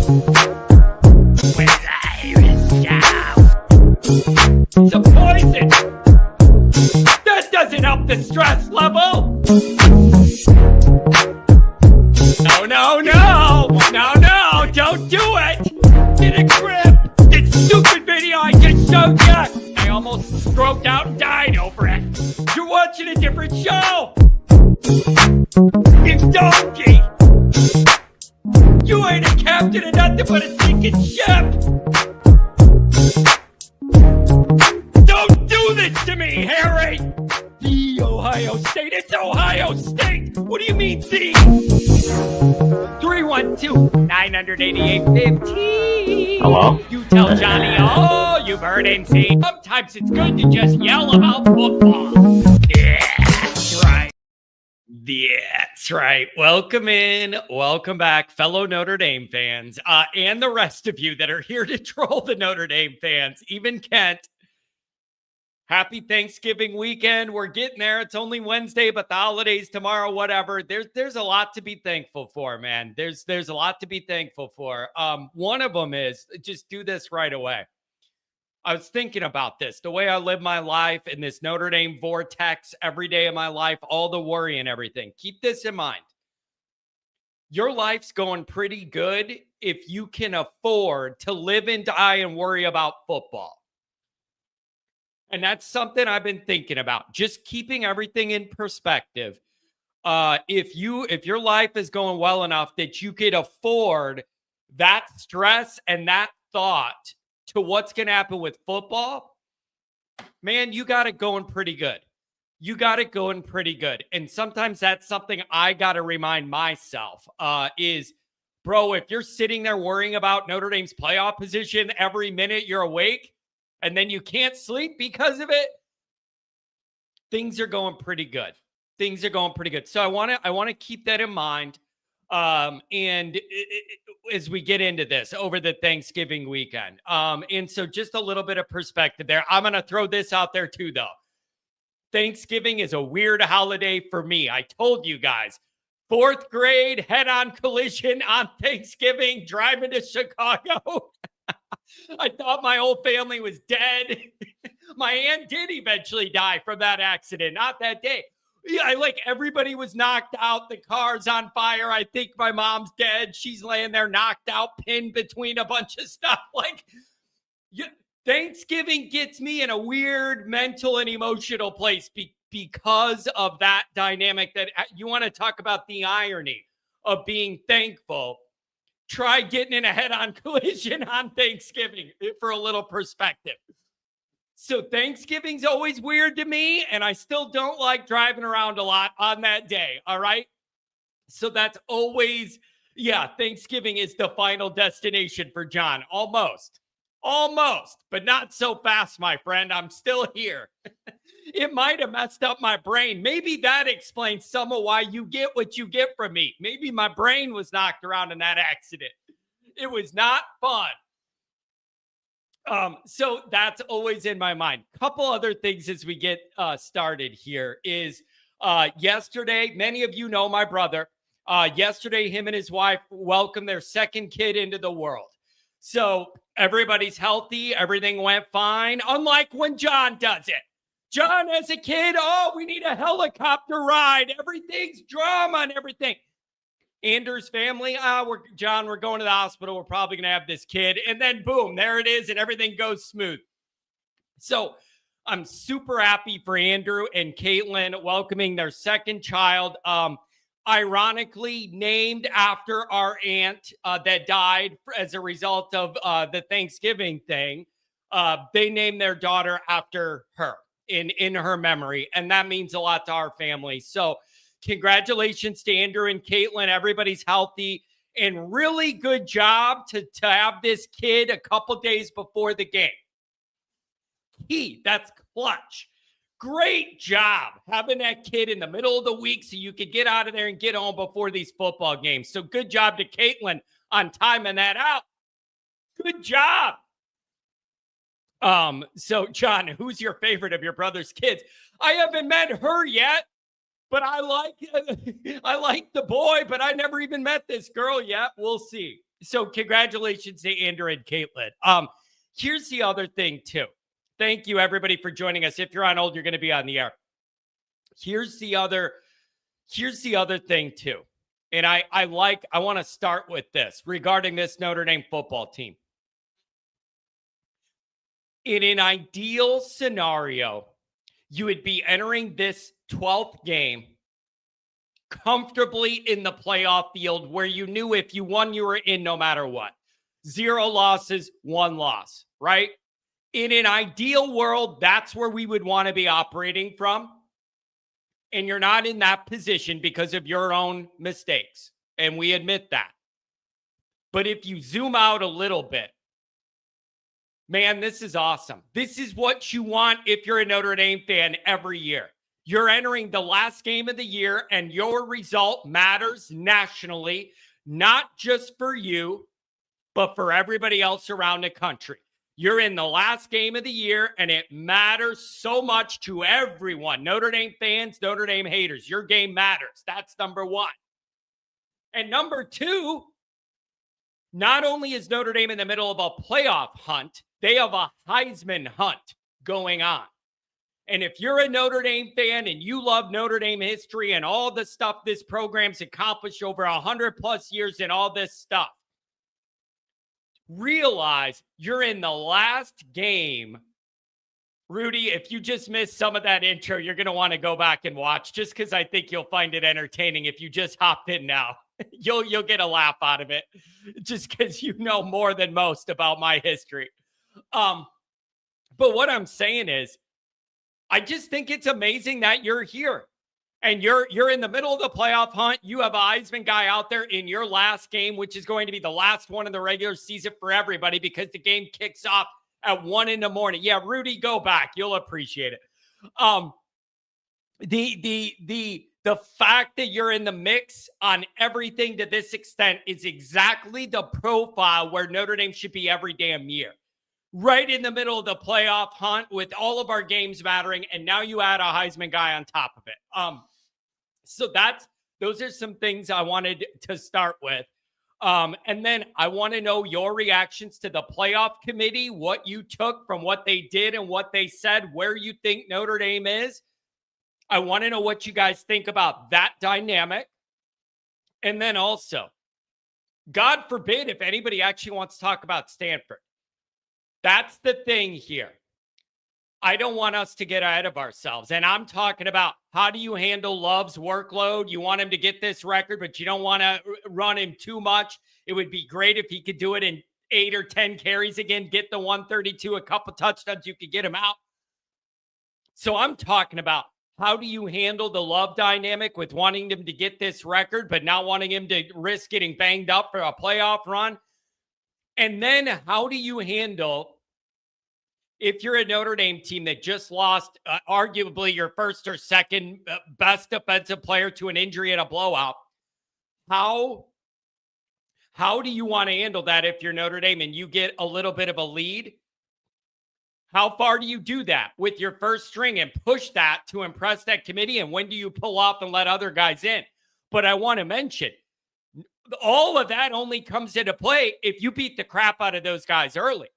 It's a poison. That doesn't help the stress level. No, don't do it. Get a grip. This stupid video I just showed you. I almost stroked out and died over it. You're watching a different show. You donkey. You ain't a captain of nothing but a sinking ship. Don't do this to me, Harry. The Ohio State. It's Ohio State. What do you mean, the? 312-988-15. Hello? You tell Johnny all you've heard and seen. Sometimes it's good to just yell about football. Yeah, that's right. That's right. Welcome in. Welcome back, fellow Notre Dame fans, and the rest of you that are here to troll the Notre Dame fans, even Kent. Happy Thanksgiving weekend. We're getting there. It's only Wednesday, but the holidays tomorrow, whatever. There's a lot to be thankful for, man. There's a lot to be thankful for. One of them is just do this right away. I was thinking about this, the way I live my life in this Notre Dame vortex every day of my life, all the worry and everything. Keep this in mind. Your life's going pretty good if you can afford to live and die and worry about football. And that's something I've been thinking about, just keeping everything in perspective. If your life is going well enough that you could afford that stress and that thought to what's going to happen with football, man, you got it going pretty good. And sometimes that's something I got to remind myself is, bro, if you're sitting there worrying about Notre Dame's playoff position every minute you're awake, and then you can't sleep because of it, things are going pretty good. So I want to keep that in mind. And as we get into this over the Thanksgiving weekend. And so just a little bit of perspective there. I'm going to throw this out there too, though. Thanksgiving is a weird holiday for me. I told you guys, 4th grade head-on collision on Thanksgiving, driving to Chicago. I thought my whole family was dead. My aunt did eventually die from that accident, not that day. Yeah, everybody was knocked out. The car's on fire. I think my mom's dead. She's laying there knocked out, pinned between a bunch of stuff. Thanksgiving gets me in a weird mental and emotional place because of that dynamic. That you want to talk about the irony of being thankful. Try getting in a head-on collision on Thanksgiving for a little perspective. So Thanksgiving's always weird to me, and I still don't like driving around a lot on that day, all right? So that's always, Thanksgiving is the final destination for John. Almost, but not so fast, my friend. I'm still here. It might have messed up my brain. Maybe that explains some of why you get what you get from me. Maybe my brain was knocked around in that accident. It was not fun. So that's always in my mind. Couple other things as we get started here is yesterday, many of you know my brother. Yesterday, him and his wife welcomed their second kid into the world. So everybody's healthy. Everything went fine. Unlike when John does it. John, as a kid, we need a helicopter ride. Everything's drama and everything. Andrew's family, we're going to the hospital. We're probably going to have this kid. And then boom, there it is. And everything goes smooth. So I'm super happy for Andrew and Caitlin welcoming their second child. Ironically named after our aunt that died as a result of the Thanksgiving thing. They named their daughter after her. In her memory, and that means a lot to our family. So congratulations to Andrew and Caitlin. Everybody's healthy, and really good job to have this kid a couple days before the game. That's clutch. Great job having that kid in the middle of the week so you could get out of there and get home before these football games. So good job to Caitlin on timing that out. Good job. So John, who's your favorite of your brother's kids? I haven't met her yet, but I like the boy, but I never even met this girl yet. We'll see. So congratulations to Andrew and Caitlin. Here's the other thing too. Thank you everybody for joining us. If you're on hold, you're going to be on the air. Here's the other thing too. And I want to start with this regarding this Notre Dame football team. In an ideal scenario, you would be entering this 12th game comfortably in the playoff field where you knew if you won, you were in no matter what. 0 losses, 1 loss, right? In an ideal world, that's where we would want to be operating from. And you're not in that position because of your own mistakes. And we admit that. But if you zoom out a little bit, man, this is awesome. This is what you want if you're a Notre Dame fan every year. You're entering the last game of the year, and your result matters nationally, not just for you, but for everybody else around the country. You're in the last game of the year, and it matters so much to everyone. Notre Dame fans, Notre Dame haters, your game matters. That's number one. And number two, not only is Notre Dame in the middle of a playoff hunt, they have a Heisman hunt going on. And if you're a Notre Dame fan and you love Notre Dame history and all the stuff this program's accomplished over 100 plus years and all this stuff, realize you're in the last game. Rudy, if you just missed some of that intro, you're going to want to go back and watch just because I think you'll find it entertaining. If you just hopped in now, you'll get a laugh out of it just because you know more than most about my history. But what I'm saying is, I just think it's amazing that you're here and you're in the middle of the playoff hunt. You have a Heisman guy out there in your last game, which is going to be the last one in the regular season for everybody because the game kicks off at 1 a.m. Yeah, Rudy, go back. You'll appreciate it. The fact that you're in the mix on everything to this extent is exactly the profile where Notre Dame should be every damn year. Right in the middle of the playoff hunt with all of our games mattering. And now you add a Heisman guy on top of it. So those are some things I wanted to start with. And then I want to know your reactions to the playoff committee, what you took from what they did and what they said, where you think Notre Dame is. I want to know what you guys think about that dynamic. And then also, God forbid if anybody actually wants to talk about Stanford. That's the thing here. I don't want us to get ahead of ourselves. And I'm talking about how do you handle Love's workload? You want him to get this record, but you don't want to run him too much. It would be great if he could do it in 8 or 10 carries again, get the 132, a couple touchdowns, you could get him out. So I'm talking about how do you handle the Love dynamic with wanting him to get this record, but not wanting him to risk getting banged up for a playoff run? And then how do you handle if you're a Notre Dame team that just lost arguably your first or second best defensive player to an injury and a blowout? How do you want to handle that if you're Notre Dame and you get a little bit of a lead? How far do you do that with your first string and push that to impress that committee? And when do you pull off and let other guys in? But I want to mention, all of that only comes into play if you beat the crap out of those guys early.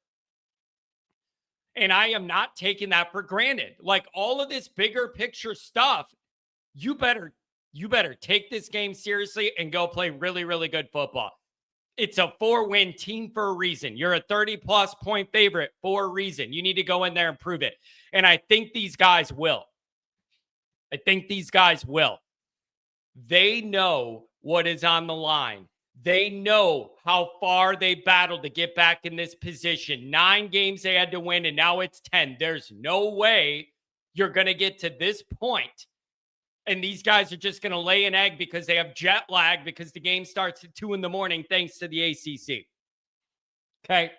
And I am not taking that for granted. Like all of this bigger picture stuff, you better take this game seriously and go play really, really good football. It's a 4-win team for a reason. You're a 30-plus point favorite for a reason. You need to go in there and prove it. And I think these guys will. They know what is on the line. They know how far they battled to get back in this position. 9 games they had to win, and now it's 10. There's no way you're going to get to this point, and these guys are just going to lay an egg because they have jet lag because the game starts at 2 a.m. thanks to the ACC. Okay?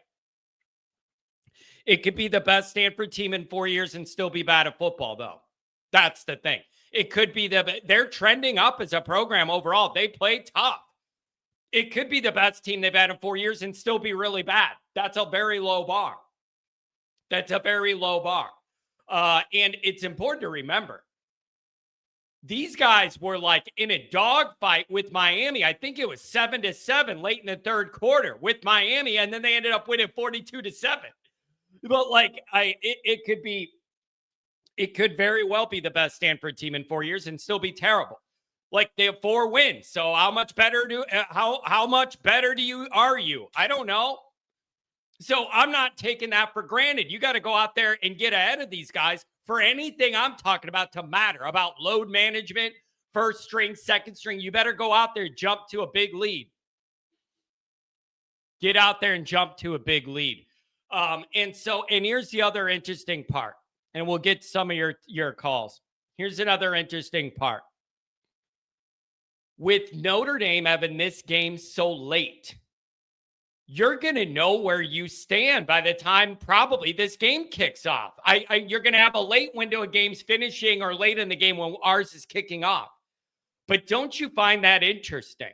It could be the best Stanford team in 4 years and still be bad at football, though. That's the thing. It could be they're trending up as a program overall. They play tough. It could be the best team they've had in 4 years and still be really bad. That's a very low bar. And it's important to remember, These guys were like in a dogfight with Miami. I think it was 7-7 late in the third quarter with Miami, and then they ended up winning 42-7. But like, it could very well be the best Stanford team in 4 years and still be terrible. Like, they have 4 wins. So how much better are you? I don't know. So I'm not taking that for granted. You got to go out there and get ahead of these guys for anything I'm talking about to matter, about load management, first string, second string. You better go out there, jump to a big lead. Get out there and jump to a big lead. And here's the other interesting part, and we'll get some of your calls. Here's another interesting part. With Notre Dame having this game so late, you're going to know where you stand by the time probably this game kicks off. You're going to have a late window of games finishing or late in the game when ours is kicking off. But don't you find that interesting?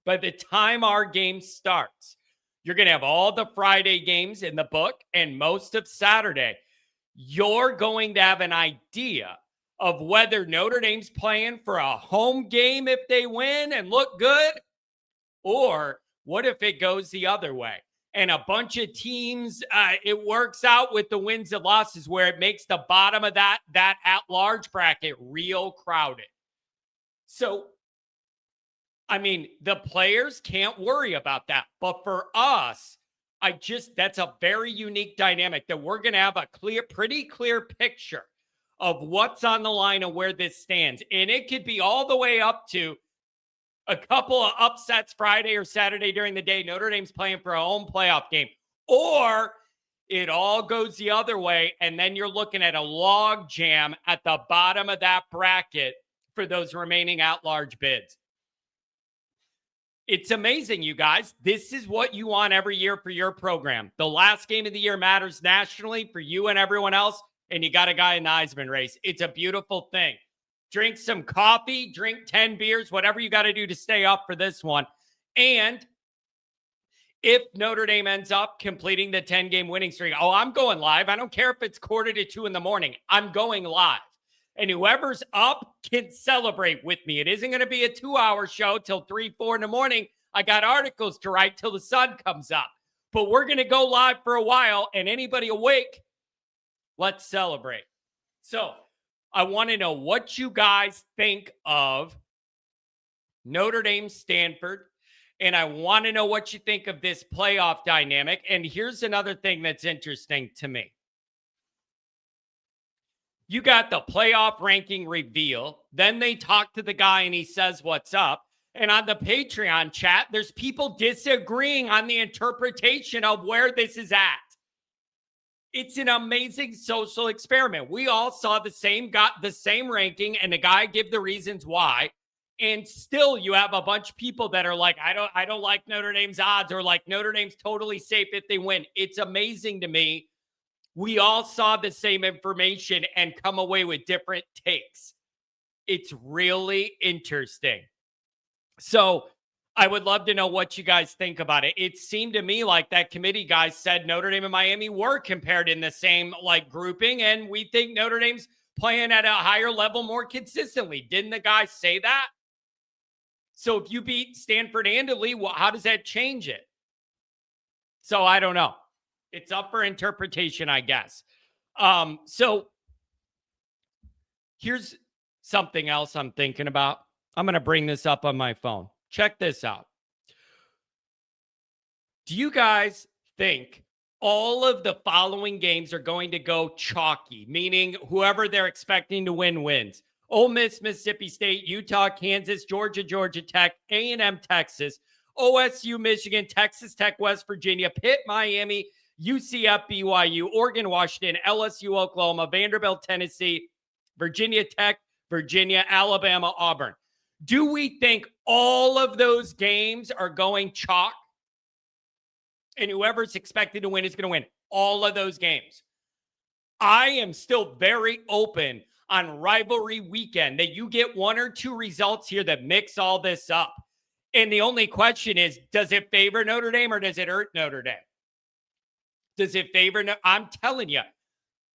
By the time our game starts, you're going to have all the Friday games in the book and most of Saturday. You're going to have an idea of whether Notre Dame's playing for a home game if they win and look good, or what if it goes the other way and a bunch of teams, it works out with the wins and losses where it makes the bottom of that at-large bracket real crowded. So, I mean, the players can't worry about that. But for us, that's a very unique dynamic that we're going to have a pretty clear picture of what's on the line and where this stands. And it could be all the way up to a couple of upsets Friday or Saturday during the day. Notre Dame's playing for a home playoff game. Or it all goes the other way, and then you're looking at a log jam at the bottom of that bracket for those remaining at-large bids. It's amazing, you guys. This is what you want every year for your program. The last game of the year matters nationally for you and everyone else, and you got a guy in the Heisman race. It's a beautiful thing. Drink some coffee, drink 10 beers, whatever you got to do to stay up for this one. And if Notre Dame ends up completing the 10-game winning streak, I'm going live. I don't care if it's 1:45 in the morning. I'm going live. And whoever's up can celebrate with me. It isn't going to be a 2-hour show till 3, 4 in the morning. I got articles to write till the sun comes up. But we're going to go live for a while, and anybody awake, let's celebrate. So I want to know what you guys think of Notre Dame, Stanford, and I want to know what you think of this playoff dynamic. And here's another thing that's interesting to me. You got the playoff ranking reveal. Then they talk to the guy and he says, what's up? And on the Patreon chat, there's people disagreeing on the interpretation of where this is at. It's an amazing social experiment. We all saw the same ranking, and the guy give the reasons why. And still you have a bunch of people that are like, I don't like Notre Dame's odds, or like Notre Dame's totally safe if they win. It's amazing to me. We all saw the same information and come away with different takes. It's really interesting. So I would love to know what you guys think about it. It seemed to me like that committee guys said Notre Dame and Miami were compared in the same like grouping, and we think Notre Dame's playing at a higher level more consistently. Didn't the guys say that? So if you beat Stanford handily, well, how does that change it? So I don't know. It's up for interpretation, I guess. So here's something else I'm thinking about. I'm going to bring this up on my phone. Check this out. Do you guys think all of the following games are going to go chalky, meaning whoever they're expecting to win wins? Ole Miss, Mississippi State, Utah, Kansas, Georgia, Georgia Tech, A&M, Texas, OSU, Michigan, Texas Tech, West Virginia, Pitt, Miami, UCF, BYU, Oregon, Washington, LSU, Oklahoma, Vanderbilt, Tennessee, Virginia Tech, Virginia, Alabama, Auburn. Do we think all of those games are going chalk? And whoever's expected to win is going to win all of those games. I am still very open on rivalry weekend that you get 1 or 2 results here that mix all this up. And the only question is, does it favor Notre Dame or does it hurt Notre Dame? Does it favor? I'm telling you,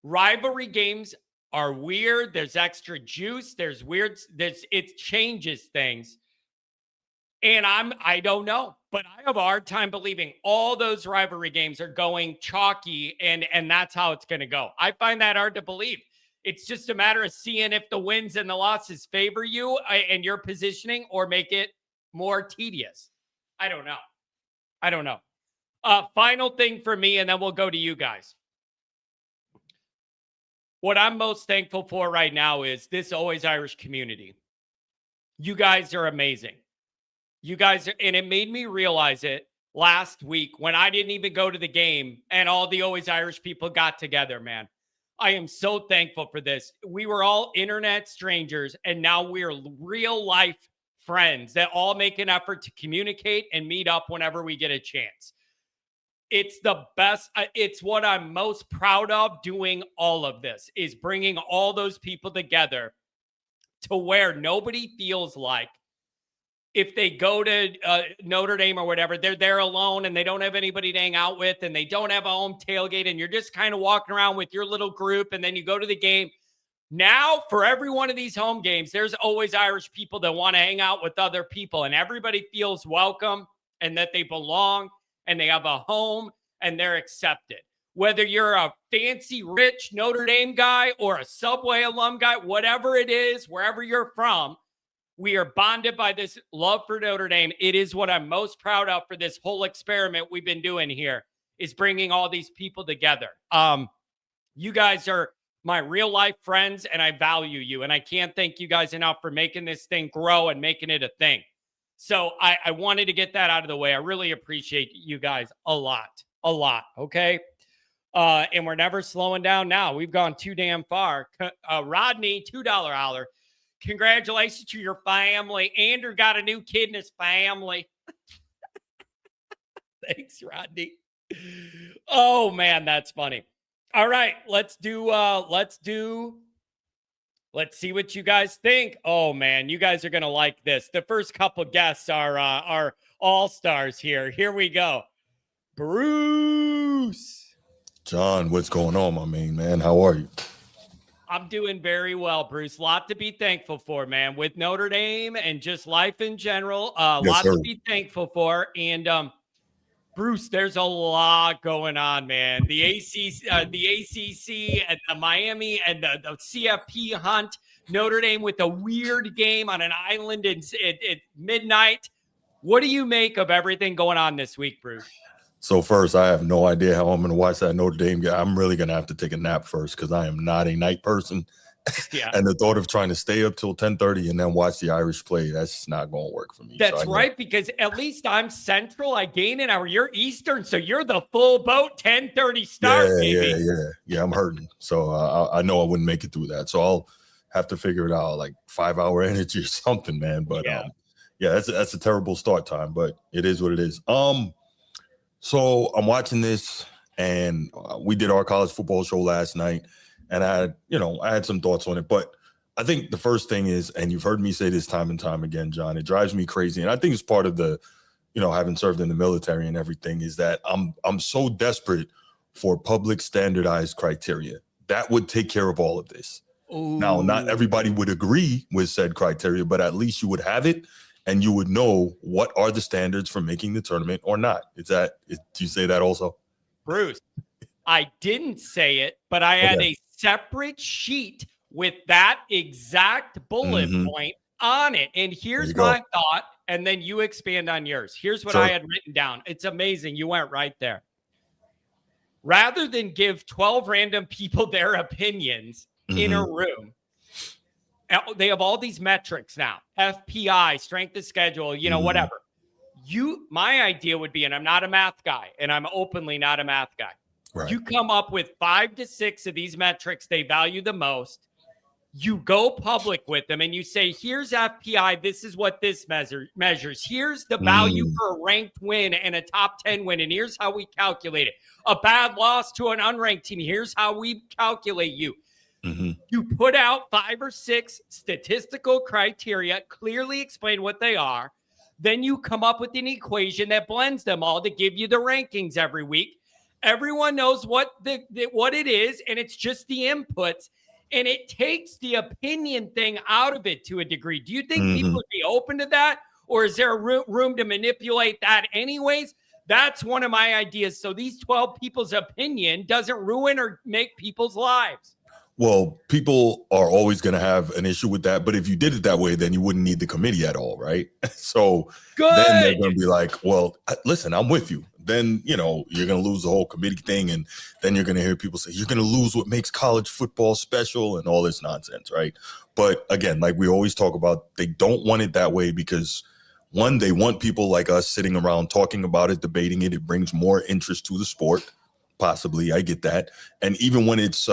rivalry games are weird. There's extra juice. It changes things. And I don't know, but I have a hard time believing all those rivalry games are going chalky and that's how it's going to go. I find that hard to believe. It's just a matter of seeing if the wins and the losses favor you and your positioning or make it more tedious. I don't know. Final thing for me, and then we'll go to you guys. What I'm most thankful for right now is this Always Irish community. You guys are amazing. And it made me realize it last week when I didn't even go to the game and all the Always Irish people got together, man. I am so thankful for this. We were all internet strangers, and now we're real life friends that all make an effort to communicate and meet up whenever we get a chance. It's the best. It's what I'm most proud of doing all of this, is bringing all those people together to where nobody feels like if they go to Notre Dame or whatever, they're there alone and they don't have anybody to hang out with and they don't have a home tailgate and you're just kind of walking around with your little group and then you go to the game. Now, for every one of these home games, there's always Irish people that want to hang out with other people and everybody feels welcome and that they belong and they have a home and they're accepted. Whether you're a fancy, rich Notre Dame guy or a Subway alum guy, whatever it is, wherever you're from, we are bonded by this love for Notre Dame. It is what I'm most proud of for this whole experiment we've been doing here, is bringing all these people together. You guys are my real life friends, and I value you. And I can't thank you guys enough for making this thing grow and making it a thing. So I wanted to get that out of the way. I really appreciate you guys a lot. Okay. And we're never slowing down now. We've gone too damn far. Rodney, $2 holler. Congratulations to your family. Andrew got a new kid in his family. Thanks, Rodney. Oh man, that's funny. All right, let's see what you guys think. Oh man, you guys are gonna like this. The first couple guests are all-stars here. Here we go. Bruce. John, what's going on, my main man? How are you? I'm doing very well, Bruce. Lot to be thankful for, man. With Notre Dame and just life in general, lot to be thankful for. And Bruce, there's a lot going on, man. The ACC and the Miami and the CFP hunt. Notre Dame with a weird game on an island at midnight. What do you make of everything going on this week, Bruce? So first, I have no idea how I'm going to watch that Notre Dame game. I'm really going to have to take a nap first because I am not a night person. Yeah. And the thought of trying to stay up till 10:30 and then watch the Irish play, that's not going to work for me. That's right, because at least I'm Central. I gain an hour. You're Eastern, so you're the full boat, 10:30 start, baby. Yeah, I'm hurting. So I know I wouldn't make it through that. So I'll have to figure it out, like 5-hour energy or something, man. But that's a terrible start time, but it is what it is. So I'm watching this, and we did our college football show last night, and I had some thoughts on it. But I think the first thing is, and you've heard me say this time and time again, John, it drives me crazy, and I think it's part of the, having served in the military and everything, is that I'm so desperate for public standardized criteria that would take care of all of this. Ooh. Now, not everybody would agree with said criteria, but at least you would have it. And you would know what are the standards for making the tournament or not. Do you say that also? Bruce, I didn't say it, but I had a separate sheet with that exact bullet point on it. And here's my thought, and then you expand on yours. Here's what I had written down. It's amazing. You went right there. Rather than give 12 random people their opinions in a room, they have all these metrics now, FPI, strength of schedule, whatever. My idea would be, and I'm not a math guy, and I'm openly not a math guy. Right. You come up with 5 to 6 of these metrics they value the most. You go public with them and you say, here's FPI. This is what this measures. Here's the value for a ranked win and a top 10 win. And here's how we calculate it. A bad loss to an unranked team. Here's how we calculate you. You put out 5 or 6 statistical criteria, clearly explain what they are. Then you come up with an equation that blends them all to give you the rankings every week. Everyone knows what it is, and it's just the inputs. and it takes the opinion thing out of it to a degree. Do you think people would be open to that, or is there room to manipulate that anyways? That's one of my ideas. So these 12 people's opinion doesn't ruin or make people's lives. Well, people are always going to have an issue with that. But if you did it that way, then you wouldn't need the committee at all, right? So then they're going to be like, well, listen, I'm with you. Then, you're going to lose the whole committee thing. And then you're going to hear people say, you're going to lose what makes college football special and all this nonsense, right? But again, like we always talk about, they don't want it that way because, one, they want people like us sitting around talking about it, debating it. It brings more interest to the sport. Possibly, I get that. And even when it's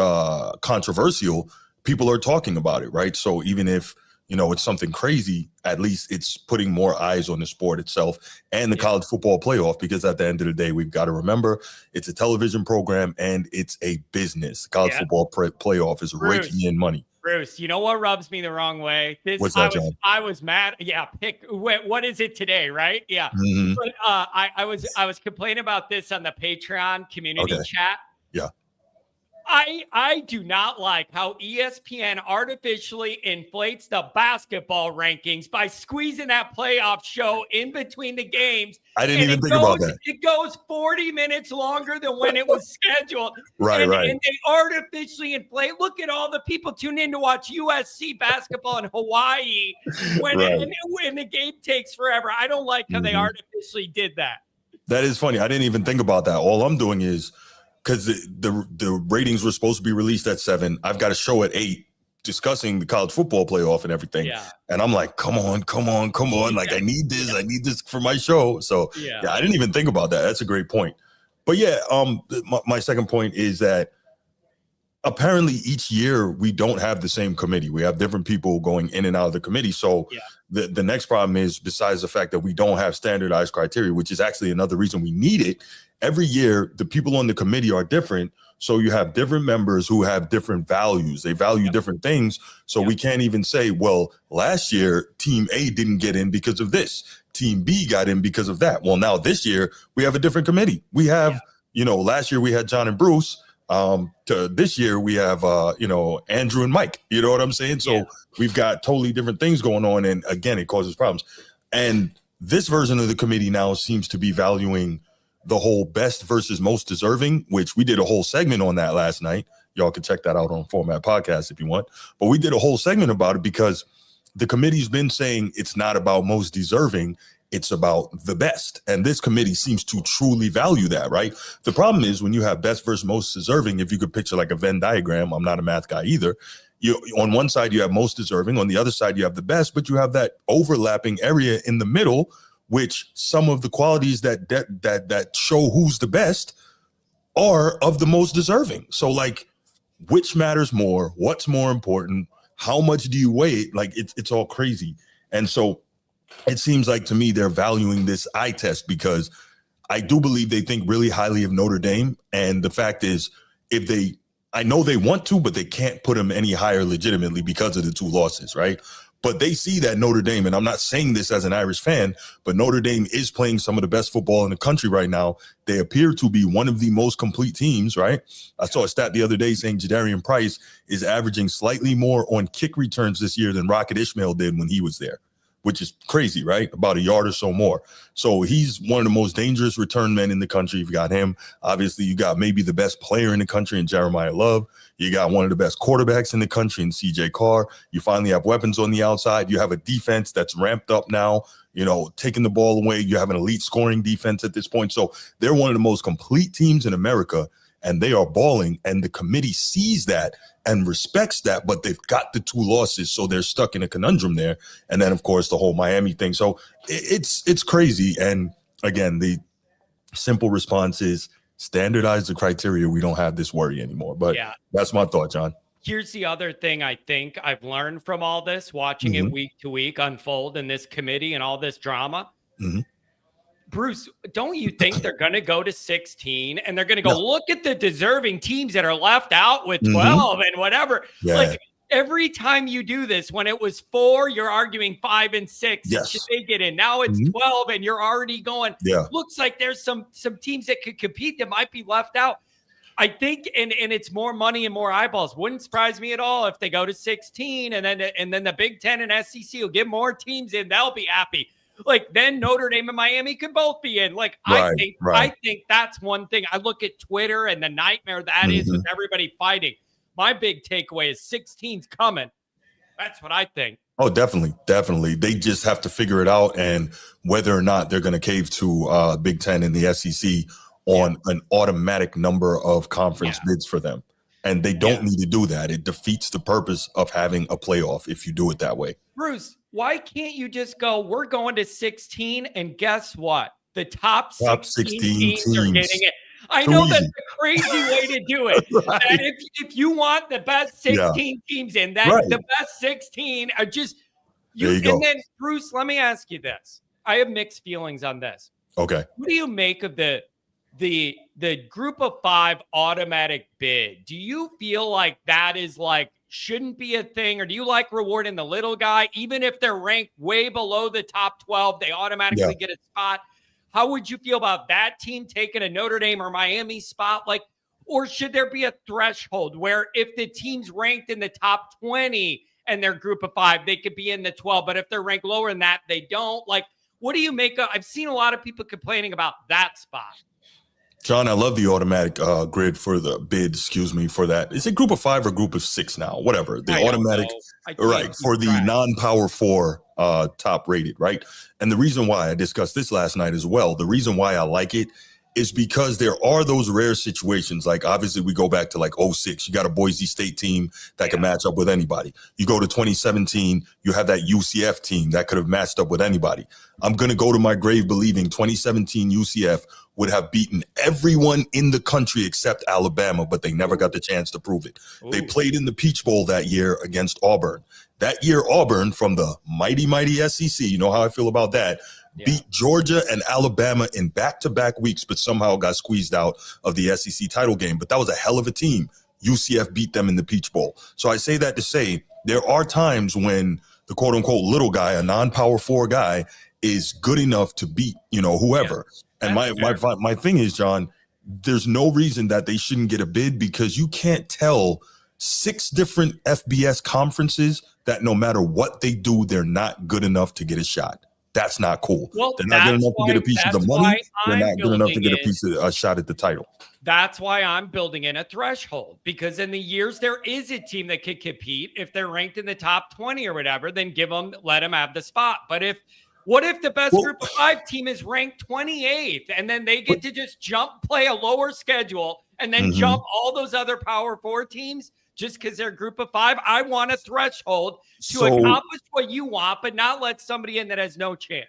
controversial, people are talking about it, right? So even if, it's something crazy, at least it's putting more eyes on the sport itself and the college football playoff, because at the end of the day, we've got to remember it's a television program and it's a business. College football playoff is raking in money. Bruce, you know what rubs me the wrong way? What's that, John? I was mad. Yeah, what is it today, right? Yeah. But I was complaining about this on the Patreon community chat. Yeah. I do not like how ESPN artificially inflates the basketball rankings by squeezing that playoff show in between the games. I didn't even think about that. It goes 40 minutes longer than when it was scheduled. Right. And they artificially inflate. Look at all the people tune in to watch USC basketball in Hawaii when the game takes forever. I don't like how they artificially did that. That is funny. I didn't even think about that. All I'm doing is, because the ratings were supposed to be released at 7. I've got a show at 8 discussing the college football playoff and everything. Yeah. And I'm like, come on. Like, I need this for my show. So I didn't even think about that. That's a great point. But my second point is that apparently each year we don't have the same committee. We have different people going in and out of the committee. So the next problem is, besides the fact that we don't have standardized criteria, which is actually another reason we need it, every year the people on the committee are different. So you have different members who have different values. They value different things. So we can't even say, well, last year team A didn't get in because of this. Team B got in because of that. Well, now this year we have a different committee. We have, last year we had John and Bruce. To this year we have Andrew and Mike. You know what I'm saying? So we've got totally different things going on, and again, it causes problems. And this version of the committee now seems to be valuing the whole best versus most deserving, which we did a whole segment on that last night. Y'all can check that out on Format Podcast if you want. But we did a whole segment about it because the committee's been saying it's not about most deserving, it's about the best. And this committee seems to truly value that, right? The problem is when you have best versus most deserving, if you could picture like a Venn diagram, I'm not a math guy either. On one side, you have most deserving. On the other side, you have the best, but you have that overlapping area in the middle, which some of the qualities that show who's the best are of the most deserving. So like, which matters more? What's more important? How much do you weigh it? Like, it's all crazy. And so it seems like to me they're valuing this eye test because I do believe they think really highly of Notre Dame. And the fact is, I know they want to, but they can't put them any higher legitimately because of the 2 losses, right? But they see that Notre Dame, and I'm not saying this as an Irish fan, but Notre Dame is playing some of the best football in the country right now. They appear to be one of the most complete teams, right? I saw a stat the other day saying Jadarian Price is averaging slightly more on kick returns this year than Rocket Ishmael did when he was there, which is crazy, right? About a yard or so more. So he's one of the most dangerous return men in the country. You've got him. Obviously, you got maybe the best player in the country in Jeremiah Love. You got one of the best quarterbacks in the country in CJ Carr. You finally have weapons on the outside. You have a defense that's ramped up now, taking the ball away. You have an elite scoring defense at this point. So they're one of the most complete teams in America, and they are balling. And the committee sees that and respects that, but they've got the 2 losses, so they're stuck in a conundrum there. And then, of course, the whole Miami thing. So it's crazy. And again, the simple response is standardize the criteria. We don't have this worry anymore. But that's my thought, John. Here's the other thing I think I've learned from all this, watching it week to week unfold in this committee and all this drama. Bruce, don't you think they're going to go to 16 and they're going to go look at the deserving teams that are left out with 12 and whatever? Like, every time you do this, when it was 4, you're arguing 5 and 6. Yes. Should they get in? Now it's 12 and you're already going, looks like there's some teams that could compete that might be left out. I think, and it's more money and more eyeballs. Wouldn't surprise me at all if they go to 16, and then the Big Ten and SEC will get more teams in. They'll be happy. Like then Notre Dame and Miami could both be in. Like I think that's one thing. I look at Twitter and the nightmare that is with everybody fighting. My big takeaway is 16's coming. That's what I think. Oh, definitely. They just have to figure it out, and whether or not they're going to cave to Big Ten and the SEC on an automatic number of conference bids for them. And they don't need to do that. It defeats the purpose of having a playoff if you do it that way. Bruce, why can't you just go, we're going to 16, and guess what? The top 16 teams are getting it. I know that's a crazy way to do it. Right. That if you want the best 16 teams in, that the best 16 are just you. And then, Bruce, let me ask you this. I have mixed feelings on this. Okay. What do you make of the group of 5 automatic bid? Do you feel like that is like shouldn't be a thing, or do you like rewarding the little guy even if they're ranked way below the top 12? They automatically get a spot. How would you feel about that team taking a Notre Dame or Miami spot? Like, or should there be a threshold where if the team's ranked in the top 20 and they're group of 5, they could be in the 12, but if they're ranked lower than that, they don't? Like, what do you make of? I've seen a lot of people complaining about that spot. John, I love the automatic grid for the bid, for that. Is it group of 5 or group of 6 now? Whatever. The automatic, right, for the non-power 4 top rated, right? And the reason why I discussed this last night as well, the reason why I like it is because there are those rare situations. Like obviously we go back to like 06, you got a Boise State team that can match up with anybody. You go to 2017, you have that UCF team that could have matched up with anybody. I'm going to go to my grave believing 2017 UCF would have beaten everyone in the country except Alabama, but they never got the chance to prove it. Ooh. They played in the Peach Bowl that year against Auburn. That year, Auburn from the mighty SEC, you know how I feel about that, beat Georgia and Alabama in back-to-back weeks, but somehow got squeezed out of the SEC title game. But that was a hell of a team. UCF beat them in the Peach Bowl. So I say that to say there are times when the quote-unquote little guy, a non-power 4 guy, is good enough to beat, whoever. And my thing is, John, there's no reason that they shouldn't get a bid, because you can't tell 6 different FBS conferences that no matter what they do, they're not good enough to get a shot. That's not cool. Well, they're not good enough to get a piece of the money. They're not good enough to get a shot at the title. That's why I'm building in a threshold, because in the years there is a team that could compete. If they're ranked in the top 20 or whatever, then let them have the spot. But what if the best group of 5 team is ranked 28th and then they get to just play a lower schedule and then jump all those other power 4 teams just because they're group of 5? I want a threshold to accomplish what you want, but not let somebody in that has no chance.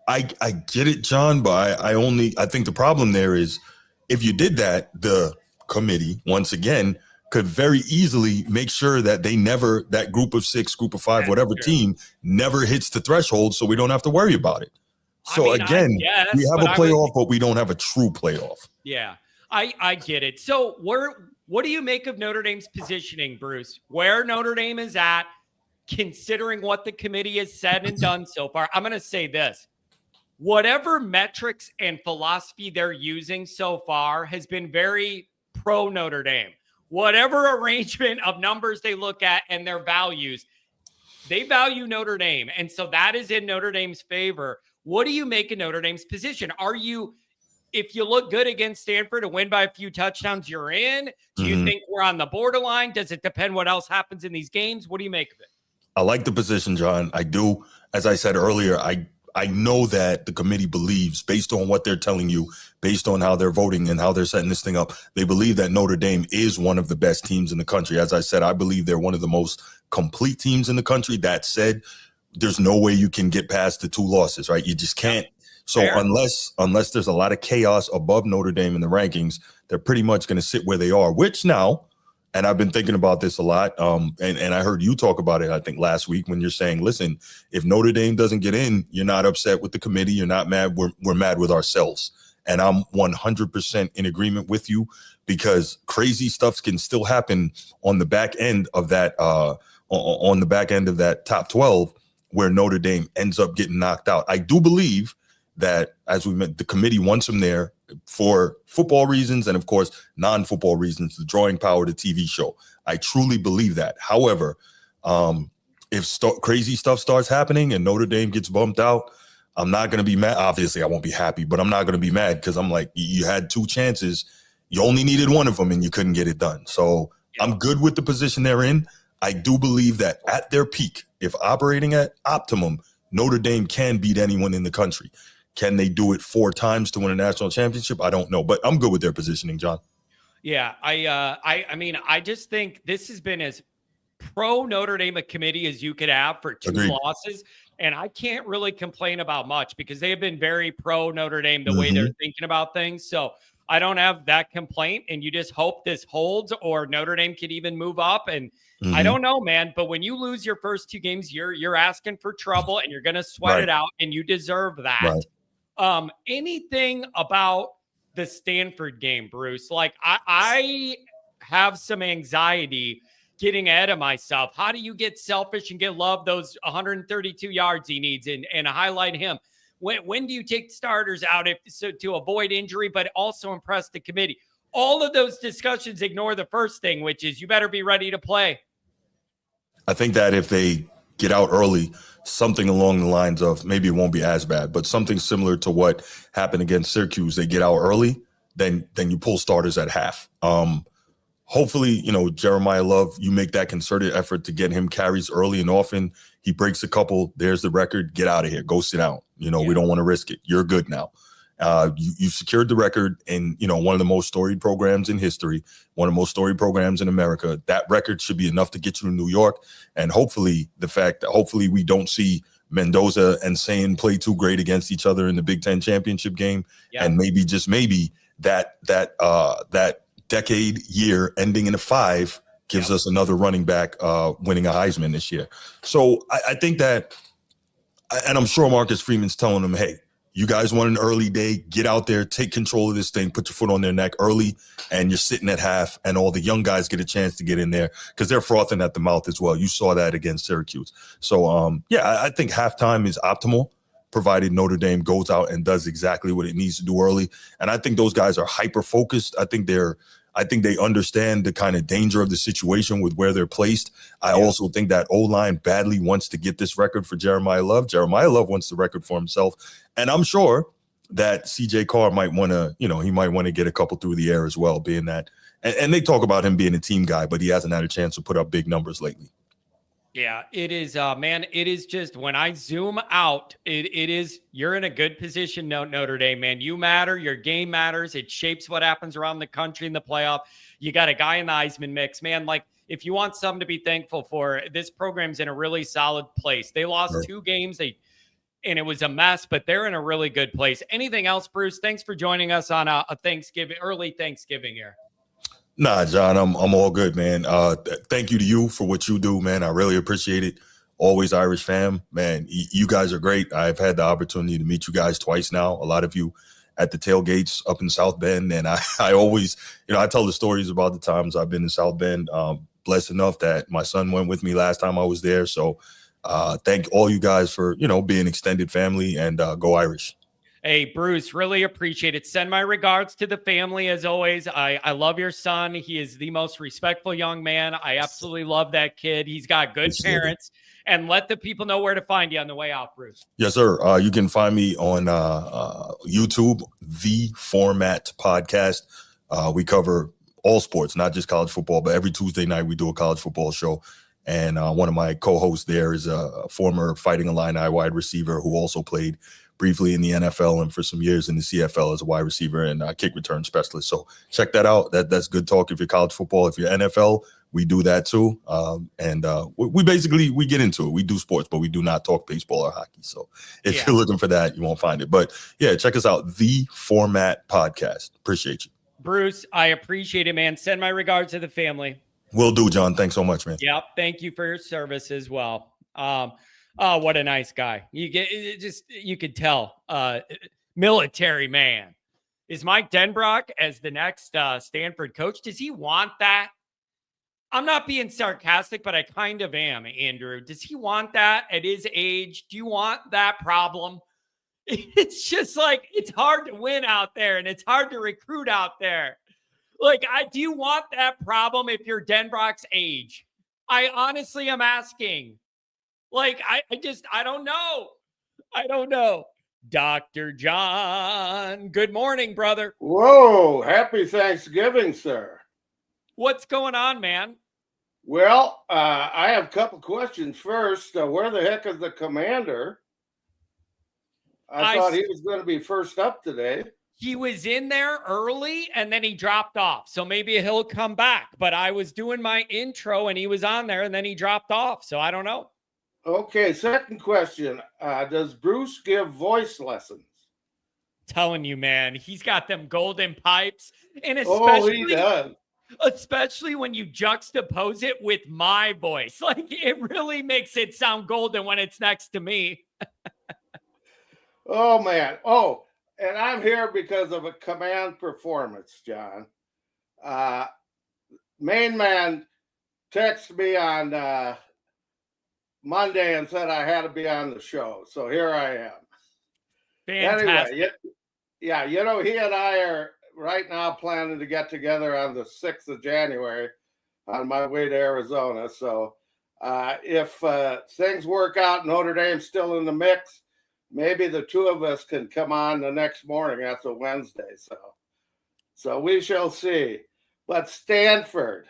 I get it, John, but I think the problem there is if you did that, the committee, once again, could very easily make sure that that group of 6, group of 5, whatever team never hits the threshold, so we don't have to worry about it. So we have a playoff, but we don't have a true playoff. Yeah, I get it. So what do you make of Notre Dame's positioning, Bruce? Where Notre Dame is at, considering what the committee has said and done so far? I'm going to say this. Whatever metrics and philosophy they're using so far has been very pro Notre Dame. Whatever arrangement of numbers they look at and their values, they value Notre Dame. And so that is in Notre Dame's favor. What do you make of Notre Dame's position? If you look good against Stanford and win by a few touchdowns, you're in? Do you think we're on the borderline? Does it depend what else happens in these games? What do you make of it? I like the position, John. I do. As I said earlier, I know that the committee believes, based on what they're telling you, based on how they're voting and how they're setting this thing up, they believe that Notre Dame is one of the best teams in the country. As I said, I believe they're one of the most complete teams in the country. That said, there's no way you can get past the 2 losses, right? You just can't. So unless there's a lot of chaos above Notre Dame in the rankings, they're pretty much going to sit where they are, which now, and I've been thinking about this a lot, and I heard you talk about it, I think, last week when you're saying, listen, if Notre Dame doesn't get in, you're not upset with the committee. You're not mad. We're mad with ourselves. And I'm 100% in agreement with you, because crazy stuff can still happen on the back end of that top 12, where Notre Dame ends up getting knocked out. I do believe that, as we meant, the committee wants him there for football reasons and, of course, non-football reasons, the drawing power of the TV show. I truly believe that. However, if crazy stuff starts happening and Notre Dame gets bumped out, I'm not going to be mad. Obviously, I won't be happy, but I'm not going to be mad because I'm like, you had 2 chances. You only needed one of them and you couldn't get it done. So I'm good with the position they're in. I do believe that at their peak, if operating at optimum, Notre Dame can beat anyone in the country. Can they do it 4 times to win a national championship? I don't know, but I'm good with their positioning, John. Yeah, I mean, I just think this has been as pro Notre Dame a committee as you could have for 2 Agreed. losses. And I can't really complain about much because they have been very pro Notre Dame the way they're thinking about things. So I don't have that complaint. And you just hope this holds or Notre Dame could even move up. And I don't know, man. But when you lose your first 2 games, you're asking for trouble and you're going to sweat it out, and you deserve that. Right. Anything about the Stanford game, Bruce? Like I have some anxiety getting ahead of myself. How do you get selfish and get love those 132 yards he needs and highlight him? When do you take starters out to avoid injury, but also impress the committee? All of those discussions ignore the first thing, which is you better be ready to play. I think that if they get out early, something along the lines of, maybe it won't be as bad, but something similar to what happened against Syracuse, they get out early, then you pull starters at half. Hopefully, Jeremiah Love, you make that concerted effort to get him carries early and often. He breaks a couple. There's the record. Get out of here. Go sit down. We don't want to risk it. You're good now. You've secured the record in, one of the most storied programs in history, one of the most storied programs in America. That record should be enough to get you to New York. And hopefully we don't see Mendoza and Sain play too great against each other in the Big Ten championship game. Yeah. And maybe, just maybe, that decade year ending in a 5 gives us another running back winning a Heisman this year. So I think that, and I'm sure Marcus Freeman's telling them, hey, you guys want an early day, get out there, take control of this thing, put your foot on their neck early, and you're sitting at half, and all the young guys get a chance to get in there because they're frothing at the mouth as well. You saw that against Syracuse. So, I think halftime is optimal, provided Notre Dame goes out and does exactly what it needs to do early. And I think those guys are hyper-focused. I think they understand the kind of danger of the situation with where they're placed. I also think that O-line badly wants to get this record for Jeremiah Love. Jeremiah Love wants the record for himself. And I'm sure that CJ Carr might want to, he might want to get a couple through the air as well, being that. And they talk about him being a team guy, but he hasn't had a chance to put up big numbers lately. Yeah, it is, man. It is just when I zoom out, it is, you're in a good position, Notre Dame, man. You matter. Your game matters. It shapes what happens around the country in the playoff. You got a guy in the Heisman mix, man. Like, if you want something to be thankful for, this program's in a really solid place. They lost 2 games, and it was a mess, but they're in a really good place. Anything else, Bruce? Thanks for joining us on a early Thanksgiving here. Nah, John, I'm all good, man. Thank you to you for what you do, man. I really appreciate it. Always Irish fam, man. You guys are great. I've had the opportunity to meet you guys twice now. A lot of you at the tailgates up in South Bend. And I always, I tell the stories about the times I've been in South Bend. Blessed enough that my son went with me last time I was there. So thank all you guys for, being extended family, and go Irish. Hey, Bruce, really appreciate it. Send my regards to the family as always. I love your son. He is the most respectful young man. I absolutely love that kid. He's got good parents. And let the people know where to find you on the way out, Bruce. Yes, sir. You can find me on YouTube, The Format Podcast. We cover all sports, not just college football, but every Tuesday night we do a college football show. And one of my co-hosts there is a former Fighting Illini wide receiver who also played briefly in the NFL and for some years in the CFL as a wide receiver and kick return specialist. So check that out. That's good talk if you're college football. If you're NFL, we do that too. We get into it. We do sports, but we do not talk baseball or hockey. So if you're looking for that, you won't find it. But yeah, check us out. The Format Podcast. Appreciate you. Bruce, I appreciate it, man. Send my regards to the family. Will do, John. Thanks so much, man. Yep. Thank you for your service as well. Oh, what a nice guy. You could tell, military man. Is Mike Denbrock as the next Stanford coach? Does he want that? I'm not being sarcastic, but I kind of am, Andrew. Does he want that at his age? Do you want that problem? It's just like, it's hard to win out there and it's hard to recruit out there. Like, do you want that problem if you're Denbrock's age? I honestly am asking. Like, I don't know. I don't know. Dr. John, good morning, brother. Whoa, happy Thanksgiving, sir. What's going on, man? Well, I have a couple questions. First, where the heck is the commander? I thought he was going to be first up today. He was in there early and then he dropped off. So maybe he'll come back. But I was doing my intro and he was on there and then he dropped off. So I don't know. Okay, second question. Does Bruce give voice lessons? Telling you, man, he's got them golden pipes. And he does. Especially when you juxtapose it with my voice. Like, it really makes it sound golden when it's next to me. Oh, man. Oh, and I'm here because of a command performance, John. Main man texted me on Monday and said I had to be on the show. So here I am. Fantastic. Anyway, yeah, he and I are right now planning to get together on the 6th of January on my way to Arizona. So if things work out, Notre Dame's still in the mix, maybe the two of us can come on the next morning. That's a Wednesday. So we shall see. But Stanford,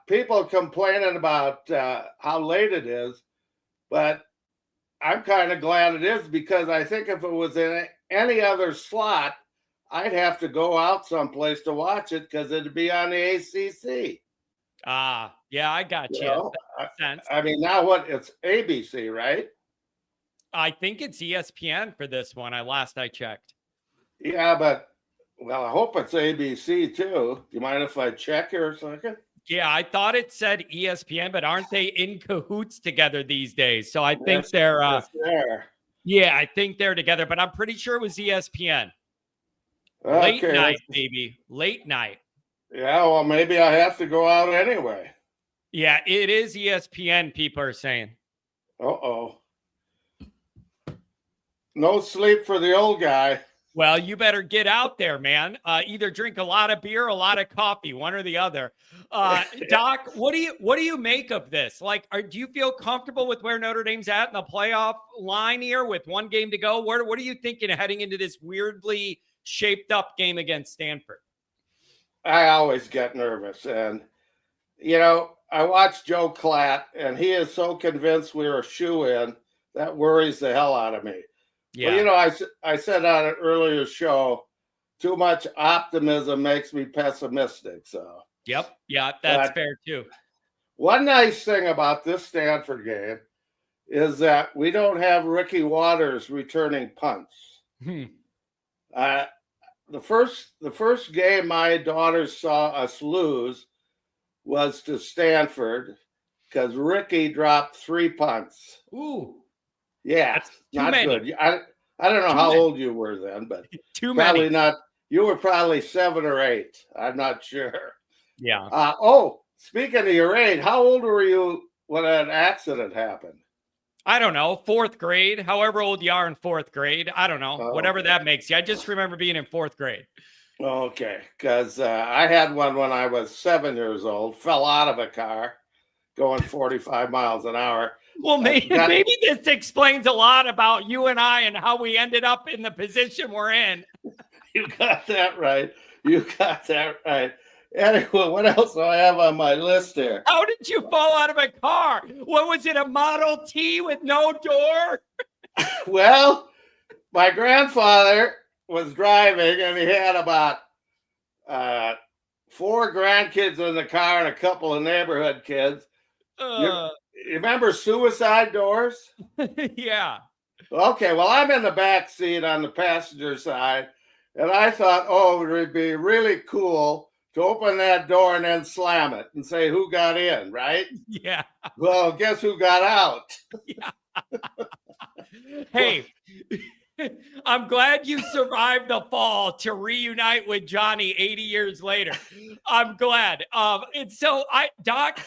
people complaining about how late it is, but I'm kind of glad it is, because I think if it was in any other slot, I'd have to go out someplace to watch it because it'd be on the ACC. Yeah, I got you. I mean, now what? It's ABC, right? I think it's ESPN for this one. Last I checked. Yeah, but I hope it's ABC too. Do you mind if I check here a second? Yeah, I thought it said ESPN, but aren't they in cahoots together these days? So I think they're yeah, I think they're together, but I'm pretty sure it was ESPN. Late night, baby. Late night. Yeah, well, maybe I have to go out anyway. Yeah, it is ESPN, people are saying. Uh-oh. No sleep for the old guy. Well, you better get out there, man. Either drink a lot of beer, a lot of coffee, one or the other. Doc, what do you make of this? Like, do you feel comfortable with where Notre Dame's at in the playoff line here with one game to go? What are you thinking of heading into this weirdly shaped up game against Stanford? I always get nervous. And, I watched Joe Klatt, and he is so convinced we're a shoe-in, that worries the hell out of me. Yeah. Well, I said on an earlier show, too much optimism makes me pessimistic. So. Yep. Yeah, that's fair too. One nice thing about this Stanford game is that we don't have Ricky Waters returning punts. The first game my daughters saw us lose was to Stanford because Ricky dropped 3 punts. Ooh. Yeah, that's not many. Good. I don't know how old you were then, but probably many. Not. You were probably 7 or 8. I'm not sure. Yeah. Speaking of your age, how old were you when that accident happened? I don't know. 4th grade. However old you are in 4th grade. I don't know. Whatever that makes you. I just remember being in 4th grade. Okay, because I had one when I was 7 years old. Fell out of a car going 45 miles an hour. Well, maybe this explains a lot about you and I and how we ended up in the position we're in. You got that right. Anyway, what else do I have on my list here? How did you fall out of a car? What was it, a Model T with no door? Well, my grandfather was driving, and he had about 4 grandkids in the car and a couple of neighborhood kids. You remember suicide doors? Yeah. Okay, well, I'm in the back seat on the passenger side, and I thought, it would be really cool to open that door and then slam it and say, who got in, right? Yeah. Well, guess who got out? Yeah. Hey, I'm glad you survived the fall to reunite with Johnny 80 years later. I'm glad. And so, Doc,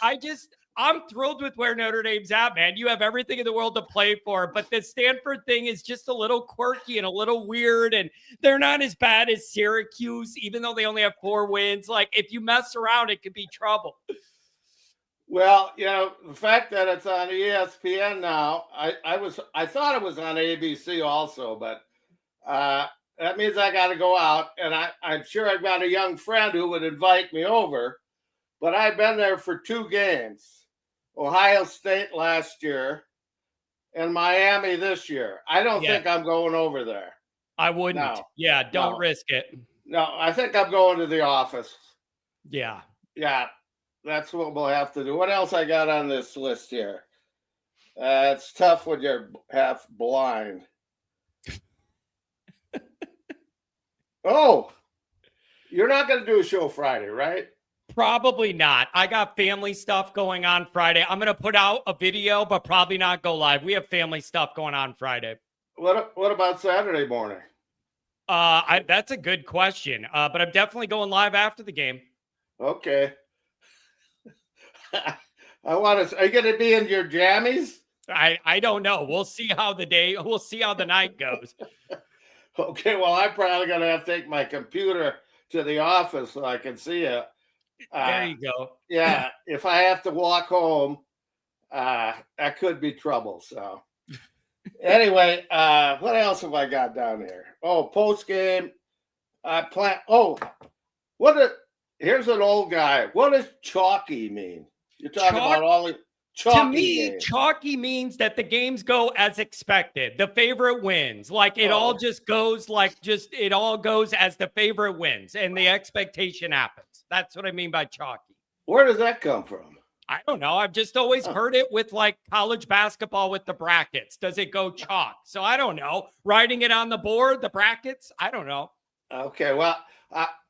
I'm thrilled with where Notre Dame's at, man. You have everything in the world to play for, but the Stanford thing is just a little quirky and a little weird, and they're not as bad as Syracuse, even though they only have 4 wins. Like, if you mess around, it could be trouble. Well, the fact that it's on ESPN now, I thought it was on ABC also, but that means I got to go out, and I'm sure I've got a young friend who would invite me over, but I've been there for 2 games. Ohio State last year and Miami this year. I don't think I'm going over there. I wouldn't. No. Yeah, don't risk it. No, I think I'm going to the office. Yeah. Yeah, that's what we'll have to do. What else I got on this list here? It's tough when you're half blind. Oh, you're not going to do a show Friday, right? Probably not. I got family stuff going on Friday. I'm going to put out a video, but probably not go live. We have family stuff going on Friday. What about Saturday morning? That's a good question. But I'm definitely going live after the game. Okay. Are you going to be in your jammies? I don't know. We'll see how the night goes. Okay. Well, I'm probably going to have to take my computer to the office so I can see it. There you go. Yeah, if I have to walk home, that could be trouble. So, anyway, what else have I got down here? Oh, post game. Here's an old guy. What does chalky mean? You're talking about all the chalky. To me, games. Chalky means that the games go as expected. The favorite wins. Like it all just goes it all goes as the favorite wins and the expectation happens. That's what I mean by chalky. Where does that come from? I don't know. I've just always heard it with like college basketball with the brackets. Does it go chalk? So I don't know. Writing it on the board, the brackets. I don't know. Okay. Well,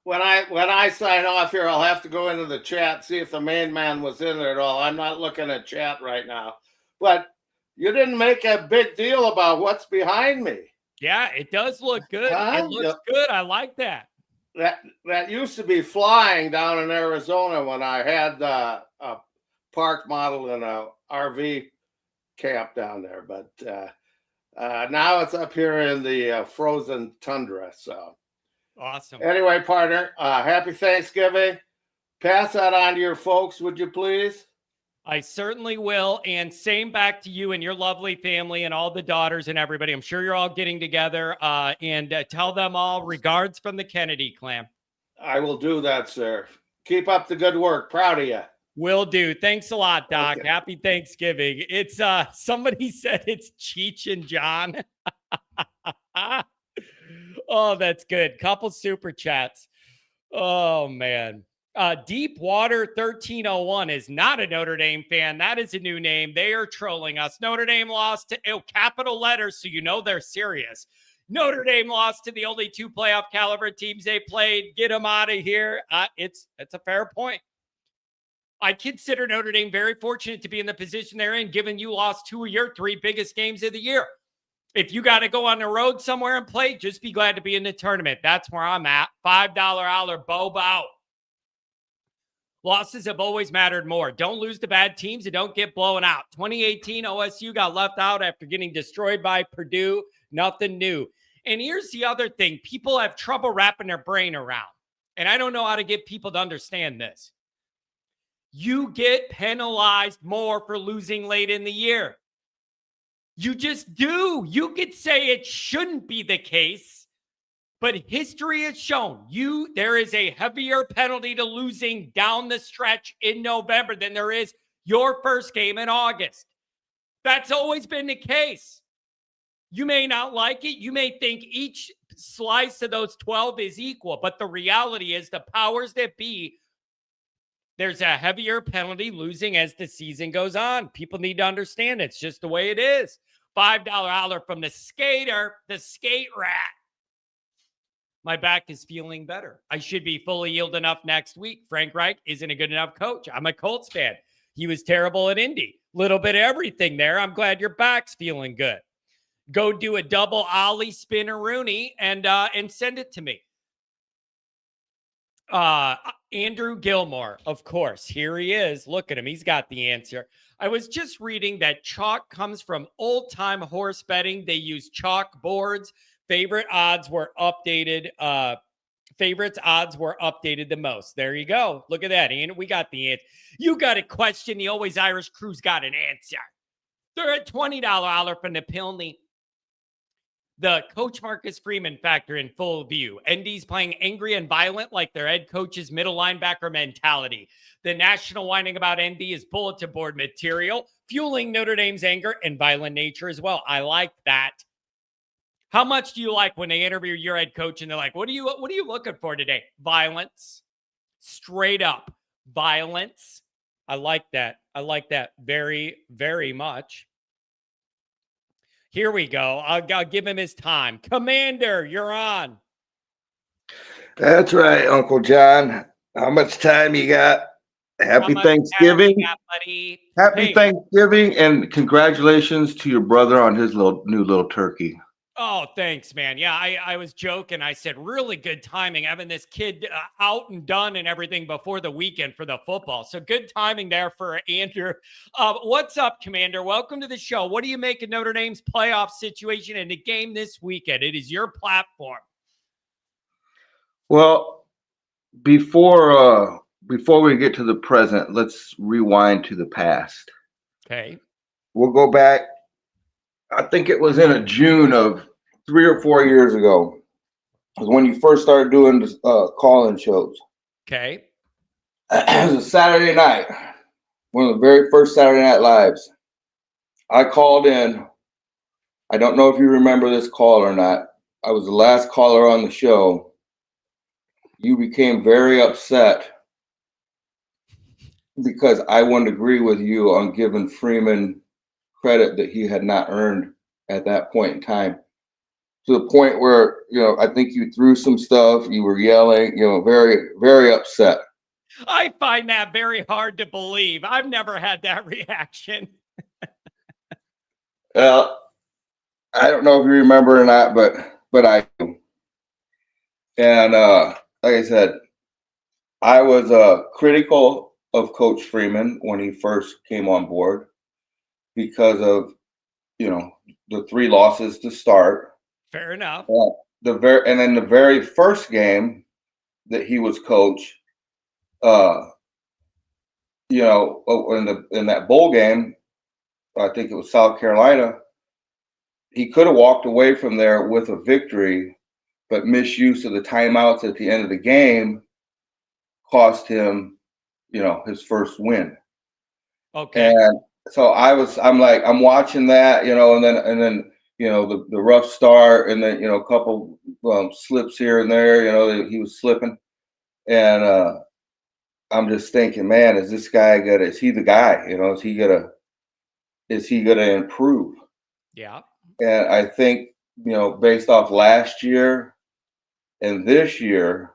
when I sign off here, I'll have to go into the chat, see if the main man was in there at all. I'm not looking at chat right now, but you didn't make a big deal about what's behind me. Yeah, it does look good. It looks good. I like that. That used to be flying down in Arizona when I had a park model in a RV camp down there, but now it's up here in the frozen tundra. So awesome. Anyway, partner, happy Thanksgiving. Pass that on to your folks, would you please? I certainly will. And same back to you and your lovely family and all the daughters and everybody. I'm sure you're all getting together and tell them all regards from the Kennedy clan. I will do that, sir. Keep up the good work. Proud of you. Will do. Thanks a lot, Doc. Okay. Happy Thanksgiving. It's somebody said it's Cheech and John. Oh, that's good. Couple super chats. Oh, man. Deep Water 1301 is not a Notre Dame fan. That is a new name. They are trolling us. Notre Dame lost to capital letters, so you know they're serious. Notre Dame lost to the only 2 playoff caliber teams they played. Get them out of here. It's a fair point. I consider Notre Dame very fortunate to be in the position they're in, given you lost 2 of your 3 biggest games of the year. If you got to go on the road somewhere and play, just be glad to be in the tournament. That's where I'm at. $5 holler, Bob out. Losses have always mattered more. Don't lose to bad teams and don't get blown out. 2018, OSU got left out after getting destroyed by Purdue. Nothing new. And here's the other thing. People have trouble wrapping their brain around. And I don't know how to get people to understand this. You get penalized more for losing late in the year. You just do. You could say it shouldn't be the case, but history has shown there is a heavier penalty to losing down the stretch in November than there is your first game in August. That's always been the case. You may not like it. You may think each slice of those 12 is equal, but the reality is the powers that be, there's a heavier penalty losing as the season goes on. People need to understand it's just the way it is. $5 holler from the skater, the skate rat. My back is feeling better. I should be fully healed enough next week. Frank Reich isn't a good enough coach. I'm a Colts fan. He was terrible at Indy. Little bit of everything there. I'm glad your back's feeling good. Go do a double ollie spin-a-rooney and send it to me. Andrew Gilmore, of course. Here he is. Look at him. He's got the answer. I was just reading that chalk comes from old-time horse betting. They use chalk boards. Favorite odds were updated. Favorites odds were updated the most. There you go. Look at that, Ian. We got the answer. You got a question. The Always Irish crew's got an answer. They're at $20 holler from the penalty. The Coach Marcus Freeman factor in full view. ND's playing angry and violent like their head coach's middle linebacker mentality. The national whining about ND is bulletin board material, fueling Notre Dame's anger and violent nature as well. I like that. How much do you like when they interview your head coach and they're like, what are you looking for today? Violence. Straight up violence. I like that. I like that very, very much. Here we go. I'll give him his time. Commander, you're on. That's right, Uncle John. How much time you got? Happy Thanksgiving. Happy Thanksgiving, and congratulations to your brother on his new little turkey. Oh, thanks, man. Yeah, I was joking. I said, really good timing having this kid out and done and everything before the weekend for the football. So good timing there for Andrew. What's up, Commander? Welcome to the show. What do you make of Notre Dame's playoff situation and the game this weekend? It is your platform. Well, before we get to the present, let's rewind to the past. Okay. We'll go back. I think it was in June of 3 or 4 years ago. It was when you first started doing the call-in shows. Okay. It was a Saturday night, one of the very first Saturday Night Lives. I called in. I don't know if you remember this call or not. I was the last caller on the show. You became very upset because I wouldn't agree with you on giving Freeman credit that he had not earned at that point in time, to the point where, I think you threw some stuff, you were yelling, very, very upset. I find that very hard to believe. I've never had that reaction. Well, I don't know if you remember or not, but I do. And like I said, I was critical of Coach Freeman when he first came on board because of the 3 losses to start. Fair enough. And then the very first game that he was coach, in that bowl game, I think it was South Carolina, he could have walked away from there with a victory, but misuse of the timeouts at the end of the game cost him, his first win. Okay. And so I'm watching that, and then the rough start, and then a couple slips here and there, he was slipping, and I'm just thinking, man, is he the guy? Is he gonna improve? Yeah. And I think, based off last year and this year,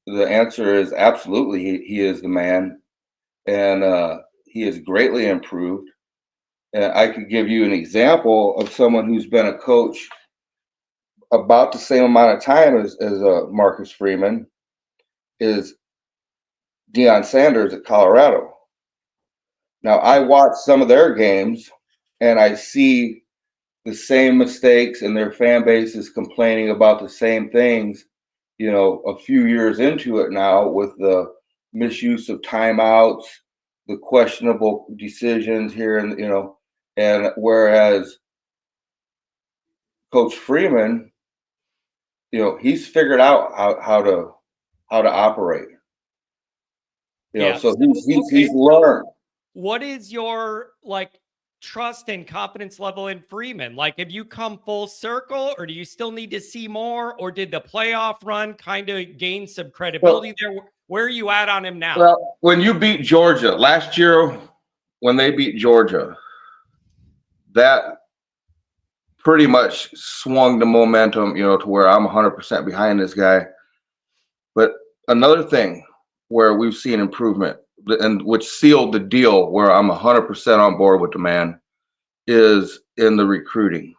the answer is absolutely he is the man, and he has greatly improved. And I could give you an example of someone who's been a coach about the same amount of time as Marcus Freeman, is Deion Sanders at Colorado. Now, I watch some of their games, and I see the same mistakes, and their fan base is complaining about the same things, a few years into it now, with the misuse of timeouts, the questionable decisions here, and whereas Coach Freeman, he's figured out how to operate. So he's learned. What is your trust and confidence level in Freeman? Have you come full circle, or do you still need to see more, or did the playoff run kind of gain some credibility there? Where are you at on him now? Well, when you beat Georgia last year, when they beat Georgia, that pretty much swung the momentum, to where I'm 100% behind this guy. But another thing where we've seen improvement, and which sealed the deal where I'm 100% on board with the man, is in the recruiting.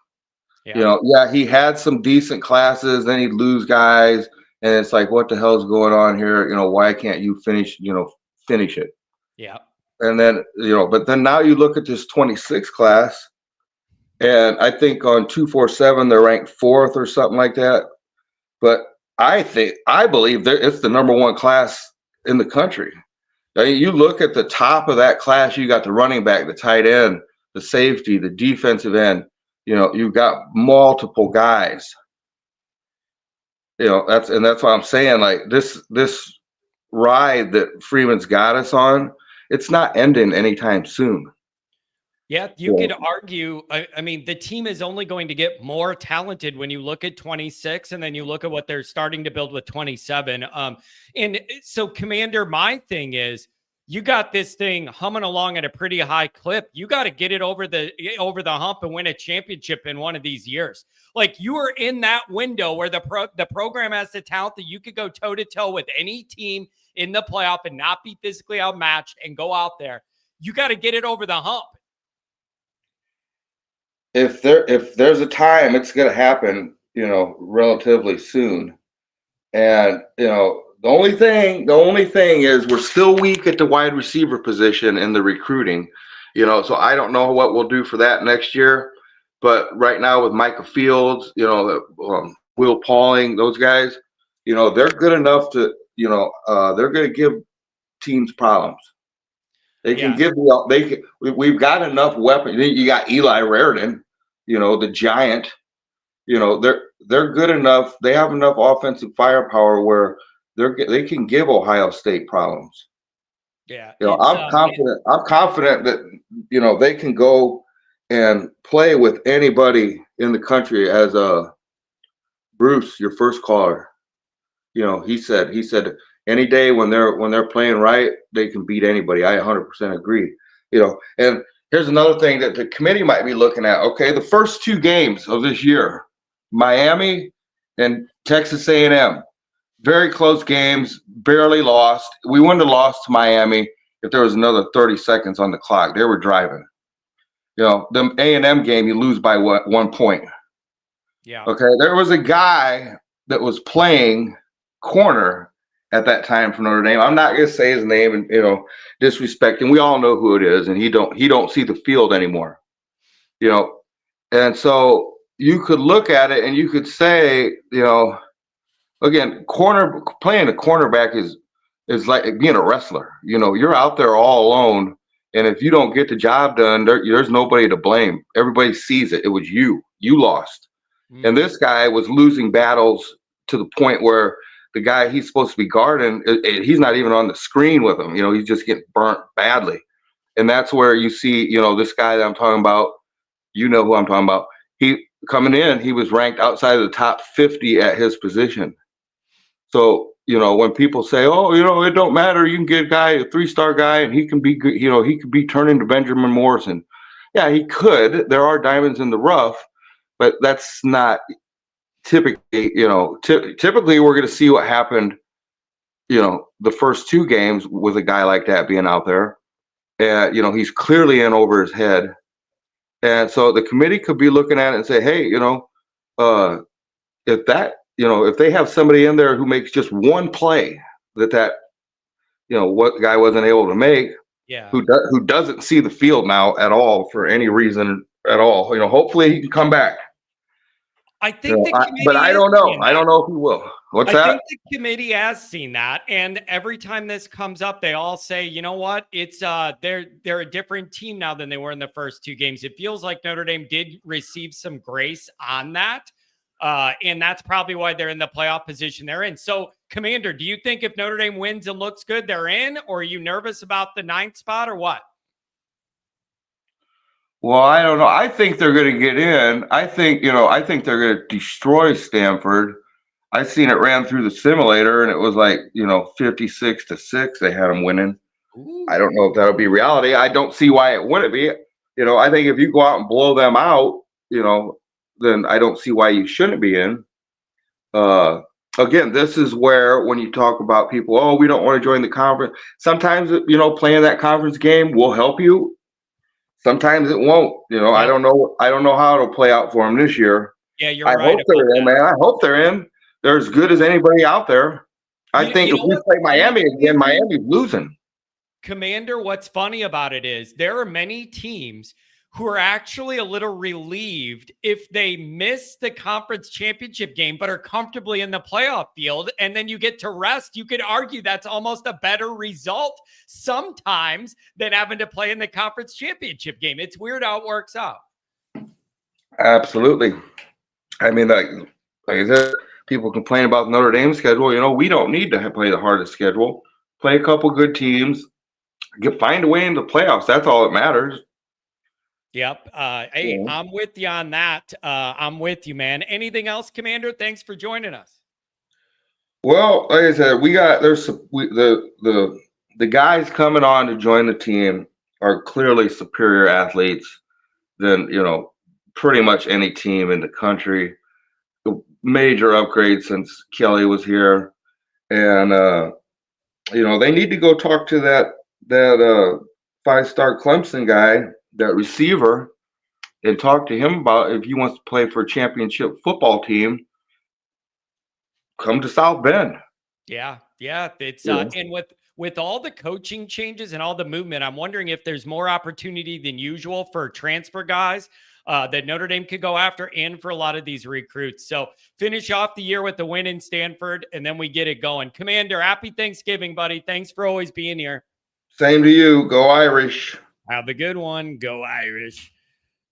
Yeah. He had some decent classes, then he'd lose guys, and it's like, what the hell is going on here? Why can't you finish it? Yeah. And then, but then now you look at this 26 class, and I think on 247 they're ranked 4th or something like that. But I believe that it's the #1 class in the country. I mean, you look at the top of that class, you got the running back, the tight end, the safety, the defensive end. You've got multiple guys. That's why I'm saying, like, this ride that Freeman's got us on, it's not ending anytime soon. Yeah, you could argue. I mean, the team is only going to get more talented when you look at 26 and then you look at what they're starting to build with 27. And so, Commander, my thing is, you got this thing humming along at a pretty high clip. You got to get it over the hump and win a championship in one of these years. Like, you are in that window where the program has the talent that you could go toe to toe with any team in the playoff and not be physically outmatched and go out there. You got to get it over the hump. If there's a time, it's going to happen, relatively soon. And the only thing is we're still weak at the wide receiver position in the recruiting. So I don't know what we'll do for that next year. But right now with Micah Fields, Will Pauling, those guys, they're good enough to, they're going to give teams problems. They can we've got enough weapons. You got Eli Raritan, the giant. They're good enough. They have enough offensive firepower where they can give Ohio State problems. Yeah, I'm confident. I'm confident that they can go and play with anybody in the country. As Bruce, your first caller, he said any day when they're playing right, they can beat anybody. I 100% agree. And here's another thing that the committee might be looking at. Okay, the first 2 games of this year, Miami and Texas A&M, very close games, barely lost. We wouldn't have lost to Miami if there was another 30 seconds on the clock. They were driving. The A&M game, you lose by 1 point. Yeah. Okay, there was a guy that was playing corner at that time for Notre Dame. I'm not going to say his name and disrespect him. We all know who it is, and he don't see the field anymore. And so you could look at it and you could say, again, playing a cornerback is like being a wrestler. You're out there all alone, and if you don't get the job done, there's nobody to blame. Everybody sees it. It was you. You lost. And this guy was losing battles to the point where the guy he's supposed to be guarding, he's not even on the screen with him. He's just getting burnt badly. And that's where you see, this guy that I'm talking about, who I'm talking about. He coming in, he was ranked outside of the top 50 at his position. So, when people say, oh, it don't matter, you can get a 3-star guy, and he can be good, he could be turned into Benjamin Morrison. Yeah, he could. There are diamonds in the rough, but that's not typically, typically we're going to see what happened, the first 2 games with a guy like that being out there. And, he's clearly in over his head. And so the committee could be looking at it and say, hey, if they have somebody in there who makes just 1 play that what guy wasn't able to make, who doesn't see the field now at all for any reason at all, hopefully he can come back. I think but I don't know. I don't know if he will. What's that? I think the committee has seen that, and every time this comes up, they all say, you know what? It's they're a different team now than they were in the first 2 games. It feels like Notre Dame did receive some grace on that, and that's probably why they're in the playoff position they're in. So, Commander, do you think if Notre Dame wins and looks good, they're in, or are you nervous about the 9th spot, or what? Well, I don't know. I think they're going to get in. I think they're going to destroy Stanford. I seen it ran through the simulator, and it was like, 56-6. They had them winning. Ooh. I don't know if that'll be reality. I don't see why it wouldn't be. I think if you go out and blow them out, then I don't see why you shouldn't be in. Again, this is where when you talk about people, oh, we don't want to join the conference. Sometimes, playing that conference game will help you. Sometimes it won't. Yeah. I don't know how it'll play out for them this year. Yeah, you're right. I hope they're in, man. I hope they're in, they're as good as anybody out there. I think You if know we what's play funny, Miami again, Miami's losing. Commander, what's funny about it is there are many teams who are actually a little relieved if they miss the conference championship game, but are comfortably in the playoff field. And then you get to rest. You could argue that's almost a better result sometimes than having to play in the conference championship game. It's weird how it works out. Absolutely. I mean, like I said, people complain about Notre Dame's schedule. You know, we don't need to play the hardest schedule. Play a couple good teams, find a way into the playoffs. That's all that matters. Yep. Hey, I'm with you on that. I'm with you, man. Anything else, Commander? Thanks for joining us. Well, like I said, the guys coming on to join the team are clearly superior athletes than pretty much any team in the country. Major upgrades since Kelly was here, and they need to go talk to that 5-star Clemson guy, that receiver, and talk to him about if he wants to play for a championship football team. Come to South Bend. Yeah. It's and with all the coaching changes and all the movement, I'm wondering if there's more opportunity than usual for transfer guys that Notre Dame could go after, and for a lot of these recruits. So finish off the year with the win in Stanford, and then we get it going. Commander, happy Thanksgiving, buddy. Thanks for always being here. Same to you. Go Irish. Have a good one. Go Irish.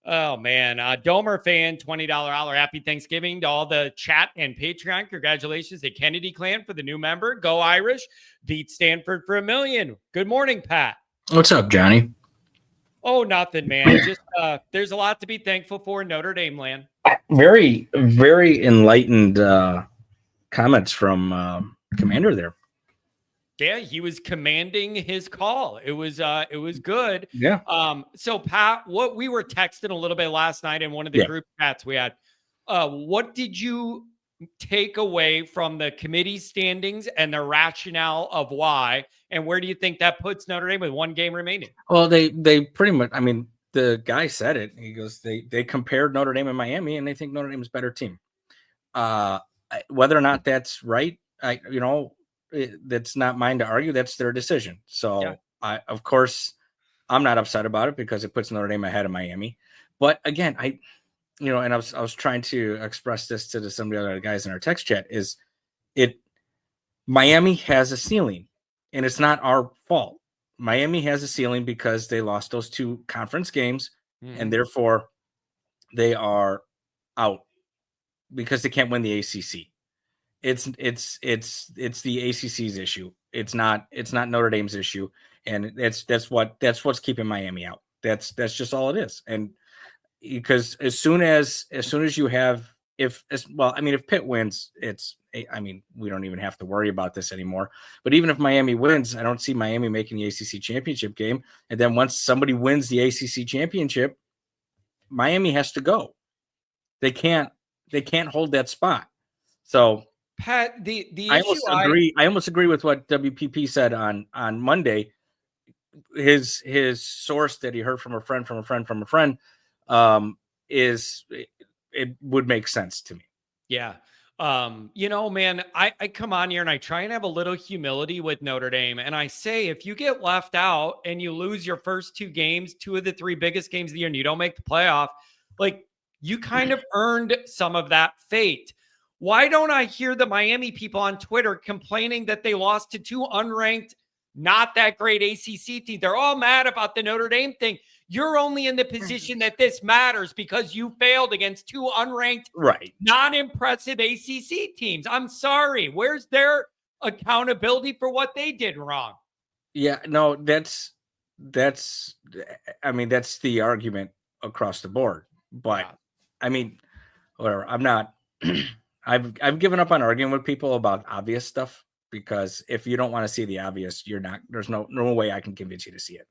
Oh, man. Domer fan, $20 holler. Happy Thanksgiving to all the chat and Patreon. Congratulations to Kennedy Clan for the new member. Go Irish. Beat Stanford for $1 million. Good morning, Pat. What's up, Johnny? Oh, nothing, man. Just there's a lot to be thankful for in Notre Dame land. Very, very enlightened comments from Commander there. Yeah, he was commanding his call. It was good. Yeah. So Pat, what we were texting a little bit last night in one of the group chats we had, what did you take away from the committee standings and the rationale of why, and where do you think that puts Notre Dame with one game remaining? Well, they pretty much, I mean, the guy said it. He goes, they compared Notre Dame and Miami, and they think Notre Dame is a better team. Whether or not that's right, that's not mine to argue. That's their decision. So of course, I'm not upset about it because it puts Notre Dame ahead of Miami. But again, I was trying to express this to some of the other guys in our text chat, is Miami has a ceiling, and it's not our fault. Miami has a ceiling because they lost those 2 conference games, and therefore they are out because they can't win the ACC. It's the ACC's issue. It's not Notre Dame's issue, and that's what's keeping Miami out. That's just all it is. And because as soon as you have, if Pitt wins, we don't even have to worry about this anymore. But even if Miami wins, I don't see Miami making the ACC championship game. And then once somebody wins the ACC championship, Miami has to go. They can't hold that spot. So Pat, I almost agree with what WPP said on Monday. His source that he heard from a friend is it would make sense to me. Yeah. Man, I come on here and I try and have a little humility with Notre Dame. And I say, if you get left out and you lose your first 2 games, 2 of the 3 biggest games of the year, and you don't make the playoff, like, you kind of earned some of that fate. Why don't I hear the Miami people on Twitter complaining that they lost to 2 unranked, not that great ACC teams? They're all mad about the Notre Dame thing. You're only in the position that this matters because you failed against 2 unranked, non-impressive ACC teams. I'm sorry. Where's their accountability for what they did wrong? Yeah, no, that's the argument across the board. But whatever. I'm not. I've given up on arguing with people about obvious stuff, because if you don't want to see the obvious, you're not. There's no way I can convince you to see it.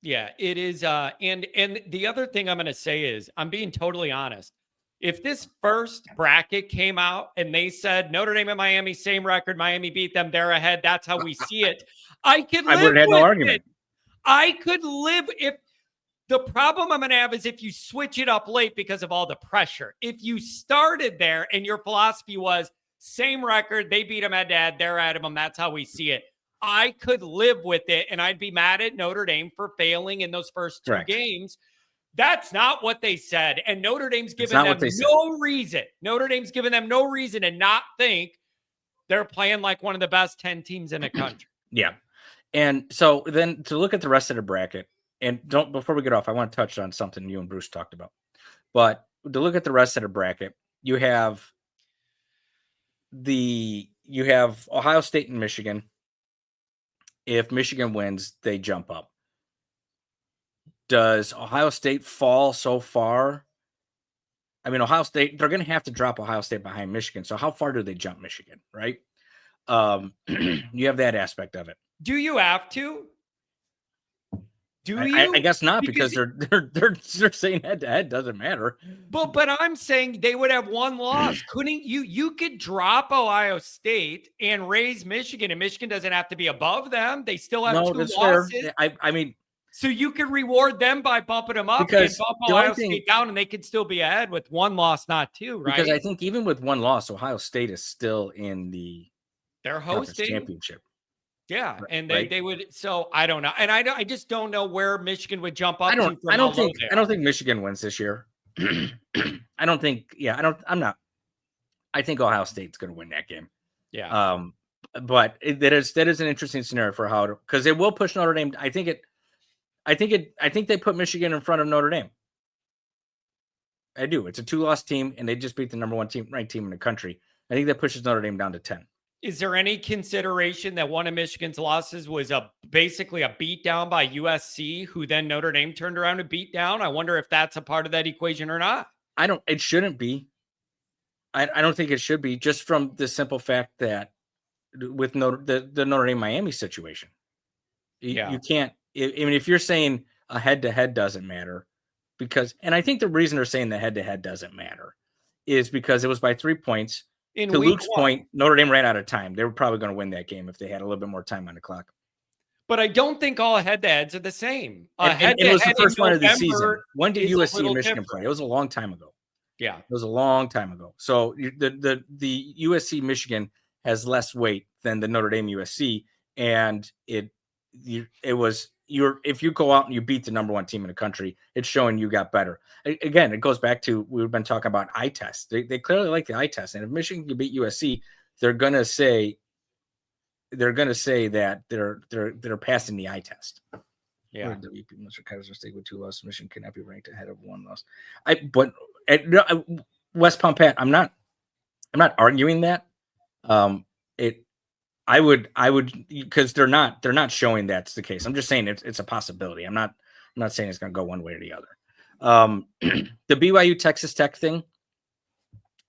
Yeah, it is. And the other thing I'm going to say is, I'm being totally honest. If this first bracket came out and they said Notre Dame and Miami, same record, Miami beat them, they're ahead, that's how we see it, I could live with no argument. I could live. If the problem I'm going to have is if you switch it up late because of all the pressure. If you started there and your philosophy was same record. They beat them at head. They're at them. That's how we see it. I could live with it, and I'd be mad at Notre Dame for failing in those first two games. That's not what they said. And Notre Dame's given them no reason. Notre Dame's given them no reason to not think they're playing like one of the best 10 teams in the country. Yeah. And so then to look at the rest of the bracket, and before we get off, I want to touch on something you and Bruce talked about. But to look at the rest of the bracket, you have Ohio State and Michigan. If Michigan wins, they jump up. Does Ohio State fall so far? I mean, Ohio State, they're going to have to drop Ohio State behind Michigan. So how far do they jump Michigan, right? You have that aspect of it. Do you have to? Do you? I guess not, because they're saying head-to-head doesn't matter. But I'm saying they would have one loss. Couldn't you? You could drop Ohio State and raise Michigan, and Michigan doesn't have to be above them. They still have two losses. Fair. I mean, so you could reward them by bumping them up and bump Ohio State down, and they could still be ahead with one loss, not two, right? Because I think even with one loss, Ohio State is still in their hosting championship. Yeah, and they would. So I don't know, and I just don't know where Michigan would jump up. I don't think Michigan wins this year. I don't think. Yeah, I think Ohio State's going to win that game. Yeah. But that is an interesting scenario for how, because it will push Notre Dame. I think they put Michigan in front of Notre Dame. I do. It's a 2-loss team, and they just beat the number 1 ranked team in the country. I think that pushes Notre Dame down to 10. Is there any consideration that one of Michigan's losses was basically a beatdown by USC, who then Notre Dame turned around and beat down? I wonder if that's a part of that equation or not. It shouldn't be. I don't think it should be, just from the simple fact that with the Notre Dame Miami situation, you can't. I mean, if you're saying a head-to-head doesn't matter, and I think the reason they're saying the head-to-head doesn't matter is because it was by 3 points. To Luke's point, Notre Dame ran out of time. They were probably going to win that game if they had a little bit more time on the clock. But I don't think all head-to-heads are the same. It was the first one of the season. When did USC and Michigan play? It was a long time ago. Yeah, it was a long time ago. So the USC Michigan has less weight than the Notre Dame USC, and if you go out and you beat the number 1 team in the country, it's showing you got better. Again, it goes back to, we've been talking about eye tests. They clearly like the eye test, and if Michigan can beat USC, they're gonna say that they're passing the eye test. Yeah. WP Mr. Kaiser State with 2 losses. Michigan cannot be ranked ahead of 1 loss. West Palm Pat, I'm not arguing that. I would, because they're not showing that's the case. I'm just saying it's a possibility. I'm not saying it's going to go one way or the other. The BYU Texas Tech thing,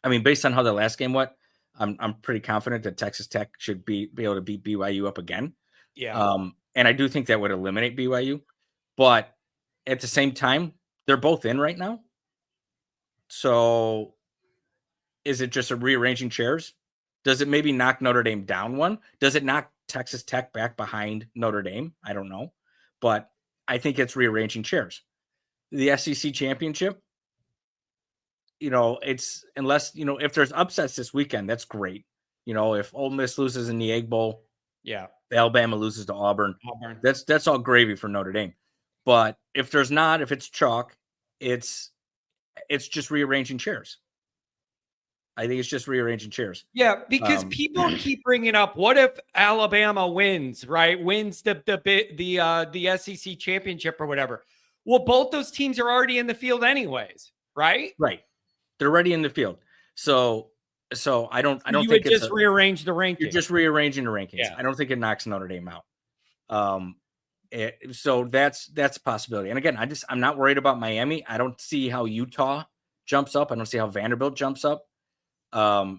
I mean, based on how the last game went, I'm pretty confident that Texas Tech should be able to beat BYU up again. Yeah. And I do think that would eliminate BYU, but at the same time, they're both in right now. So is it just a rearranging chairs? Does it maybe knock Notre Dame down one? Does it knock Texas Tech back behind Notre Dame? I don't know. But I think it's rearranging chairs. The SEC championship, it's unless, if there's upsets this weekend, that's great. If Ole Miss loses in the Egg Bowl, Alabama loses to Auburn. That's all gravy for Notre Dame. But if there's not, if it's chalk, it's just rearranging chairs. I think it's just rearranging chairs. Yeah, because people keep bringing up, what if Alabama wins, right? Wins the SEC championship or whatever. Well, both those teams are already in the field anyways, right? Right. They're already in the field. So I don't you think would just rearrange the rankings. You're just rearranging the rankings. Yeah. I don't think it knocks Notre Dame out. So that's a possibility. And again, I'm not worried about Miami. I don't see how Utah jumps up. I don't see how Vanderbilt jumps up. I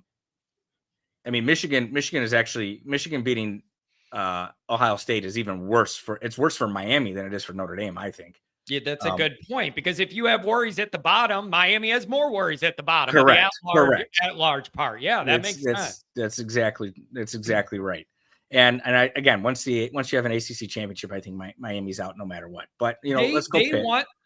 mean, Michigan beating Ohio State is even worse it's worse for Miami than it is for Notre Dame, I think. Yeah, that's a good point, because if you have worries at the bottom, Miami has more worries at the bottom. Correct. At large part. Yeah, that makes sense. That's exactly right. And once you have an ACC championship, I think Miami's out no matter what. But let's go.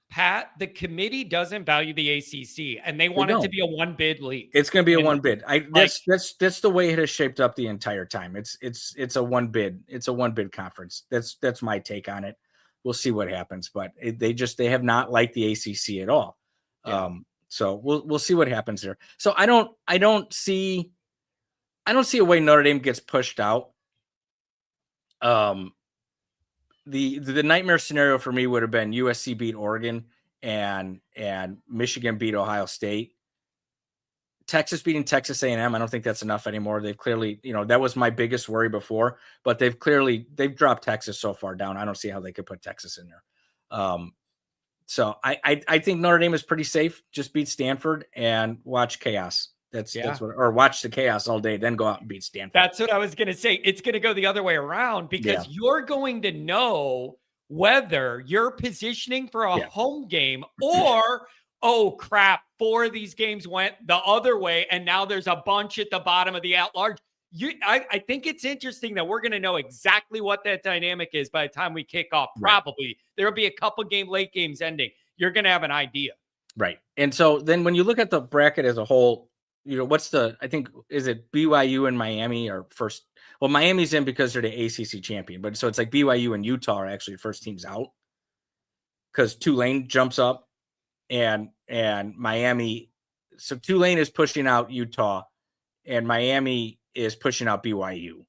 Pat, the committee doesn't value the ACC, and they want it to be a one bid league. It's going to be a one bid. That's the way it has shaped up the entire time. It's a one bid. It's a one bid conference. That's my take on it. We'll see what happens, but they have not liked the ACC at all. Yeah. So we'll see what happens there. So I don't see a way Notre Dame gets pushed out. The nightmare scenario for me would have been USC beat Oregon and Michigan beat Ohio State. Texas beating Texas A&M, I don't think that's enough anymore. They've clearly, that was my biggest worry before, but they've dropped Texas so far down. I don't see how they could put Texas in there. So I think Notre Dame is pretty safe. Just beat Stanford and watch chaos. That's or watch the chaos all day, then go out and beat Stanford. That's what I was going to say. It's going to go the other way around because you're going to know whether you're positioning for a home game or, oh crap, 4 of these games went the other way and now there's a bunch at the bottom of the at-large. I think it's interesting that we're going to know exactly what that dynamic is by the time we kick off. Probably there'll be a couple late games ending. You're going to have an idea. Right. And so then when you look at the bracket as a whole, is it BYU and Miami are first? Well, Miami's in because they're the ACC champion, but so it's like BYU and Utah are actually first teams out because Tulane jumps up and Miami. So Tulane is pushing out Utah and Miami is pushing out BYU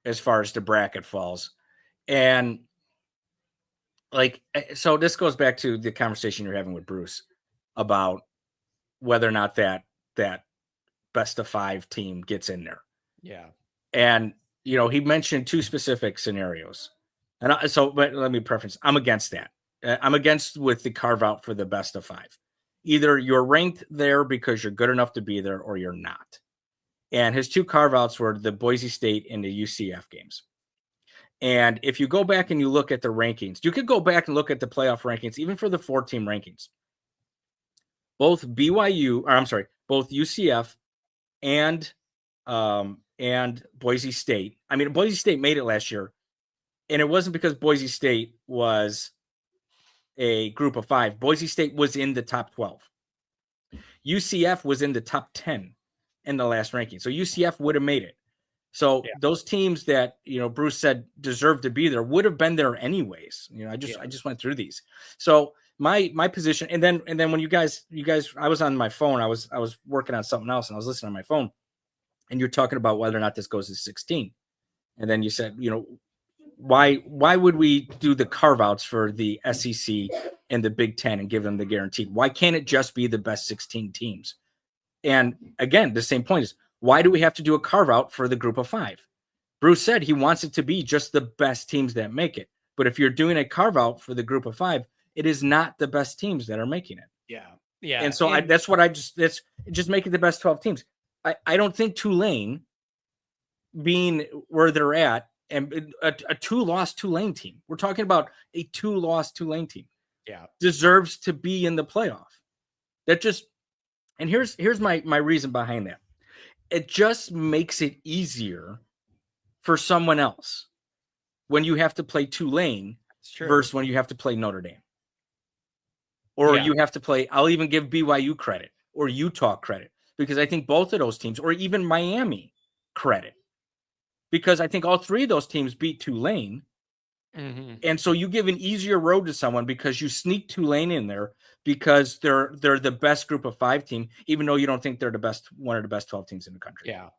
as far as the bracket falls. And so this goes back to the conversation you're having with Bruce about whether or not that best of 5 team gets in there. Yeah. And, he mentioned 2 specific scenarios. And but let me preference. I'm against that. I'm against with the carve out for the best of 5. Either you're ranked there because you're good enough to be there or you're not. And his 2 carve outs were the Boise State and the UCF games. And if you go back and you look at the rankings, you could go back and look at the playoff rankings, even for the 4-team rankings. Both UCF and Boise State. I mean, Boise State made it last year, and it wasn't because Boise State was a group of 5. Boise State was in the top 12. UCF was in the top 10 in the last ranking, so UCF would have made it. So those teams that Bruce said deserved to be there would have been there anyways. I just went through these. So my position, and then when you guys, I was on my phone. I was working on something else, and I was listening on my phone, and you're talking about whether or not this goes to 16. And then you said, why would we do the carve outs for the SEC and the Big Ten and give them the guaranteed? Why can't it just be the best 16 teams? And again, the same point is, why do we have to do a carve out for the group of 5? Bruce said he wants it to be just the best teams that make it. But if you're doing a carve out for the group of 5, it is not the best teams that are making it. Yeah. Yeah. And so that's just make it the best 12 teams. I don't think Tulane being where they're at and a 2-loss Tulane team, we're talking about a 2-loss Tulane team, deserves to be in the playoff. And here's my reason behind that. It just makes it easier for someone else when you have to play Tulane versus when you have to play Notre Dame. Or you have to play, I'll even give BYU credit or Utah credit, because I think both of those teams, or even Miami credit, because I think all 3 of those teams beat Tulane. Mm-hmm. And so you give an easier road to someone because you sneak Tulane in there because they're the best group of 5 team, even though you don't think they're one of the best 12 teams in the country. Yeah.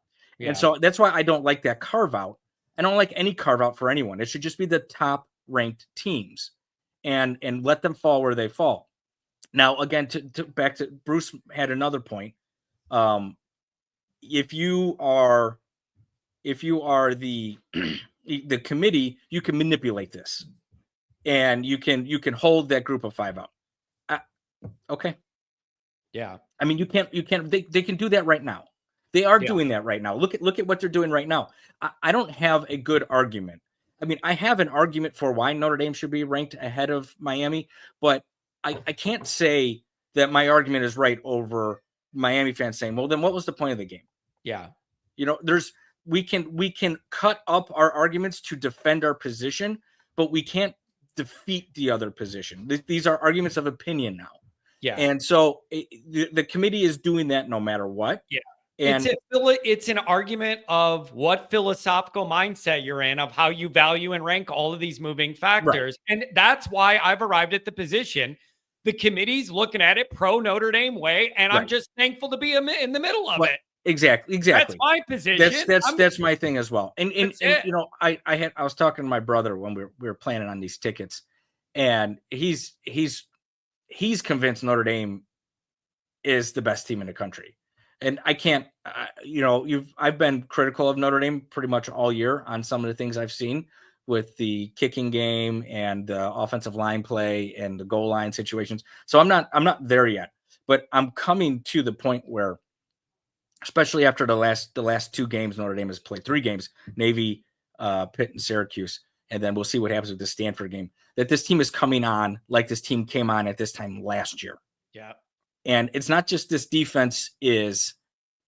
And so that's why I don't like that carve out. I don't like any carve out for anyone. It should just be the top ranked teams and let them fall where they fall. Now, again, to back to Bruce had another point. If you are the committee, you can manipulate this, and you can hold that group of 5 out. Okay. Yeah. I mean, they can do that right now. They are doing that right now. Look at what they're doing right now. I don't have a good argument. I mean, I have an argument for why Notre Dame should be ranked ahead of Miami, but I can't say that my argument is right over Miami fans saying, well, then what was the point of the game? Yeah. We can cut up our arguments to defend our position, but we can't defeat the other position. These are arguments of opinion now. Yeah. And so the committee is doing that no matter what. Yeah. And it's an argument of what philosophical mindset you're in, of how you value and rank all of these moving factors. Right. And that's why I've arrived at the position. The committee's looking at it pro Notre Dame way, and I'm just thankful to be in the middle of it. Exactly. That's my position. That's my thing as well. And you know, I was talking to my brother when we were planning on these tickets, and he's convinced Notre Dame is the best team in the country. And I can't, I've been critical of Notre Dame pretty much all year on some of the things I've seen with the kicking game and the offensive line play and the goal line situations. So I'm not there yet, but I'm coming to the point where, especially after the last 2 games, Notre Dame has played 3 games, Navy, Pitt, and Syracuse. And then we'll see what happens with the Stanford game, that this team is coming on like this team came on at this time last year. Yeah. And it's not just this defense is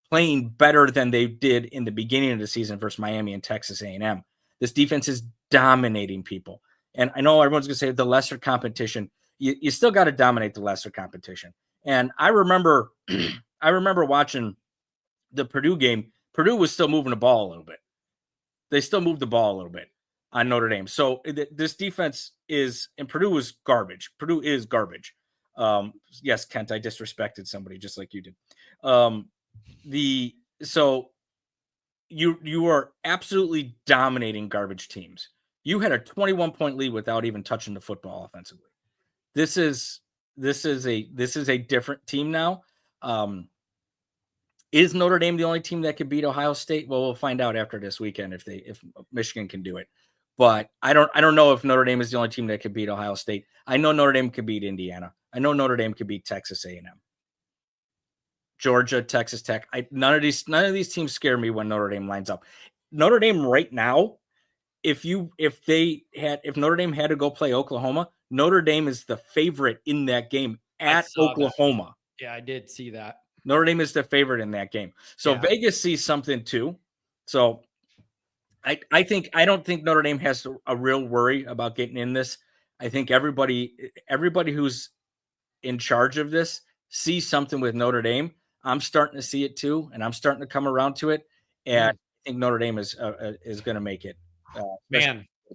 playing better than they did in the beginning of the season versus Miami and Texas A&M. This defense is dominating people. And I know everyone's going to say the lesser competition. You still got to dominate the lesser competition. And I remember watching the Purdue game. Purdue was still moving the ball a little bit. They still moved the ball a little bit on Notre Dame. So this defense is, and Purdue was garbage. Purdue is garbage. Yes, Kent, I disrespected somebody just like you did. So you are absolutely dominating garbage teams. You had a 21-point lead without even touching the football offensively. This is a different team now. Is Notre Dame the only team that could beat Ohio State? Well, we'll find out after this weekend if Michigan can do it. But I don't know if Notre Dame is the only team that could beat Ohio State. I know Notre Dame could beat Indiana. I know Notre Dame could beat Texas A&M, Georgia, Texas Tech. None of these teams scare me when Notre Dame lines up. Notre Dame right now, if Notre Dame had to go play Oklahoma, Notre Dame is the favorite in that game at Oklahoma. That. Yeah, I did see that. Notre Dame is the favorite in that game. So Vegas sees something too. So I don't think Notre Dame has a real worry about getting in this. I think everybody who's in charge of this sees something with Notre Dame. I'm starting to see it too, and I'm starting to come around to it. And I think Notre Dame is going to make it. A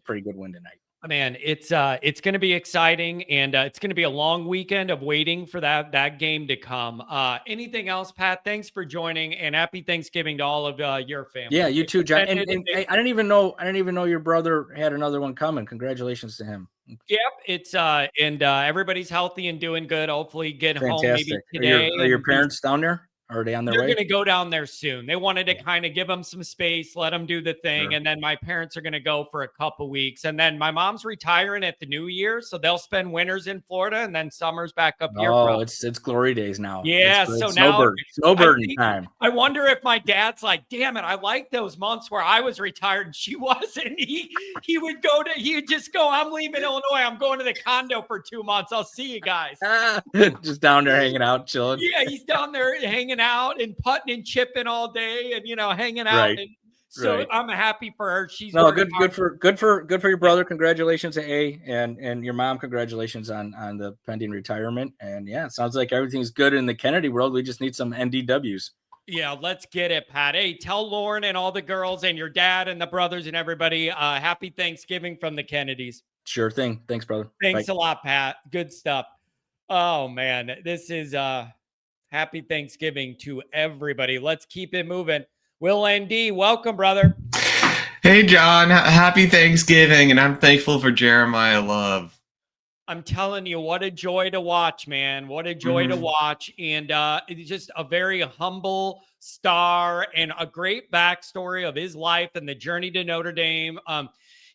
pretty good win tonight. Man, it's going to be exciting, and it's going to be a long weekend of waiting for that game to come. Anything else, Pat? Thanks for joining, and happy Thanksgiving to all of your family. Yeah, you too, John. And I didn't even know your brother had another one coming. Congratulations to him. Yep, it's and everybody's healthy and doing good. Hopefully, get Fantastic. home maybe today. Are your parents down there? Are they on their way? They're going to go down there soon. They wanted to kind of give them some space, let them do the thing. Sure. And then my parents are going to go for a couple weeks. And then my mom's retiring at the new year. So they'll spend winters in Florida and then summers back up here. Oh, it's glory days now. Yeah. So now snowbird time. I wonder if my dad's like, damn it, I like those months where I was retired and she wasn't. He would just go, I'm leaving Illinois. I'm going to the condo for 2 months. I'll see you guys. Just down there hanging out, chilling. Yeah, he's down there hanging out and putting and chipping all day and hanging out. Right. And so I'm happy for her. She's good for your brother. Congratulations to A and your mom. Congratulations on the pending retirement. And yeah, it sounds like everything's good in the Kennedy world. We just need some NDWs. Yeah, let's get it, Pat. Hey, tell Lauren and all the girls and your dad and the brothers and everybody happy Thanksgiving from the Kennedys. Sure thing. Thanks, brother. Thanks a lot, Pat. Good stuff. Oh man, this is happy Thanksgiving to everybody. Let's keep it moving. Will ND, welcome, brother. Hey, John. Happy Thanksgiving, and I'm thankful for Jeremiah Love. I'm telling you, what a joy to watch, man. What a joy to watch. And it's just a very humble star and a great backstory of his life and the journey to Notre Dame.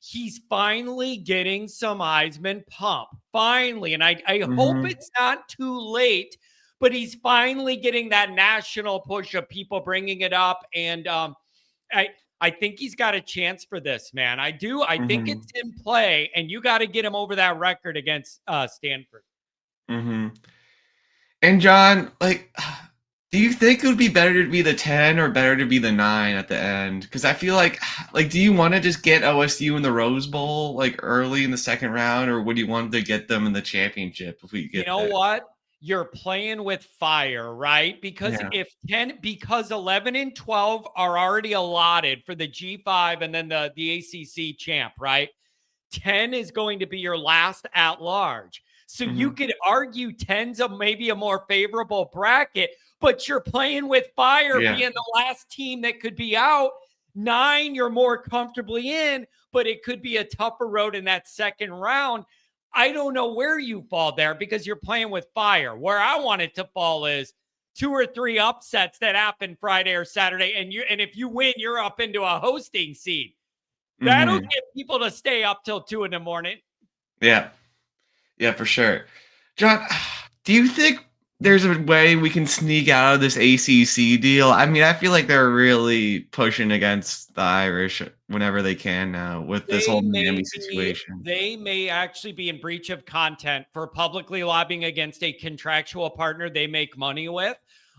He's finally getting some Heisman pump. Finally. And I hope it's not too late, but he's finally getting that national push of people bringing it up. And I think he's got a chance for this, man. I do. I think it's in play, and you got to get him over that record against Stanford. And John, Do you think it would be better to be the 10 or better to be the 9 at the end? Because I feel like, do you want to just get OSU in the Rose Bowl like early in the second round, or would you want to get them in the championship if we get You know there? what? You're playing with fire, right? Because Yeah. because 11 and 12 are already allotted for the G5 and then the ACC champ, right? 10 is going to be your last at large. So you Mhm. could argue 10's a maybe a more favorable bracket, but you're playing with fire Yeah. being the last team that could be out. 9, you're more comfortably in, but it could be a tougher road in that second round. I don't know where you fall there because you're playing with fire. Where I want it to fall is 2 or 3 upsets that happen Friday or Saturday, and if you win, you're up into a hosting seed. That'll Mhm. get people to stay up till 2 in the morning. Yeah. Yeah, for sure. John, do you think there's a way we can sneak out of this ACC deal? I mean, I feel like they're really pushing against the Irish whenever they can now with this whole Miami situation. They may actually be in breach of content for publicly lobbying against a contractual partner they make money with.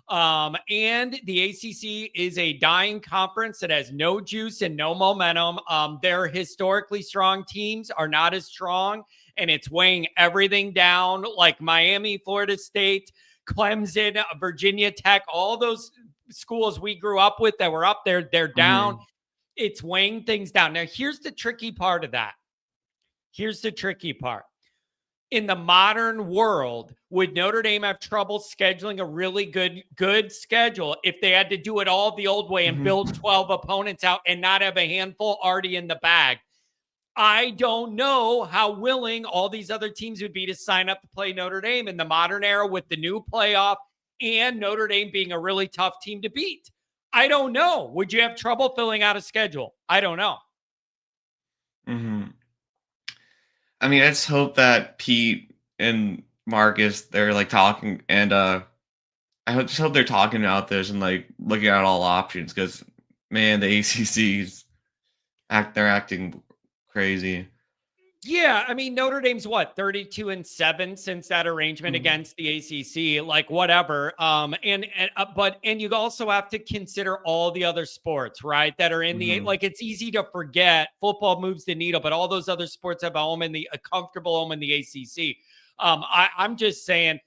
And the ACC is a dying conference that has no juice and no momentum. Their historically strong teams are not as strong, and it's weighing everything down, like Miami, Florida State, Clemson, Virginia Tech, all those schools we grew up with that were up there, they're down. Mhm. It's weighing things down. Now, here's the tricky part of that. Here's the tricky part. In the modern world, would Notre Dame have trouble scheduling a really good schedule if they had to do it all the old way and Mhm. build 12 opponents out and not have a handful already in the bag? I don't know how willing all these other teams would be to sign up to play Notre Dame in the modern era with the new playoff and Notre Dame being a really tough team to beat. I don't know. Would you have trouble filling out a schedule? I don't know. Mhm. I mean, let's hope that Pete and Marcus they're like talking, and just hope they're talking about this and like looking at all options because man, the ACC's they're acting crazy. Yeah, I mean Notre Dame's what 32-7 since that arrangement Mhm. against the ACC, like whatever. And you also have to consider all the other sports, right? That are in the Mhm. like it's easy to forget football moves the needle, but all those other sports have a comfortable home in the ACC. I'm just saying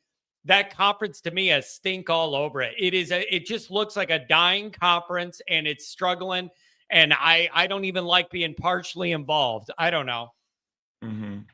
that conference to me has stink all over it. It just looks like a dying conference and it's struggling. And I don't even like being partially involved. I don't know. Mhm.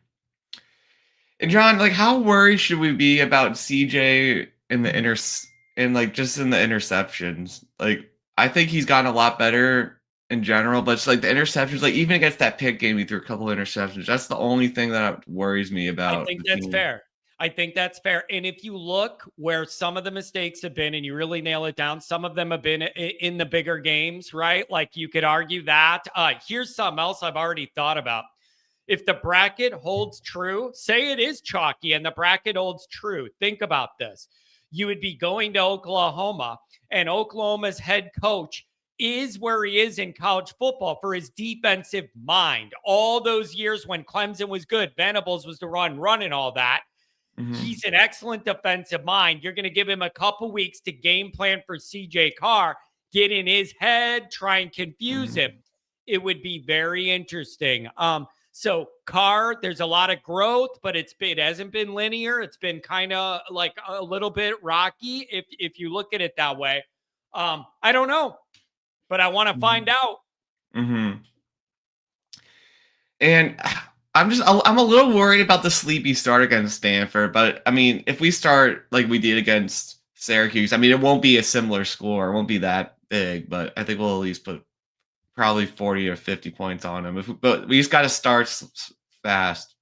And John, like, how worried should we be about CJ in the and like just in the interceptions? Like, I think he's gotten a lot better in general, but it's like the interceptions, like even against that pick game, he threw a couple interceptions. That's the only thing that worries me I about think the that's team. fair. I think that's fair. And if you look where some of the mistakes have been and you really nail it down, some of them have been in the bigger games, right? Like you could argue that. Here's something else I've already thought about. If the bracket holds true, say it is chalky and the bracket holds true, think about this. You would be going to Oklahoma, and Oklahoma's head coach is where he is in college football for his defensive mind. All those years when Clemson was good, Venables was the run and all that. Mhm. He's an excellent defensive mind. You're going to give him a couple weeks to game plan for CJ Carr, get in his head, try and confuse him. Mhm. It would be very interesting. So Carr, there's a lot of growth, but it hasn't been linear. It's been kind of like a little bit rocky if you look at it that way. I don't know, but I want to find Mhm. out. Mhm. And I'm a little worried about the sleepy start against Stanford, but I mean, if we start like we did against Syracuse, I mean, it won't be a similar score, it won't be that big, but I think we'll at least put probably 40 or 50 points on them. But we just got to start fast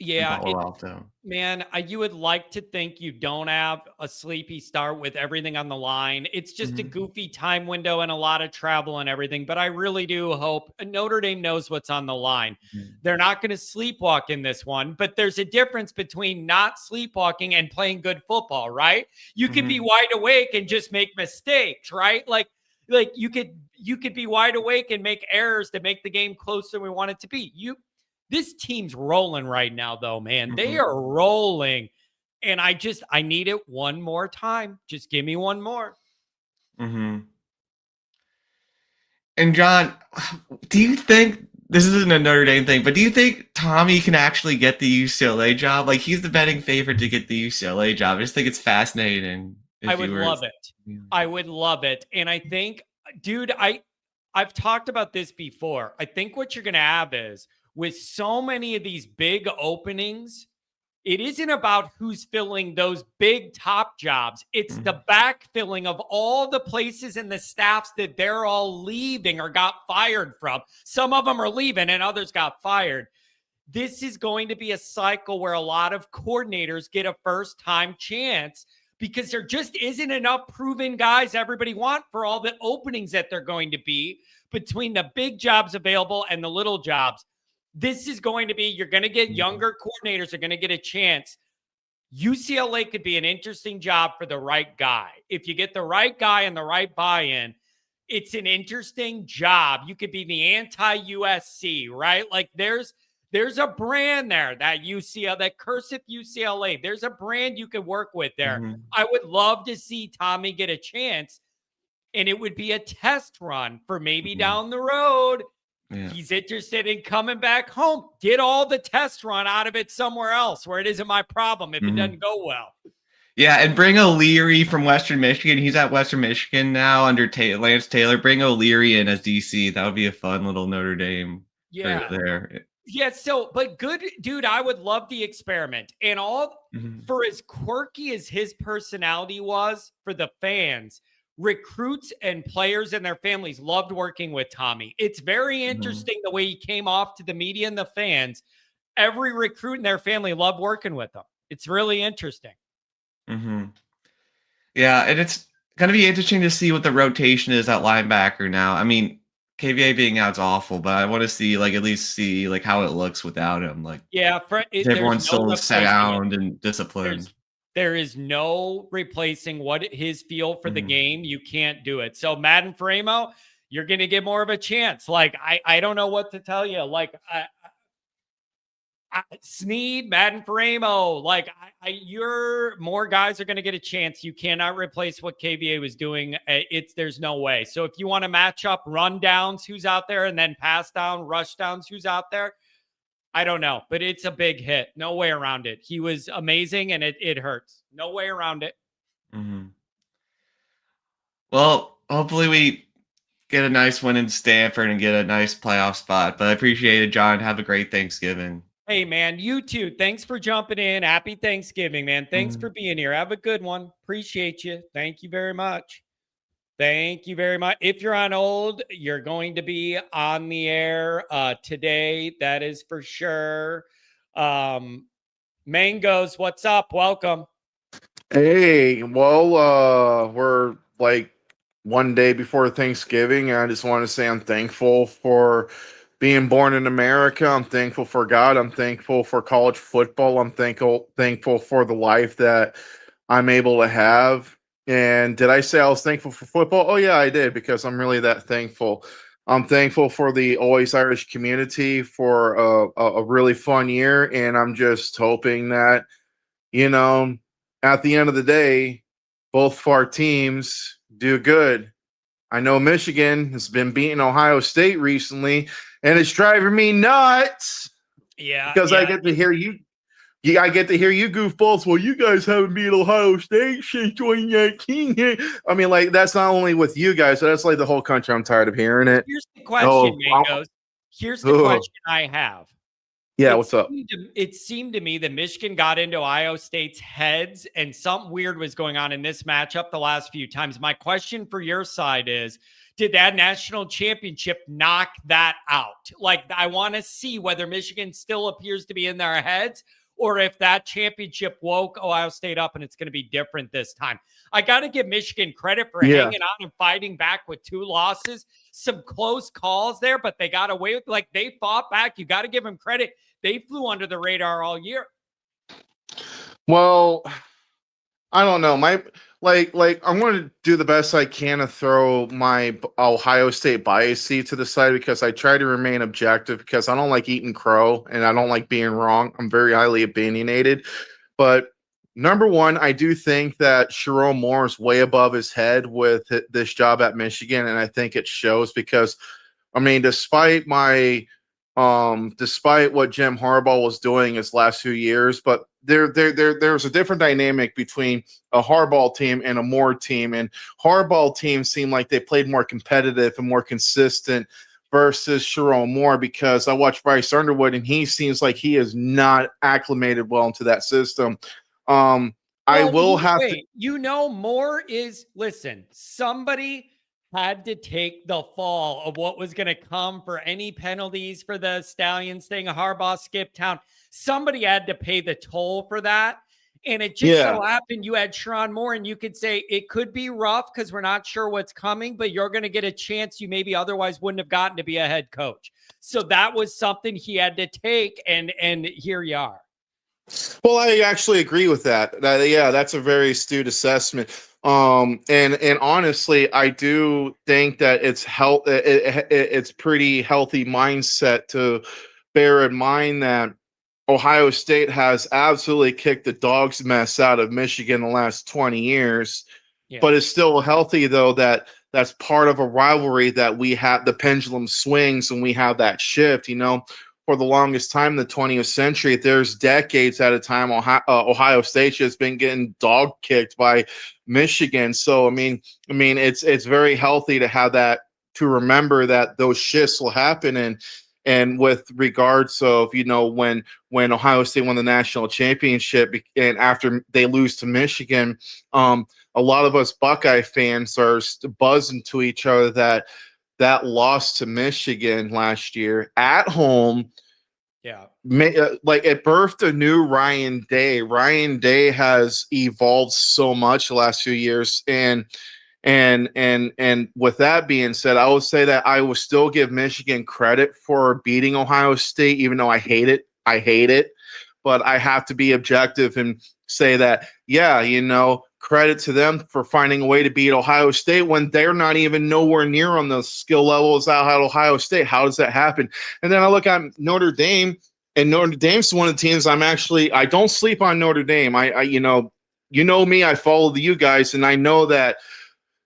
in Yeah, Palo Alto. man, you would like to think you don't have a sleepy start with everything on the line. It's just a Mhm. goofy time window and a lot of travel and everything. But I really do hope Notre Dame knows what's on the line. Mhm. They're not going to sleepwalk in this one, but there's a difference between not sleepwalking and playing good football, right? You could be Mhm. wide awake and just make mistakes, right? Like you could be wide awake and make errors that make the game closer than we want it to be. This team's rolling right now, though, man. They Mhm. are rolling. And I need it one more time. Just give me one more. Mm-hmm. And John, do you think this isn't a Notre Dame thing, but do you think Tommy can actually get the UCLA job? Like, he's the betting favorite to get the UCLA job. I just think it's fascinating. I would love it. I would love it. And I think, dude, I've talked about this before. I think what you're going to have is with so many of these big openings, it isn't about who's filling those big top jobs. It's the backfilling of all the places and the staffs that they're all leaving or got fired from. Some of them are leaving and others got fired. This is going to be a cycle where a lot of coordinators get a first-time chance because there just isn't enough proven guys everybody want for all the openings that they're going to be between the big jobs available and the little jobs. This is going to be, you're going to get younger coordinators are going to get a chance. UCLA could be an interesting job for the right guy. If you get the right guy and the right buy-in, it's an interesting job. You could be the anti-USC, right? Like there's a brand there, that UCLA, that cursive UCLA. There's a brand you could work with there. I would love to see Tommy get a chance, and it would be a test run for maybe down the road. Yeah. He's interested in coming back home. Get all the test run out of it somewhere else where it isn't my problem if it doesn't go well. Yeah, and bring O'Leary from Western Michigan. He's at Western Michigan now under Lance Taylor. Bring O'Leary in as DC. That would be a fun little Notre Dame there. Yeah, so, but good, dude, I would love the experiment. And all, for as quirky as his personality was for the fans, recruits and players and their families loved working with Tommy. It's very interesting the way he came off to the media and the fans. Every recruit and their family loved working with him. It's really interesting. Yeah, and it's going to be interesting to see what the rotation is at linebacker now. I mean, KVA being out is awful, but I want to see, like, at least see, like, how it looks without him. Like, everyone's still sound and disciplined. There is no replacing what his feel for the game. You can't do it. So Madden Framo, you're going to get more of a chance. Like, I don't know what to tell you. Like, Sneed, Madden Framo, like you're more guys are going to get a chance. You cannot replace what KVA was doing. There's no way. So if you want to match up run downs, who's out there, and then pass down, rush downs, who's out there, I don't know, but it's a big hit. No way around it. He was amazing, and it hurts. No way around it. Well, hopefully we get a nice win in Stanford and get a nice playoff spot. But I appreciate it, John. Have a great Thanksgiving. Hey, man, you too. Thanks for jumping in. Happy Thanksgiving, man. Thanks for being here. Have a good one. Appreciate you. Thank you very much. Thank you very much. If you're on hold, you're going to be on the air today. That is for sure. Mangoes, what's up? Welcome. Hey, well, we're like one day before Thanksgiving. I just want to say I'm thankful for being born in America. I'm thankful for God. I'm thankful for college football. I'm thankful for the life that I'm able to have. And did I say I was thankful for football? Oh, yeah, I did, because I'm really that thankful. I'm thankful for the Always Irish community for a really fun year. And I'm just hoping that, you know, at the end of the day, both of our teams do good. I know Michigan has been beating Ohio State recently, and it's driving me nuts. Yeah, because I get to hear you. Yeah, I get to hear you goofballs. Well, you guys haven't beat Ohio State since 2019. I mean, like, that's not only with you guys, that's like the whole country. I'm tired of hearing it. Here's the question, Mangoes. Here's the question I have. Yeah, what's up? It seemed to me that Michigan got into Ohio State's heads, and something weird was going on in this matchup the last few times. My question for your side is, did that national championship knock that out? Like, I want to see whether Michigan still appears to be in their heads, or if that championship woke Ohio State up and it's going to be different this time. I got to give Michigan credit for hanging on and fighting back with 2 losses. Some close calls there, but they got away with, like, they fought back. You got to give them credit. They flew under the radar all year. Well, I don't know. I'm going to do the best I can to throw my Ohio State bias to the side, because I try to remain objective, because I don't like eating crow and I don't like being wrong. I'm very highly opinionated, but Number one, I do think that Sharon Moore is way above his head with this job at Michigan, and I think it shows because, I mean, despite what Jim Harbaugh was doing his last few years, but there's a different dynamic between a Harbaugh team and a Moore team, and Harbaugh teams seem like they played more competitive and more consistent versus Sharon Moore, because I watched Bryce Underwood and he seems like he is not acclimated well into that system. I will have to. Moore is, listen, somebody had to take the fall of what was going to come for any penalties for the Stallions thing. Harbaugh skipped town. Somebody had to pay the toll for that. And it just so happened you had Sharon Moore, and you could say it could be rough because we're not sure what's coming, but you're going to get a chance you maybe otherwise wouldn't have gotten to be a head coach. So that was something he had to take, and here you are. Well, I actually agree with that. Yeah, that's a very astute assessment. And honestly, I do think that it's pretty healthy mindset to bear in mind that Ohio State has absolutely kicked the dog's mess out of Michigan the last 20 years, but it's still healthy, though, that's part of a rivalry that we have. The pendulum swings and we have that shift, for the longest time in the 20th century. There's decades at a time Ohio State has been getting dog kicked by Michigan. So, I mean, it's very healthy to have that, to remember that those shifts will happen. And with regards of, when Ohio State won the national championship and after they lose to Michigan, a lot of us Buckeye fans are buzzing to each other that loss to Michigan last year at home, like it birthed a new Ryan Day. Ryan Day has evolved so much the last few years, and with that being said, I would say that I will still give Michigan credit for beating Ohio State, even though I hate it, but I have to be objective and say that, credit to them for finding a way to beat Ohio State when they're not even nowhere near on the skill levels out at Ohio State. How does that happen? And then I look at Notre Dame, and Notre Dame's one of the teams I don't sleep on Notre Dame. Me, I follow you guys, and I know that,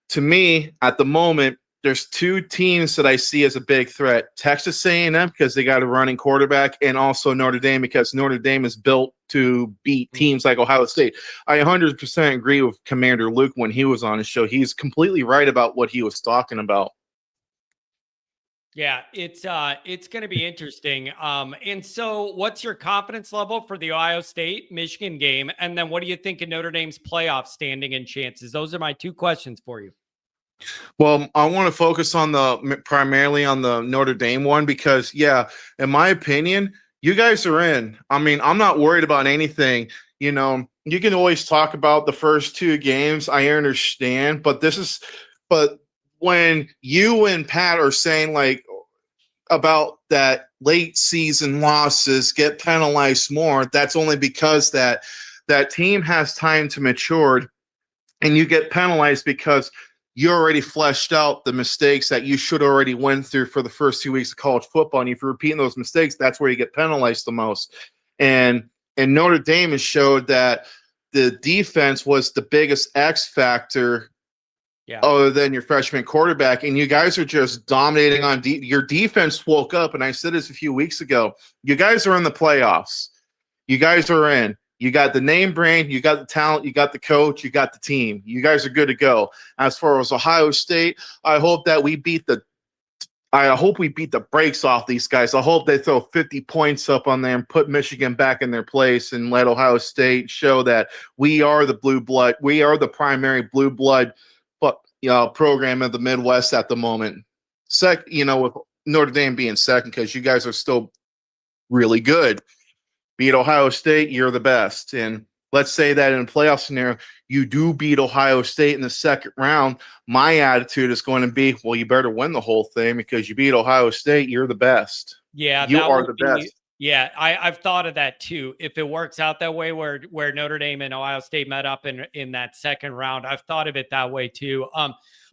to me, at the moment, there's two teams that I see as a big threat: Texas A&M, because they got a running quarterback, and also Notre Dame, because Notre Dame is built to beat teams like Ohio State. I 100% agree with Commander Luke when he was on his show. He's completely right about what he was talking about. Yeah, it's going to be interesting. And so what's your confidence level for the Ohio State Michigan game? And then what do you think of Notre Dame's playoff standing and chances? Those are my two questions for you. Well, I want to focus primarily on the Notre Dame one, because, in my opinion, you guys are in. I mean, I'm not worried about anything. You can always talk about the first two games. I understand, but when you and Pat are saying about that late season losses get penalized more, that's only because that team has time to mature, and you get penalized because you already fleshed out the mistakes that you should already went through for the first 2 weeks of college football. And if you're repeating those mistakes, that's where you get penalized the most. And Notre Dame has showed that the defense was the biggest X factor other than your freshman quarterback. And you guys are just dominating on your defense woke up. And I said this a few weeks ago, you guys are in the playoffs. You guys are in. You got the name brand, you got the talent, you got the coach, you got the team. You guys are good to go. As far as Ohio State, I hope we beat the brakes off these guys. I hope they throw 50 points up on them, put Michigan back in their place, and let Ohio State show that we are the blue blood. We are the primary blue blood program of the Midwest at the moment. With Notre Dame being second, because you guys are still really good. Beat Ohio State, you're the best. And let's say that in a playoff scenario, you do beat Ohio State in the second round. My attitude is going to be, well, you better win the whole thing, because you beat Ohio State, you're the best. Yeah, you are the best. Yeah, I've thought of that too. If it works out that way, where Notre Dame and Ohio State met up in that second round, I've thought of it that way too.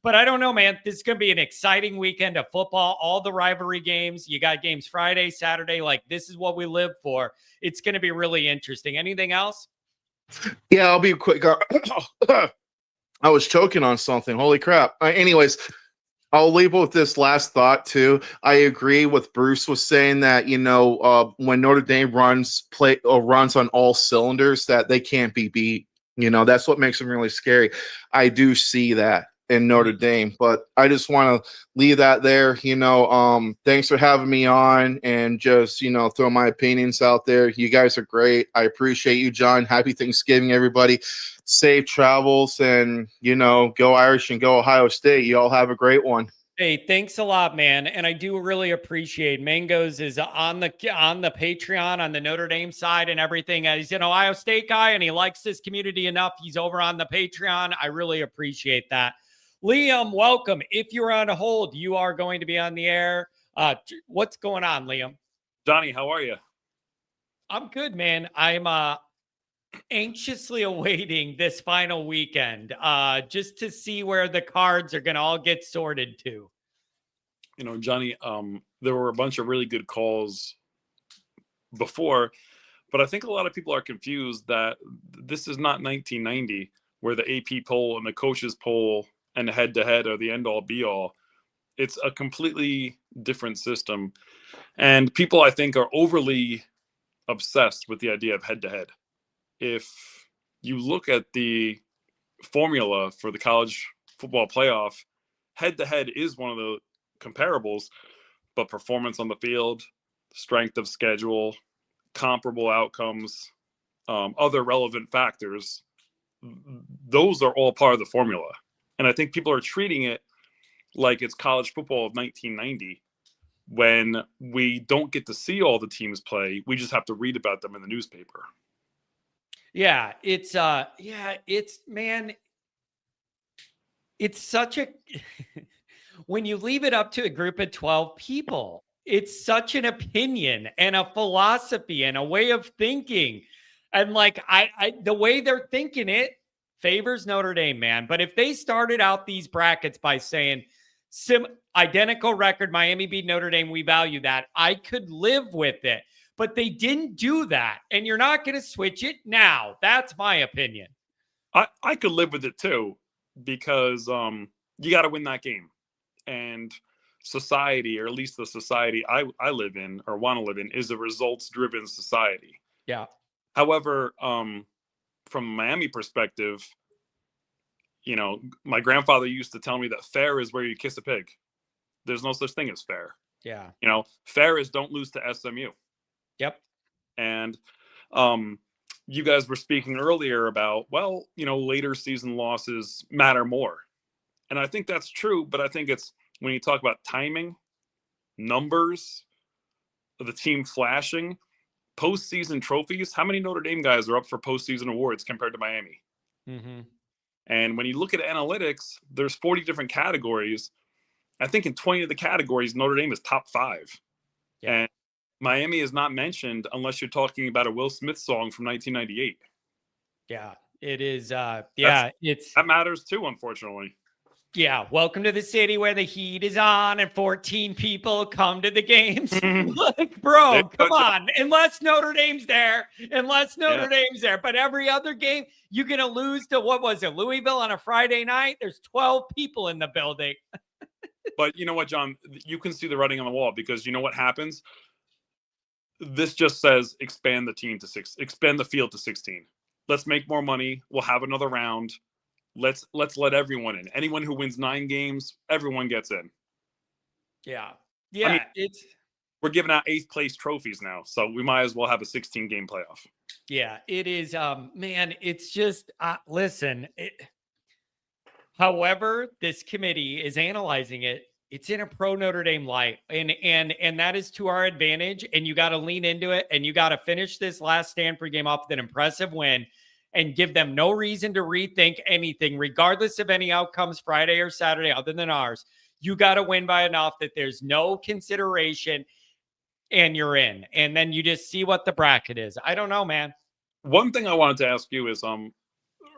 But I don't know, man. This is going to be an exciting weekend of football. All the rivalry games. You got games Friday, Saturday. This is what we live for. It's going to be really interesting. Anything else? Yeah, I'll be quick. I was choking on something. Holy crap. Anyways, I'll leave with this last thought too. I agree with Bruce was saying that, when Notre Dame runs on all cylinders, that they can't be beat. That's what makes them really scary. I do see that in Notre Dame, but I just want to leave that there. Thanks for having me on and just, throw my opinions out there. You guys are great. I appreciate you, John. Happy Thanksgiving, everybody. Safe travels, and go Irish and go Ohio State. You all have a great one. Hey, thanks a lot, man. And I do really appreciate Mangos is on the Patreon on the Notre Dame side and everything. He's an Ohio State guy and he likes this community enough. He's over on the Patreon. I really appreciate that. Liam, welcome. If you're on hold, you are going to be on the air. What's going on, Liam? Johnny, how are you? I'm good, man. I'm anxiously awaiting this final weekend just to see where the cards are going to all get sorted to. Johnny, there were a bunch of really good calls before, but I think a lot of people are confused that this is not 1990 where the AP poll and the coaches poll and the head-to-head are the end-all be-all. It's a completely different system, and people, I think, are overly obsessed with the idea of head-to-head. If you look at the formula for the college football playoff, head-to-head is one of the comparables, but performance on the field, strength of schedule, comparable outcomes, other relevant factors, those are all part of the formula. And I think people are treating it like it's college football of 1990 when we don't get to see all the teams play. We just have to read about them in the newspaper. Yeah, it's man, it's such a when you leave it up to a group of 12 people, it's such an opinion and a philosophy and a way of thinking. And like I the way they're thinking it favors Notre Dame, man. But if they started out these brackets by saying identical record, Miami beat Notre Dame, we value that, I could live with it. But they didn't do that. And you're not going to switch it now. That's my opinion. I could live with it too, because you got to win that game. And society, or at least the society I live in or want to live in, is a results-driven society. Yeah. However, from a Miami perspective, my grandfather used to tell me that fair is where you kiss a pig. There's no such thing as fair. Yeah. Fair is don't lose to SMU. Yep. And you guys were speaking earlier about, later season losses matter more. And I think that's true, but I think it's when you talk about timing, numbers, the team flashing, postseason trophies, how many Notre Dame guys are up for postseason awards compared to Miami? Mm-hmm. And when you look at analytics, there's 40 different categories. I think in 20 of the categories, Notre Dame is top 5. Yeah. And Miami is not mentioned unless you're talking about a Will Smith song from 1998. Yeah, it is. That matters too, unfortunately. Yeah, welcome to the city where the heat is on and 14 people come to the games. Like, bro, come on. Unless Notre Dame's there. But every other game, you're going to lose to, what was it, Louisville on a Friday night? There's 12 people in the building. But you know what, John? You can see the writing on the wall, because you know what happens? This just says expand the field to 16. Let's make more money. We'll have another round. Let's let everyone in. Anyone who wins 9 games, everyone gets in. Yeah. We're giving out 8th place trophies now, so we might as well have a 16-game playoff. Yeah, it is. Man, it's just listen. However, this committee is analyzing it. It's in a pro Notre Dame light, and that is to our advantage. And you got to lean into it, and you got to finish this last Stanford game off with an impressive win, and give them no reason to rethink anything, regardless of any outcomes Friday or Saturday other than ours. You got to win by enough that there's no consideration, and you're in. And then you just see what the bracket is. I don't know, man. One thing I wanted to ask you is,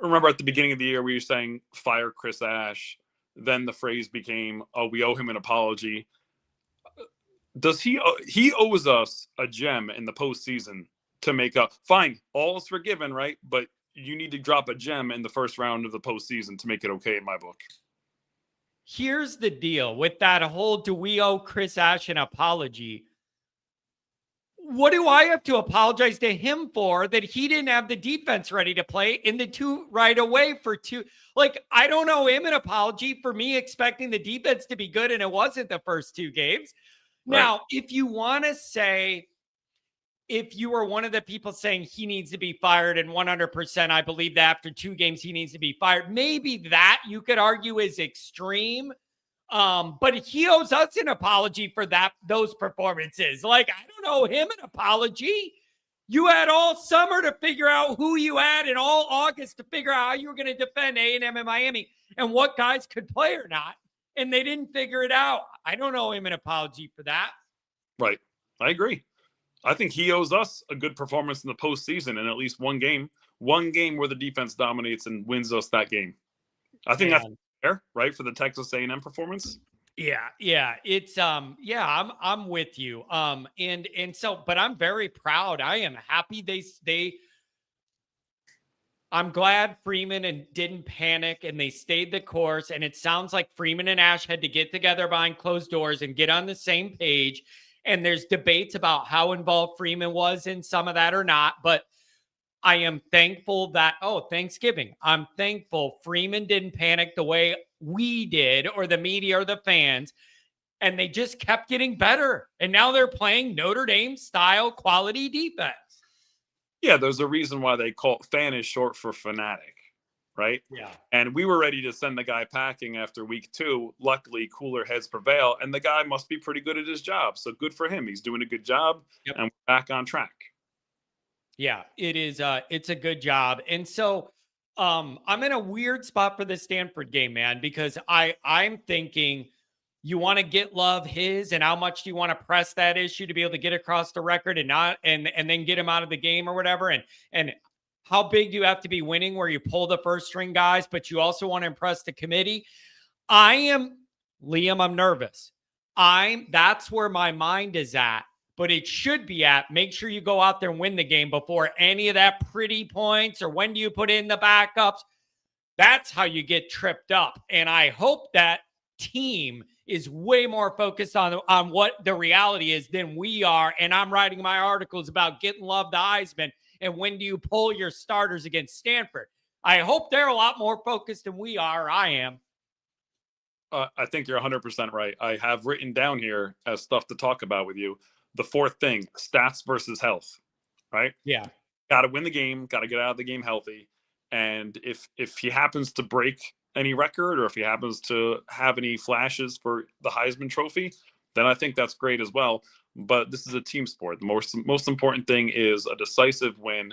remember at the beginning of the year we were saying fire Chris Ash. Then the phrase became, "Oh, we owe him an apology." Does he owes us a gem in the postseason to make up? Fine, all is forgiven, right? But you need to drop a gem in the first round of the postseason to make it okay in my book. Here's the deal with that whole do we owe Chris Ash an apology? What do I have to apologize to him for that he didn't have the defense ready to play in the two right away for two? Like, I don't owe him an apology for me expecting the defense to be good and it wasn't the first two games. Right. Now, if you want to say, if you were one of the people saying he needs to be fired and 100%, I believe that after two games he needs to be fired, maybe that you could argue is extreme. But he owes us an apology for those performances. Like, I don't owe him an apology. You had all summer to figure out who you had and all August to figure out how you were going to defend A&M and Miami and what guys could play or not. And they didn't figure it out. I don't owe him an apology for that. Right. I agree. I think he owes us a good performance in the postseason and at least one game where the defense dominates and wins us that game. I think that's fair, right, for the Texas A&M performance. Yeah, it's I'm with you. And so, but I'm very proud. I am happy I'm glad Freeman and didn't panic and they stayed the course. And it sounds like Freeman and Ash had to get together behind closed doors and get on the same page. And there's debates about how involved Freeman was in some of that or not. But I am thankful that, Thanksgiving. I'm thankful Freeman didn't panic the way we did or the media or the fans. And they just kept getting better. And now they're playing Notre Dame style quality defense. Yeah, there's a reason why they call fan is short for fanatic, right? Yeah. And we were ready to send the guy packing after week 2. Luckily, cooler heads prevail. And the guy must be pretty good at his job. So good for him. He's doing a good job. Yep. And we're back on track. Yeah, it is. It's a good job. And so I'm in a weird spot for the Stanford game, man, because I'm thinking you want to get Love his and how much do you want to press that issue to be able to get across the record and not and then get him out of the game or whatever. And how big do you have to be winning where you pull the first string guys, but you also want to impress the committee? I'm nervous. That's where my mind is at. But it should be at, make sure you go out there and win the game before any of that pretty points or when do you put in the backups. That's how you get tripped up. And I hope that team is way more focused on what the reality is than we are. And I'm writing my articles about getting Love the Heisman and when do you pull your starters against Stanford. I hope they're a lot more focused than we are. I am. I think you're 100% right. I have written down here as stuff to talk about with you. The fourth thing, stats versus health, right? Yeah. Got to win the game, got to get out of the game healthy. And if he happens to break any record or if he happens to have any flashes for the Heisman Trophy, then I think that's great as well. But this is a team sport. The most important thing is a decisive win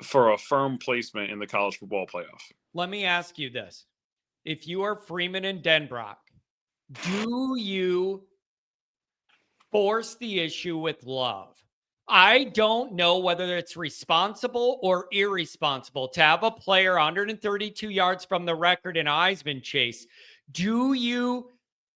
for a firm placement in the college football playoff. Let me ask you this. If you are Freeman and Denbrock, do you force the issue with Love? I don't know whether it's responsible or irresponsible to have a player 132 yards from the record in a Heisman chase.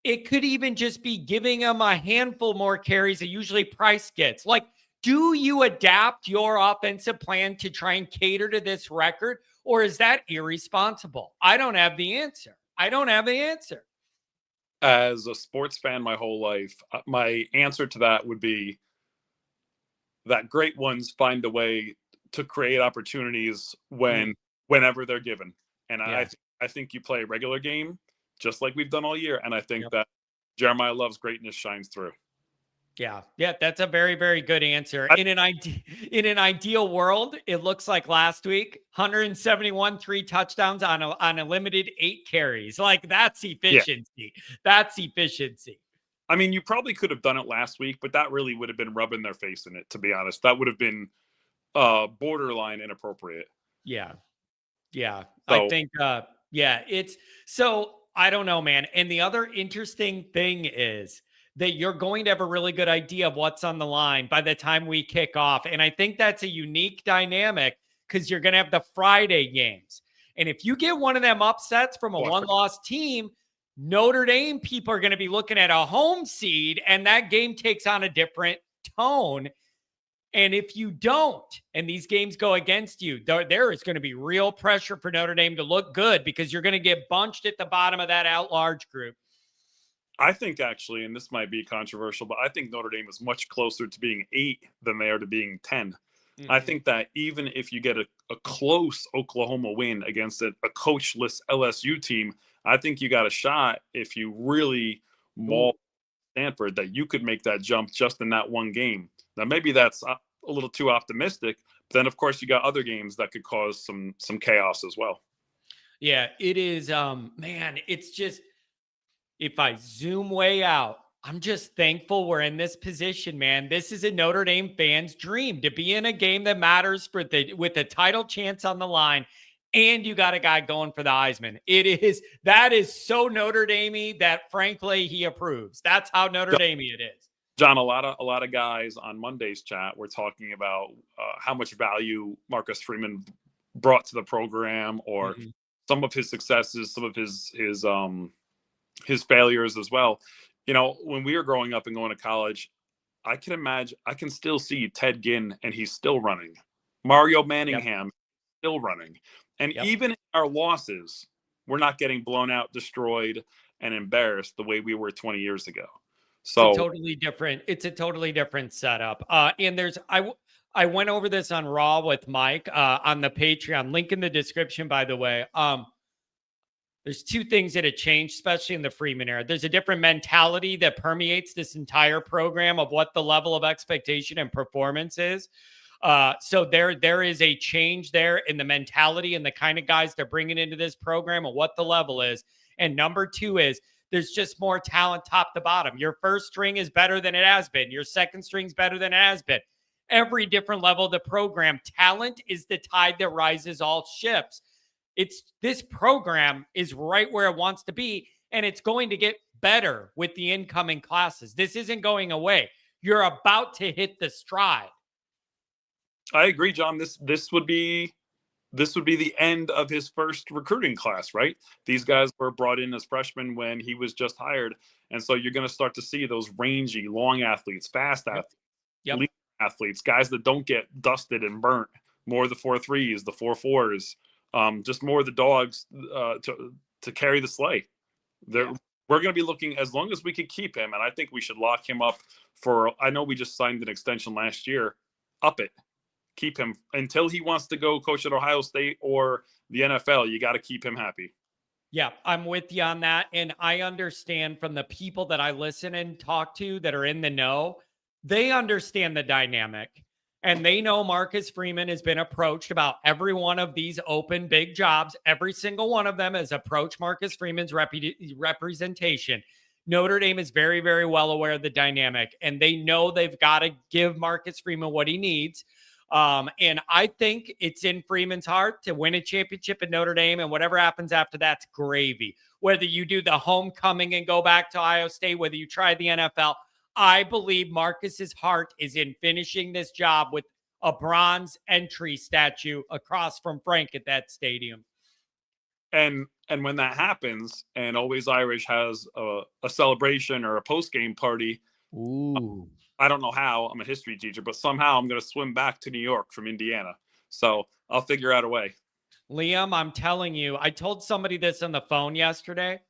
It could even just be giving him a handful more carries that usually Price gets. Like, do you adapt your offensive plan to try and cater to this record? Or is that irresponsible? I don't have the answer. As a sports fan my whole life, my answer to that would be that great ones find a way to create opportunities whenever they're given. And yeah. I think you play a regular game just like we've done all year. And I think that Jeremiah Love's greatness shines through. Yeah, that's a very, very good answer. In an ideal world, it looks like last week, 171, 3 touchdowns on a limited 8 carries. Like, that's efficiency. Yeah. That's efficiency. I mean, you probably could have done it last week, but that really would have been rubbing their face in it, to be honest. That would have been borderline inappropriate. Yeah. So, I think, it's so I don't know, man. And the other interesting thing is that you're going to have a really good idea of what's on the line by the time we kick off. And I think that's a unique dynamic because you're going to have the Friday games. And if you get one of them upsets from a one-loss team, Notre Dame people are going to be looking at a home seed, and that game takes on a different tone. And if you don't, and these games go against you, there is going to be real pressure for Notre Dame to look good because you're going to get bunched at the bottom of that at-large group. I think actually, and this might be controversial, but I think Notre Dame is much closer to being 8 than they are to being 10. Mm-hmm. I think that even if you get a close Oklahoma win against a coachless LSU team, I think you got a shot if you really maul Stanford that you could make that jump just in that one game. Now, maybe that's a little too optimistic. But then, of course, you got other games that could cause some chaos as well. Yeah, it is. Man, it's just, if I zoom way out, I'm just thankful we're in this position, man. This is a Notre Dame fan's dream, to be in a game that matters with a title chance on the line, and you got a guy going for the Heisman. That is so Notre Dame-y that frankly he approves. That's how Notre Dame-y it is. John, a lot of guys on Monday's chat were talking about how much value Marcus Freeman brought to the program, or some of his successes, some of his failures as well. You know, when we were growing up and going to college, I can still see Ted Ginn, and he's still running. Mario Manningham, still running. And even in our losses, we're not getting blown out, destroyed, and embarrassed the way we were 20 years ago. So it's a totally different setup. And I went over this on Raw with Mike on the Patreon, link in the description, by the way. There's two things that have changed, especially in the Freeman era. There's a different mentality that permeates this entire program of what the level of expectation and performance is. So there is a change there in the mentality and the kind of guys they're bringing into this program and what the level is. And number two is there's just more talent top to bottom. Your first string is better than it has been. Your second string is better than it has been. Every different level of the program, talent is the tide that rises all ships. This program is right where it wants to be, and it's going to get better with the incoming classes. This isn't going away. You're about to hit the stride. I agree, John. This would be the end of his first recruiting class, right? These guys were brought in as freshmen when he was just hired, and so you're going to start to see those rangy, long athletes, fast athletes, elite athletes, guys that don't get dusted and burnt. More of the 4.3s, the 4.4s. Just more of the dogs to carry the sleigh. We're going to be looking, as long as we could keep him, and I think we should lock him up for, I know we just signed an extension last year, up it. Keep him until he wants to go coach at Ohio State or the NFL. You got to keep him happy. Yeah, I'm with you on that. And I understand from the people that I listen and talk to that are in the know, they understand the dynamic. And they know Marcus Freeman has been approached about every one of these open big jobs. Every single one of them has approached Marcus Freeman's representation. Notre Dame is very, very well aware of the dynamic, and they know they've got to give Marcus Freeman what he needs. And I think it's in Freeman's heart to win a championship at Notre Dame, and whatever happens after that's gravy. Whether you do the homecoming and go back to Ohio State, whether you try the NFL, I believe Marcus's heart is in finishing this job with a bronze entry statue across from Frank at that stadium. And when that happens, and Always Irish has a celebration or a post-game party, I don't know how, I'm a history teacher, but somehow I'm going to swim back to New York from Indiana. So I'll figure out a way. Liam, I'm telling you, I told somebody this on the phone yesterday.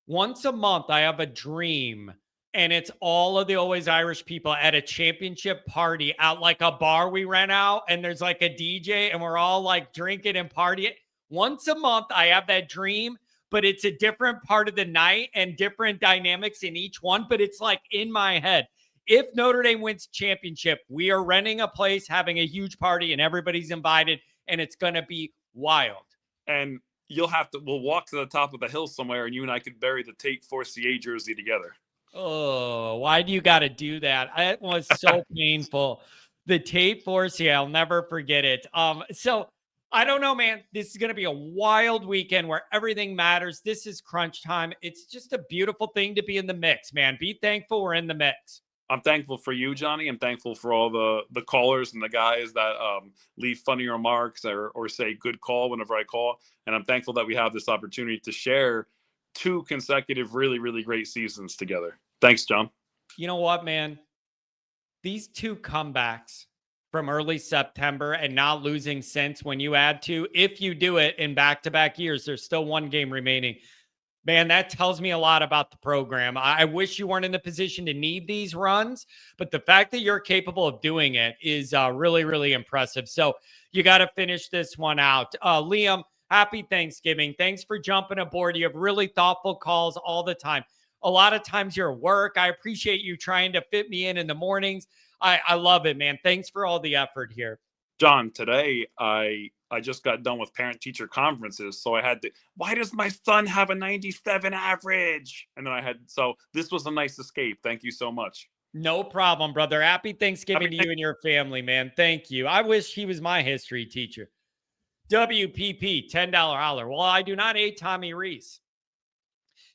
Once a month, I have a dream, and it's all of the Always Irish people at a championship party out like a bar we rent out, and there's like a DJ, and we're all like drinking and partying. Once a month, I have that dream, but it's a different part of the night and different dynamics in each one, but it's like in my head. If Notre Dame wins championship, we are renting a place, having a huge party, and everybody's invited, and it's going to be wild. And we'll walk to the top of the hill somewhere, and you and I could bury the Tate Forcier jersey together. Oh, why do you got to do that? It was so painful. The Tate Forcier, I'll never forget it. So I don't know, man. This is going to be a wild weekend where everything matters. This is crunch time. It's just a beautiful thing to be in the mix, man. Be thankful we're in the mix. I'm thankful for you, Johnny. I'm thankful for all the callers and the guys that leave funny remarks or say good call whenever I call. And I'm thankful that we have this opportunity to share 2 consecutive really, really great seasons together. Thanks, John. You know what, man? These 2 comebacks from early September and not losing since when you add to, if you do it in back-to-back years, there's still one game remaining. Man, that tells me a lot about the program. I wish you weren't in the position to need these runs, but the fact that you're capable of doing it is really, really impressive. So you got to finish this one out. Liam, happy Thanksgiving. Thanks for jumping aboard. You have really thoughtful calls all the time. A lot of times you're at work. I appreciate you trying to fit me in the mornings. I love it, man. Thanks for all the effort here. John, today I just got done with parent-teacher conferences, so I had to, why does my son have a 97 average? And then so this was a nice escape. Thank you so much. No problem, brother. Happy Thanksgiving to you and your family, man. Thank you. I wish he was my history teacher. WPP, $10 holler. Well, I do not hate Tommy Rees.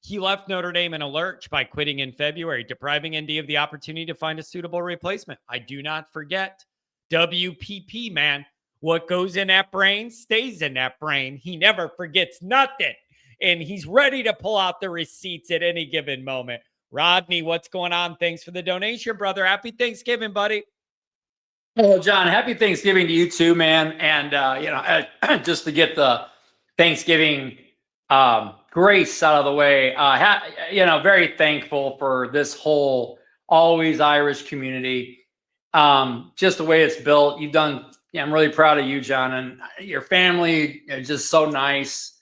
He left Notre Dame in a lurch by quitting in February, depriving ND of the opportunity to find a suitable replacement. I do not forget. WPP, man. What goes in that brain stays in that brain. He never forgets nothing. And he's ready to pull out the receipts at any given moment. Rodney, what's going on? Thanks for the donation, brother. Happy Thanksgiving, buddy. Oh, John, happy Thanksgiving to you too, man. And, just to get the Thanksgiving grace out of the way, very thankful for this whole always Irish community. Just the way it's built. You've done, I'm really proud of you, John, and your family is just so nice.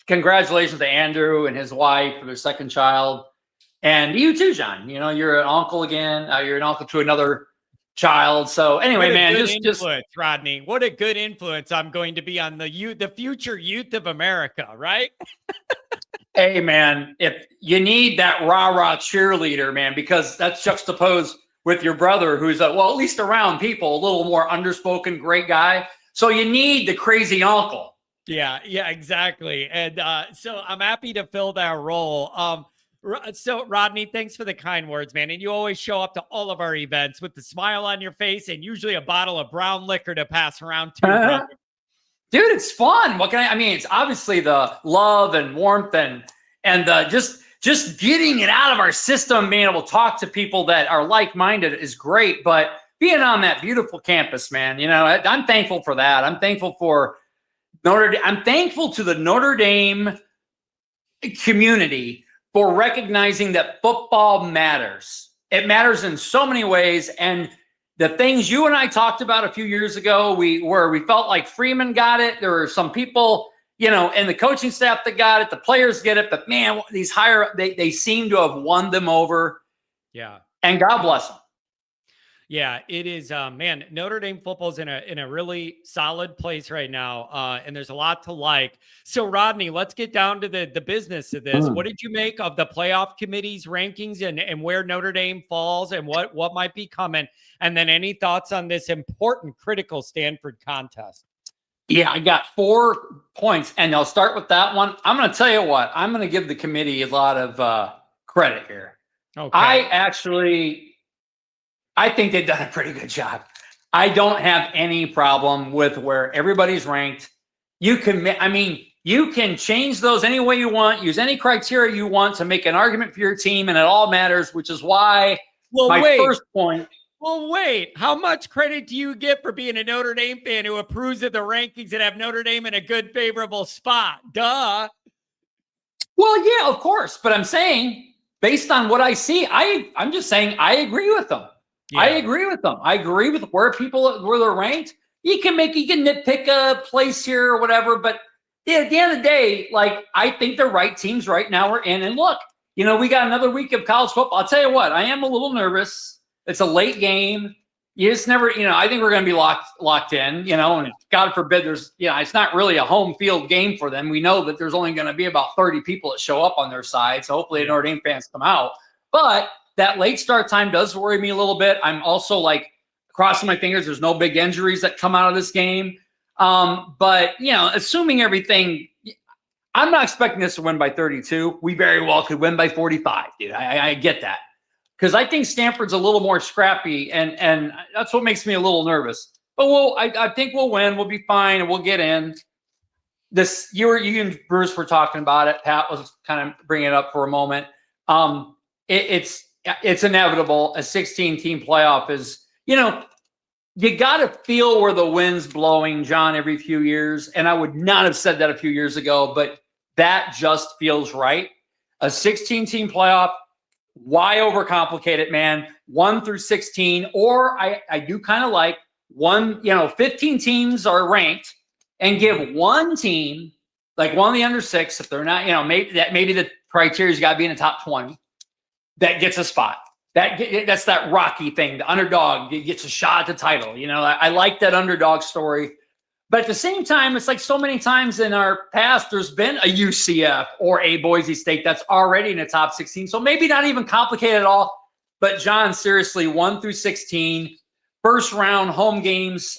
Congratulations to Andrew and his wife for their second child. And you too, John. You're an uncle again. You're an uncle to another child. So anyway, man, just Rodney, what a good influence I'm going to be on the future youth of America, right? Hey, man, if you need that rah-rah cheerleader, man, because that's juxtaposed with your brother, who's at least around people, a little more underspoken, great guy. So you need the crazy uncle. Yeah, exactly. And so I'm happy to fill that role. So Rodney, thanks for the kind words, man. And you always show up to all of our events with the smile on your face and usually a bottle of brown liquor to pass around too. Dude, it's fun. It's obviously the love and warmth and just getting it out of our system, being able to talk to people that are like-minded is great. But being on that beautiful campus, man, I'm thankful for that. I'm thankful for Notre Dame. I'm thankful to the Notre Dame community for recognizing that football matters. It matters in so many ways. And the things you and I talked about a few years ago, we felt like Freeman got it. There were some people, and the coaching staff that got it, the players get it, but man, these they seem to have won them over. Yeah. And God bless them. Yeah, it is. Man, Notre Dame football's in a really solid place right now. And there's a lot to like. So Rodney, let's get down to the business of this. What did you make of the playoff committee's rankings and where Notre Dame falls and what might be coming? And then any thoughts on this important, critical Stanford contest? Yeah, I got 4 points, and I'll start with that one. I'm going to tell you what, I'm going to give the committee a lot of credit here. Okay. I think they've done a pretty good job. I don't have any problem with where everybody's ranked. You can change those any way you want, use any criteria you want to make an argument for your team, and it all matters, which is why first point. Well, wait, how much credit do you get for being a Notre Dame fan who approves of the rankings and have Notre Dame in a good, favorable spot? Duh. Well, yeah, of course. But I'm saying, based on what I see, I'm just saying I agree with them. Yeah. I agree with them. I agree with where they're ranked. You can nitpick a place here or whatever, but at the end of the day, I think the right teams right now are in. And look, we got another week of college football. I'll tell you what, I am a little nervous. It's a late game. You just never, I think we're going to be locked in, and God forbid it's not really a home field game for them. We know that there's only going to be about 30 people that show up on their side. So hopefully Notre Dame fans come out. But that late start time does worry me a little bit. I'm also crossing my fingers. There's no big injuries that come out of this game. But assuming everything, I'm not expecting this to win by 32. We very well could win by 45, dude. I get that. Because I think Stanford's a little more scrappy, and that's what makes me a little nervous. But I think we'll win. We'll be fine, and we'll get in. You and Bruce were talking about it. Pat was kind of bringing it up for a moment. It's inevitable. A 16-team playoff is, you got to feel where the wind's blowing, John, every few years. And I would not have said that a few years ago, but that just feels right. A 16-team playoff, why overcomplicate it, man? 1 through 16, or I do kind of like 15 teams are ranked, and give one team, like one of the under 6, if they're not, maybe the criteria's got to be in the top 20, that gets a spot. That's that Rocky thing. The underdog gets a shot at the title. I like that underdog story. But at the same time, it's like so many times in our past, there's been a UCF or a Boise State that's already in the top 16. So maybe not even complicated at all. But John, seriously, 1 through 16, first round home games,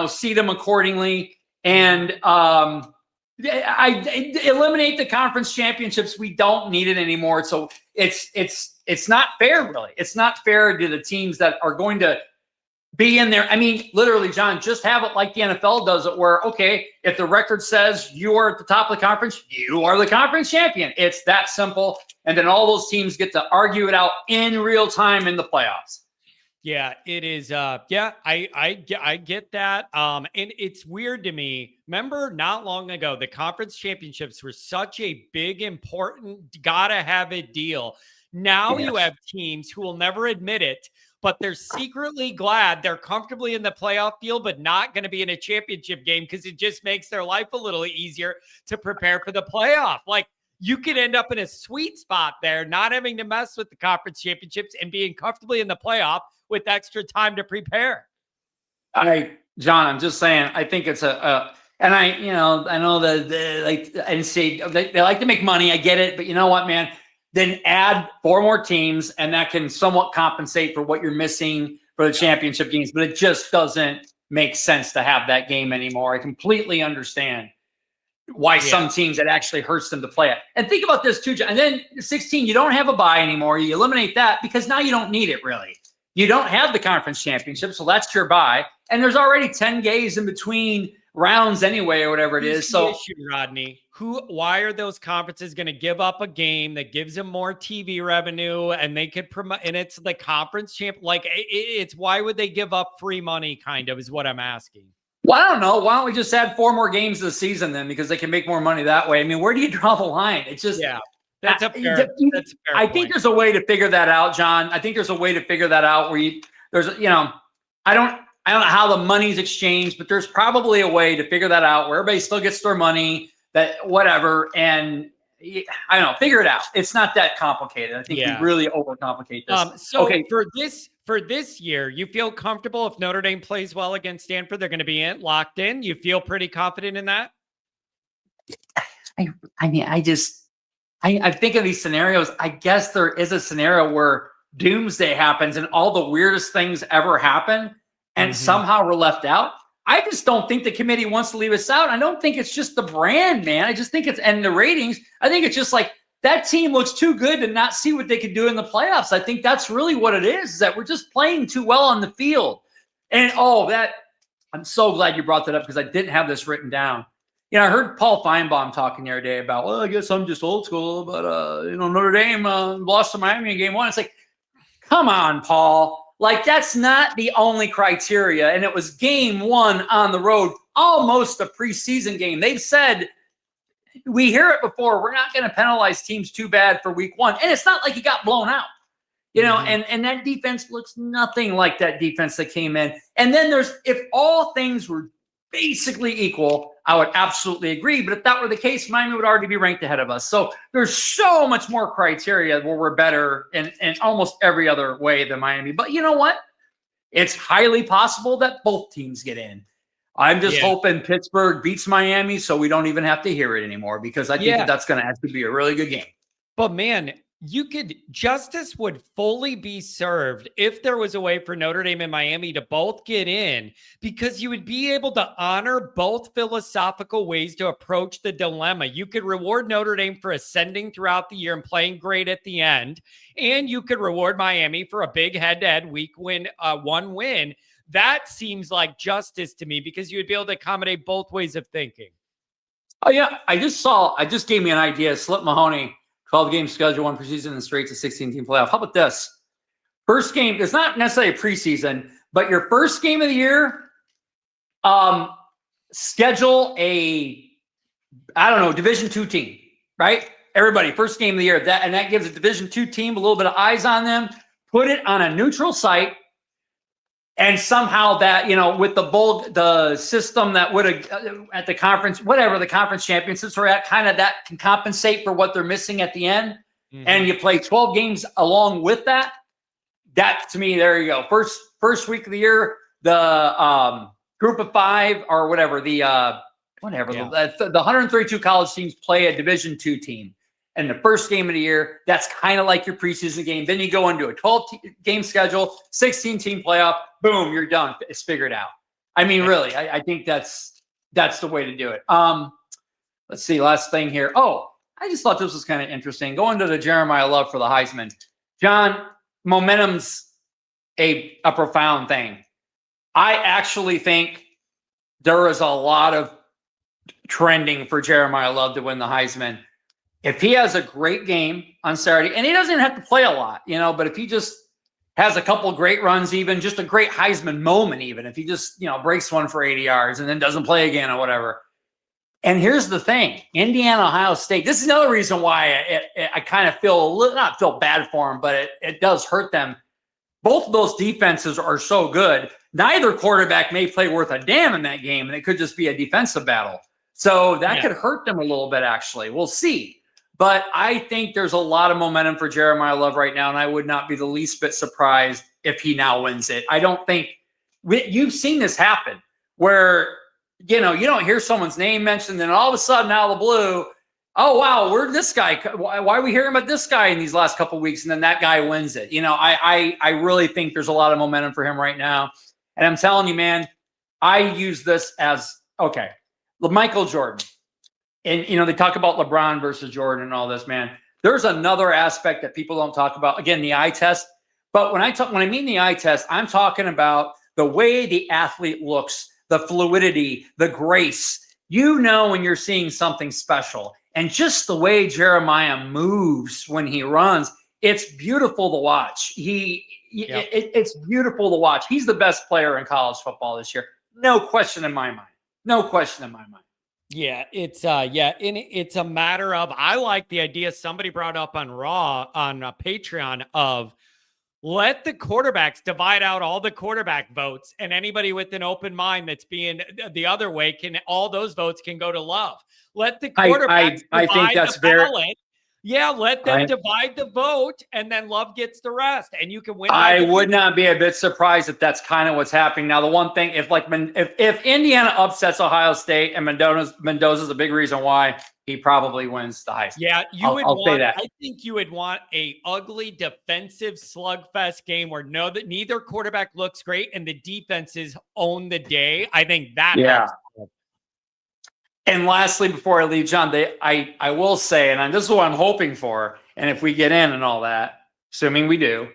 seed them accordingly. And I eliminate the conference championships. We don't need it anymore. So it's not fair, really. It's not fair to the teams that are going to be in there. I mean, literally, John, just have it like the NFL does it, where, okay, if the record says you are at the top of the conference, you are the conference champion. It's that simple. And then all those teams get to argue it out in real time in the playoffs. Yeah, it is. I get that. And it's weird to me. Remember, not long ago, the conference championships were such a big, important, gotta have it deal. Now you have teams who will never admit it, but they're secretly glad they're comfortably in the playoff field, but not going to be in a championship game because it just makes their life a little easier to prepare for the playoff. Like, you could end up in a sweet spot there, not having to mess with the conference championships and being comfortably in the playoff with extra time to prepare. John, I'm just saying, I think it's and I know that they like to make money. I get it, but you know what, man? Then add 4 more teams, and that can somewhat compensate for what you're missing for the championship games. But it just doesn't make sense to have that game anymore. I completely understand why some teams, it actually hurts them to play it. And think about this too, John. And then 16, you don't have a bye anymore. You eliminate that because now you don't need it, really. You don't have the conference championship, so that's your bye. And there's already 10 games in between rounds anyway, or whatever it is. So, issue, Rodney, why are those conferences going to give up a game that gives them more TV revenue and they could promote? And it's the conference champ. Like, it's why would they give up free money? Kind of is what I'm asking. Well, I don't know. Why don't we just add 4 more games this season then? Because they can make more money that way. I mean, where do you draw the line? It's just That's a fair I think there's a way to figure that out, John. I think there's a way to figure that out where I don't know how the money's exchanged, but there's probably a way to figure that out where everybody still gets their money, that whatever. And I don't know, figure it out. It's not that complicated. I think we really overcomplicate this. For this year, you feel comfortable if Notre Dame plays well against Stanford, they're going to be locked in? You feel pretty confident in that? I think of these scenarios. I guess there is a scenario where doomsday happens and all the weirdest things ever happen and somehow we're left out. I just don't think the committee wants to leave us out. I don't think it's just the brand, man. I just think and the ratings. I think it's just like that team looks too good to not see what they could do in the playoffs. I think that's really what it is that we're just playing too well on the field. And I'm so glad you brought that up because I didn't have this written down. I heard Paul Feinbaum talking the other day about, well, I guess I'm just old school, but, Notre Dame lost to Miami in game 1. It's like, come on, Paul. Like, that's not the only criteria. And it was game 1 on the road, almost a preseason game. They've said, we hear it before, we're not going to penalize teams too bad for week 1. And it's not like he got blown out. And that defense looks nothing like that defense that came in. And then if all things were basically equal, I would absolutely agree. But if that were the case, Miami would already be ranked ahead of us. So there's so much more criteria where we're better in almost every other way than Miami. But you know what? It's highly possible that both teams get in. I'm just hoping Pittsburgh beats Miami so we don't even have to hear it anymore, because I think that's going to have to be a really good game. But man, justice would fully be served if there was a way for Notre Dame and Miami to both get in, because you would be able to honor both philosophical ways to approach the dilemma. You could reward Notre Dame for ascending throughout the year and playing great at the end, and you could reward Miami for a big head-to-head week 1 win. That seems like justice to me, because you would be able to accommodate both ways of thinking. Oh yeah, I just gave me an idea. Slip Mahoney. 12-game schedule, 1 preseason, and straight to 16-team playoff. How about this? First game, it's not necessarily a preseason, But your first game of the year, schedule a, I don't know, Division II team, right? Everybody, first game of the year, that gives a Division II team a little bit of eyes on them. Put it on a neutral site, and somehow that, with the system that would have at the conference, whatever the conference championships are at, kind of that can compensate for what they're missing at the end. Mm-hmm. And you play 12 games along with that. That, to me, there you go. First week of the year, the group of 5 or whatever, the 132 college teams play a Division II team. And the first game of the year, that's kind of like your preseason game. Then you go into a 12-game schedule, 16-team playoff. Boom, you're done. It's figured out. I mean, really, I think that's the way to do it. Let's see, last thing here. Oh, I just thought this was kind of interesting. Going to the Jeremiah Love for the Heisman. John, momentum's a profound thing. I actually think there is a lot of trending for Jeremiah Love to win the Heisman. If he has a great game on Saturday, and he doesn't have to play a lot, but if he just has a couple great runs, even just a great Heisman moment, even if he just, breaks one for 80 yards and then doesn't play again or whatever. And here's the thing, Indiana, Ohio State, this is another reason why I kind of not feel bad for him, but it does hurt them. Both of those defenses are so good. Neither quarterback may play worth a damn in that game, and it could just be a defensive battle. So that could hurt them a little bit, actually. We'll see. But I think there's a lot of momentum for Jeremiah Love right now, and I would not be the least bit surprised if he now wins it. I don't think you've seen this happen where, you don't hear someone's name mentioned, and all of a sudden, out of the blue, oh, wow, where'd this guy? Why are we hearing about this guy in these last couple of weeks? And then that guy wins it. I really think there's a lot of momentum for him right now. And I'm telling you, man, I use this as, okay, Michael Jordan. And, they talk about LeBron versus Jordan and all this, man. There's another aspect that people don't talk about. Again, the eye test. But when I mean the eye test, I'm talking about the way the athlete looks, the fluidity, the grace. When you're seeing something special. And just the way Jeremiah moves when he runs, it's beautiful to watch. It's beautiful to watch. He's the best player in college football this year. No question in my mind. No question in my mind. Yeah, it's it's a matter of, I like the idea somebody brought up on Patreon of let the quarterbacks divide out all the quarterback votes, and anybody with an open mind that's being the other way all those votes can go to Love. Let the quarterbacks I think that's ballot. Yeah, let them divide the vote, and then Love gets the rest, and you can win. I would not be a bit surprised if that's kind of what's happening now. The one thing, if Indiana upsets Ohio State, and Mendoza's a big reason why, he probably wins the Heisman. Yeah, I'll say that. I think you would want a ugly defensive slugfest game where neither quarterback looks great, and the defenses own the day. I think that. Yeah. And lastly, before I leave, John, I will say, and this is what I'm hoping for, and if we get in and all that, assuming we do,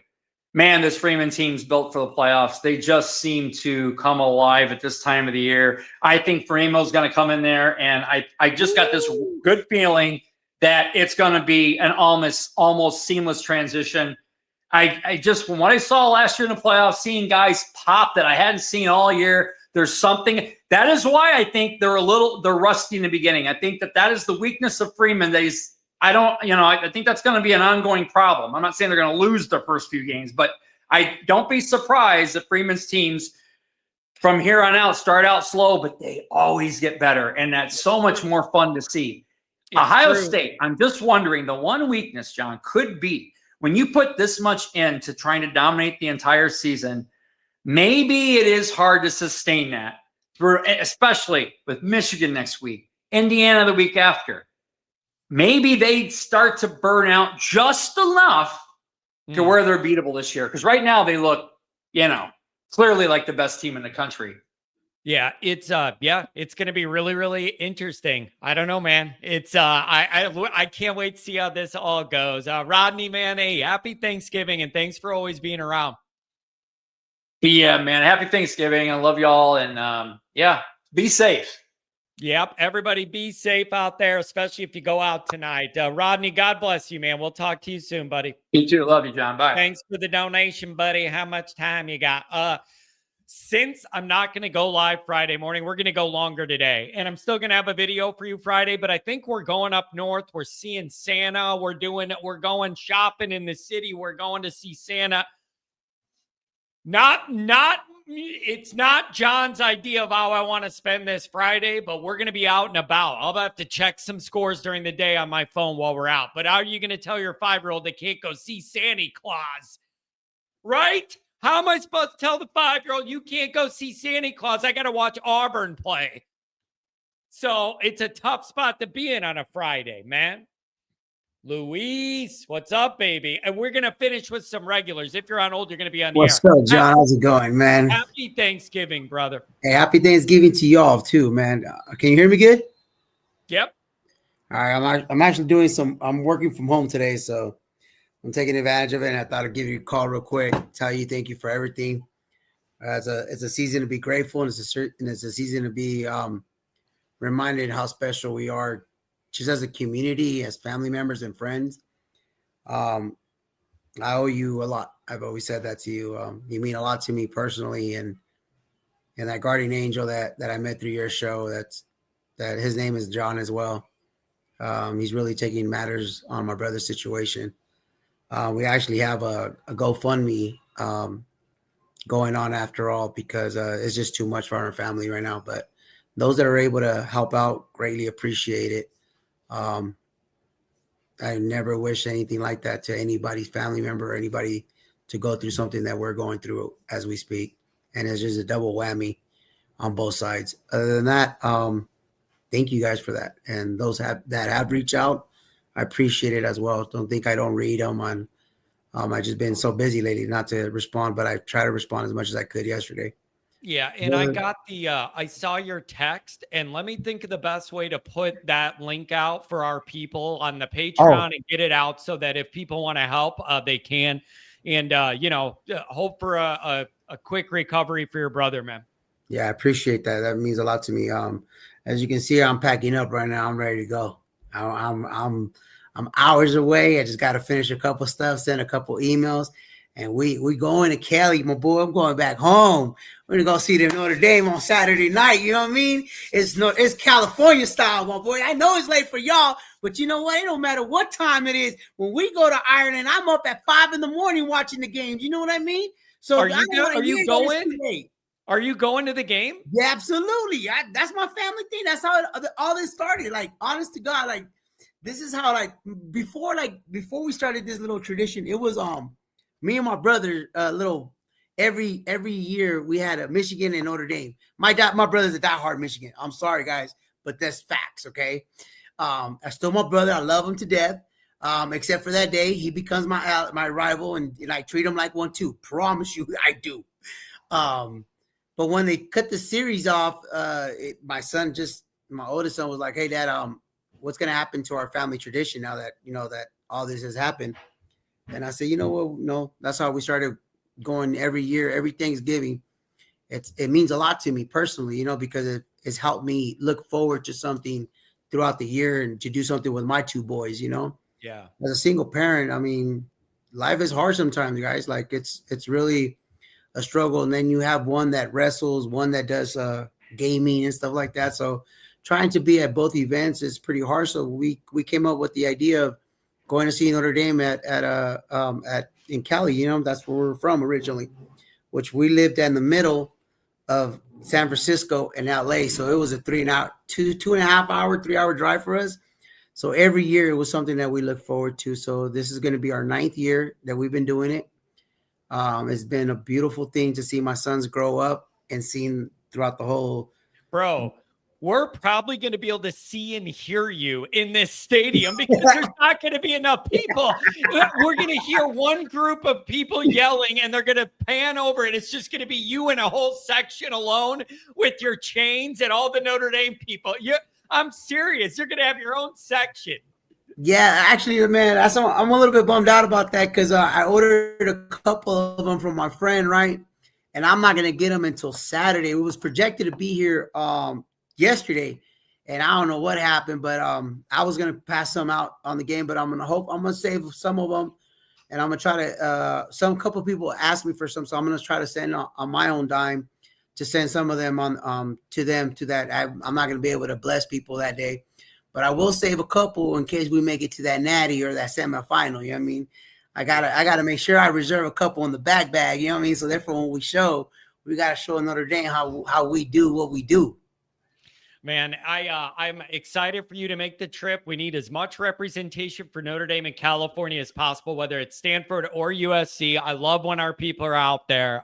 man, this Freeman team's built for the playoffs. They just seem to come alive at this time of the year. I think Freeman's going to come in there, and I just got this good feeling that it's going to be an almost seamless transition. I just, from what I saw last year in the playoffs, seeing guys pop that I hadn't seen all year, there's something. That is why I think they're rusty in the beginning. I think that is the weakness of Freeman. I think that's going to be an ongoing problem. I'm not saying they're going to lose their first few games, but I don't be surprised if Freeman's teams from here on out start out slow, but they always get better. And that's so much more fun to see. Ohio State, I'm just wondering, the one weakness, John, could be when you put this much into trying to dominate the entire season, maybe it is hard to sustain that, especially with Michigan next week, Indiana the week after. Maybe they start to burn out just enough to where they're beatable this year. Because right now they look, clearly like the best team in the country. Yeah, it's going to be really, really interesting. I don't know, man. It's I can't wait to see how this all goes. Rodney, man, hey, happy Thanksgiving, and thanks for always being around. Yeah, man. Happy Thanksgiving. I love y'all. And be safe. Yep. Everybody be safe out there, especially if you go out tonight. Rodney, God bless you, man. We'll talk to you soon, buddy. You too. Love you, John. Bye. Thanks for the donation, buddy. How much time you got? since I'm not going to go live Friday morning, we're going to go longer today. And I'm still going to have a video for you Friday, but I think we're going up north. We're seeing Santa. We're going shopping in the city. We're going to see Santa. It's not John's idea of how I want to spend this Friday, but we're going to be out and about. I'll have to check some scores during the day on my phone while we're out. But how are you going to tell your 5-year-old they can't go see Santa Claus? Right? How am I supposed to tell the 5-year-old you can't go see Santa Claus? I got to watch Auburn play. So it's a tough spot to be in on a Friday, man. Luis, what's up, baby? And we're going to finish with some regulars. If you're on hold, you're going to be on the What's air. up, John? How's it going, man? Happy Thanksgiving, brother. Hey, happy Thanksgiving to y'all too, man. Can you hear me good? Yep. All right, I'm actually I'm working from home today, so I'm taking advantage of it. And I thought I'd give you a call real quick, tell you thank you for everything. It's a season to be grateful, and it's a season to be reminded how special we are, just as a community, as family members and friends. I owe you a lot. I've always said that to you. You mean a lot to me personally, and that guardian angel that I met through your show. That his name is John as well. He's really taking matters on my brother's situation. We actually have a GoFundMe going on after all, because it's just too much for our family right now. But those that are able to help out, greatly appreciate it. I never wish anything like that to anybody's family member or anybody to go through something that we're going through as we speak. And it's just a double whammy on both sides. Other than that, thank you guys for that. And those that have reached out, I appreciate it as well. Don't think I don't read them on. I've just been so busy lately not to respond, but I try to respond as much as I could yesterday. Yeah, and I got I saw your text, and let me think of the best way to put that link out for our people on the Patreon and get it out so that if people want to help, they can. And, hope for a quick recovery for your brother, man. Yeah, I appreciate that. That means a lot to me. As you can see, I'm packing up right now. I'm ready to go. I'm hours away. I just got to finish a couple stuff, send a couple emails, and we going to Cali, my boy. I'm going back home. We're gonna go see the Notre Dame on Saturday night. You know what I mean? It's California style, my boy. I know it's late for y'all, but you know what? It don't matter what time it is. When we go to Ireland, I'm up at 5 a.m. watching the games. You know what I mean? So are you going? Are you going to the game? Yeah, absolutely. That's my family thing. That's how all this started. Like, honest to God, like this is how before we started this little tradition, it was me and my brother every year we had a Michigan and Notre Dame. My brother's a diehard Michigan. I'm sorry, guys, but that's facts, okay? I still my brother. I love him to death. Except for that day, he becomes my rival, and I treat him like one too. Promise you, I do. But when they cut the series off, my oldest son was like, "Hey, Dad, what's gonna happen to our family tradition now that that all this has happened?" And I said, "You know what? No, that's how we started going every year, every Thanksgiving. It means a lot to me personally, because it's helped me look forward to something throughout the year and to do something with my two boys. Yeah. As a single parent, I mean, life is hard sometimes, guys. Like it's really a struggle. And then you have one that wrestles, one that does gaming and stuff like that. So trying to be at both events is pretty hard. So we came up with the idea of going to see Notre Dame in Cali. That's where we're from originally, which we lived in the middle of San Francisco and LA. So it was a 2.5 hour, 3 hour drive for us. So every year it was something that we look forward to. So this is going to be our 9th year that we've been doing it. It's been a beautiful thing to see my sons grow up and seeing throughout the whole. Bro, we're probably going to be able to see and hear you in this stadium because there's not going to be enough people. We're going to hear one group of people yelling, and they're going to pan over, and it's just going to be you in a whole section alone with your chains and all the Notre Dame people. I'm serious. You're going to have your own section. Yeah, actually, man, I'm a little bit bummed out about that because I ordered a couple of them from my friend, right? And I'm not going to get them until Saturday. It was projected to be here yesterday, and I don't know what happened, but I was going to pass some out on the game, but I'm going to save some of them, and I'm going to try to some couple of people asked me for some, so I'm going to try to send on my own dime to send some of them on to that. I'm not going to be able to bless people that day, but I will save a couple in case we make it to that natty or that semifinal. You know what I mean? I gotta make sure I reserve a couple in the back bag. You know what I mean? So therefore, when we show, we gotta show Notre Dame how we do what we do. Man, I'm excited for you to make the trip. We need as much representation for Notre Dame in California as possible, whether it's Stanford or USC. I love when our people are out there.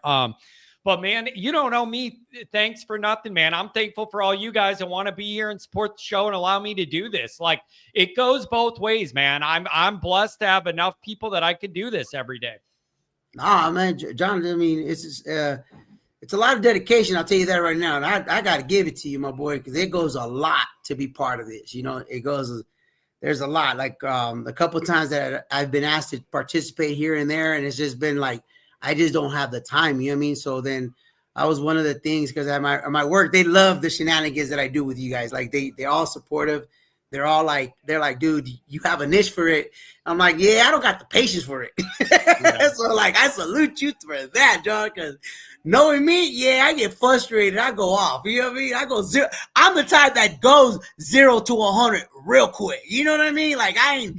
But man, you don't owe me thanks for nothing, man. I'm thankful for all you guys that want to be here and support the show and allow me to do this. Like, it goes both ways, man. I'm blessed to have enough people that I can do this every day. Nah, man, John. I mean, it's a lot of dedication. I'll tell you that right now, and I got to give it to you, my boy, because it goes a lot to be part of this. You know, it goes. There's a lot. Like a couple of times that I've been asked to participate here and there, and it's just been like, I just don't have the time. You know what I mean? So then I was one of the things, because at my work, they love the shenanigans that I do with you guys. Like they're all supportive. They're like, dude, you have a niche for it. I'm like, yeah, I don't got the patience for it. Yeah. So like, I salute you for that, John, because knowing me, yeah, I get frustrated. I go off. You know what I mean? I go zero. I'm the type that goes 0 to 100 real quick. You know what I mean? Like I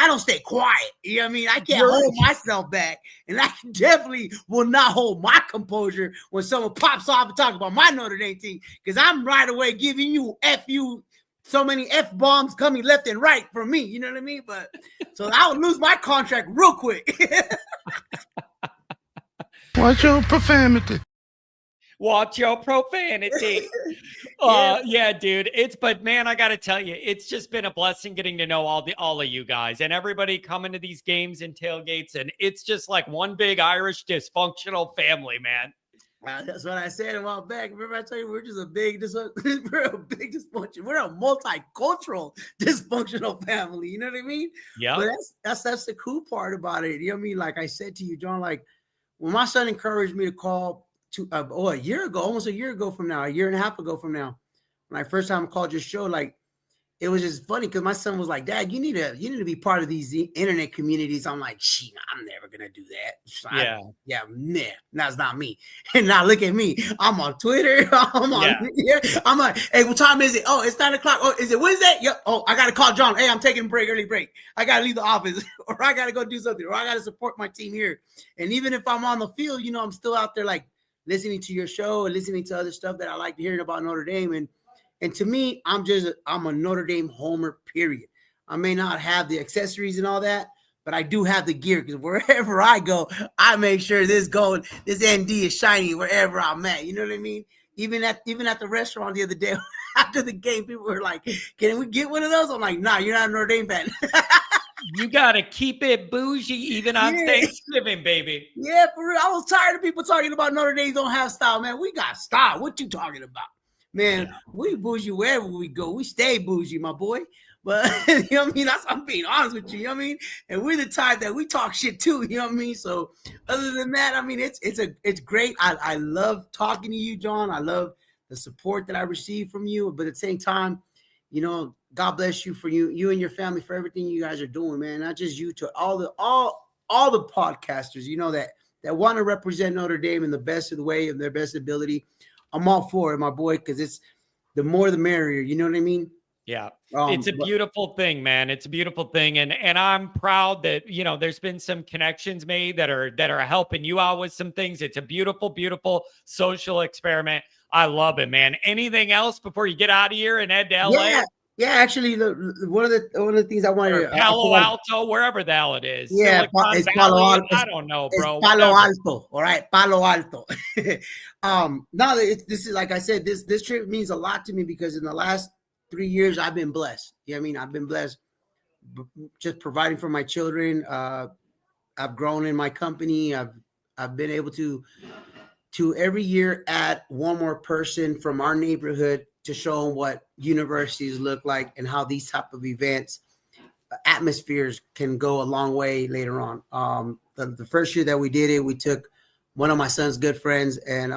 don't stay quiet. You know what I mean? I can't hold myself back, and I definitely will not hold my composure when someone pops off and talks about my Notre Dame team, because I'm right away giving you so many F-bombs coming left and right from me. You know what I mean? But so I would lose my contract real quick. Watch your profanity. Watch your profanity. Yeah, dude. But man, I got to tell you, it's just been a blessing getting to know all of you guys and everybody coming to these games and tailgates. And it's just like one big Irish dysfunctional family, man. That's what I said a while back. Remember I told you we're a big dysfunction. We're a multicultural dysfunctional family. You know what I mean? Yeah. But that's the cool part about it. You know what I mean? Like I said to you, John, like when my son encouraged me to call a year ago, almost a year ago from now, a year and a half ago from now, when I first time called your show, like it was just funny because my son was like, Dad, you need to be part of these internet communities. I'm like, I'm never gonna do that. So that's not me. And now look at me. I'm on Twitter. I'm on here. I'm like, hey, what time is it? Oh, it's 9 o'clock. Oh, is it Wednesday? Yep. Oh, I gotta call John. Hey, I'm taking a break, early break. I gotta leave the office, or I gotta go do something, or I gotta support my team here. And even if I'm on the field, you know, I'm still out there like listening to your show and listening to other stuff that I like hearing about Notre Dame. And to me, I'm a Notre Dame homer, period. I may not have the accessories and all that, but I do have the gear, because wherever I go, I make sure this ND is shiny wherever I'm at. You know what I mean? Even at the restaurant the other day after the game, people were like, can we get one of those? I'm like, nah, you're not a Notre Dame fan. You got to keep it bougie even on Thanksgiving, baby. Yeah, for real. I was tired of people talking about Notre Dame don't have style, man. We got style. What you talking about? Man, we bougie wherever we go. We stay bougie, my boy. But you know what I mean? I'm being honest with you. You know what I mean? And we're the type that we talk shit too. You know what I mean? So other than that, I mean, it's great. I love talking to you, John. I love the support that I receive from you. But at the same time, you know, God bless you for you and your family for everything you guys are doing, man. Not just you, to all the podcasters, you know, that want to represent Notre Dame in the best of the way, of their best ability. I'm all for it, my boy, because it's the more the merrier. You know what I mean? Yeah. It's a beautiful thing, man. It's a beautiful thing. And I'm proud that, you know, there's been some connections made that are helping you out with some things. It's a beautiful, beautiful social experiment. I love it, man. Anything else before you get out of here and head to LA? Yeah, actually, one of the things I wanted to Palo Alto, wherever the hell it is. Yeah, it's Palo Alto. I don't know, bro. Palo Alto, all right, Palo Alto. Now this is, like I said, this trip means a lot to me, because in the last 3 years I've been blessed. You know what I mean? I've been blessed just providing for my children. I've grown in my company. I've been able to every year add one more person from our neighborhood to show them what universities look like and how these type of events, atmospheres, can go a long way later on. The first year that we did it, we took one of my son's good friends, and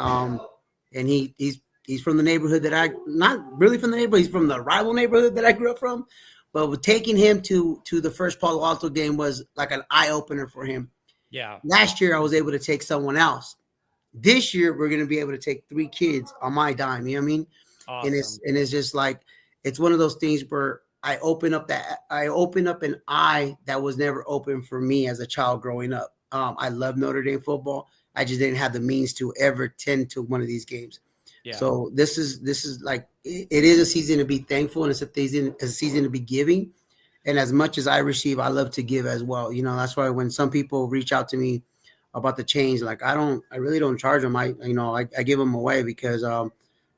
he's from the neighborhood that not really from the neighborhood, he's from the rival neighborhood that I grew up from. But with taking him to the first Palo Alto game was like an eye opener for him. Yeah. Last year I was able to take someone else, This year we're gonna be able to take 3 kids on my dime. You know what I mean? Awesome. And it's just like it's one of those things where I open up an eye that was never open for me as a child growing up. I love Notre Dame football. I just didn't have the means to ever tend to one of these games. Yeah. So this is like it is a season to be thankful, and it's a season to be giving. And as much as I receive, I love to give as well. You know, that's why when some people reach out to me about the change, like I really don't charge them. I give them away because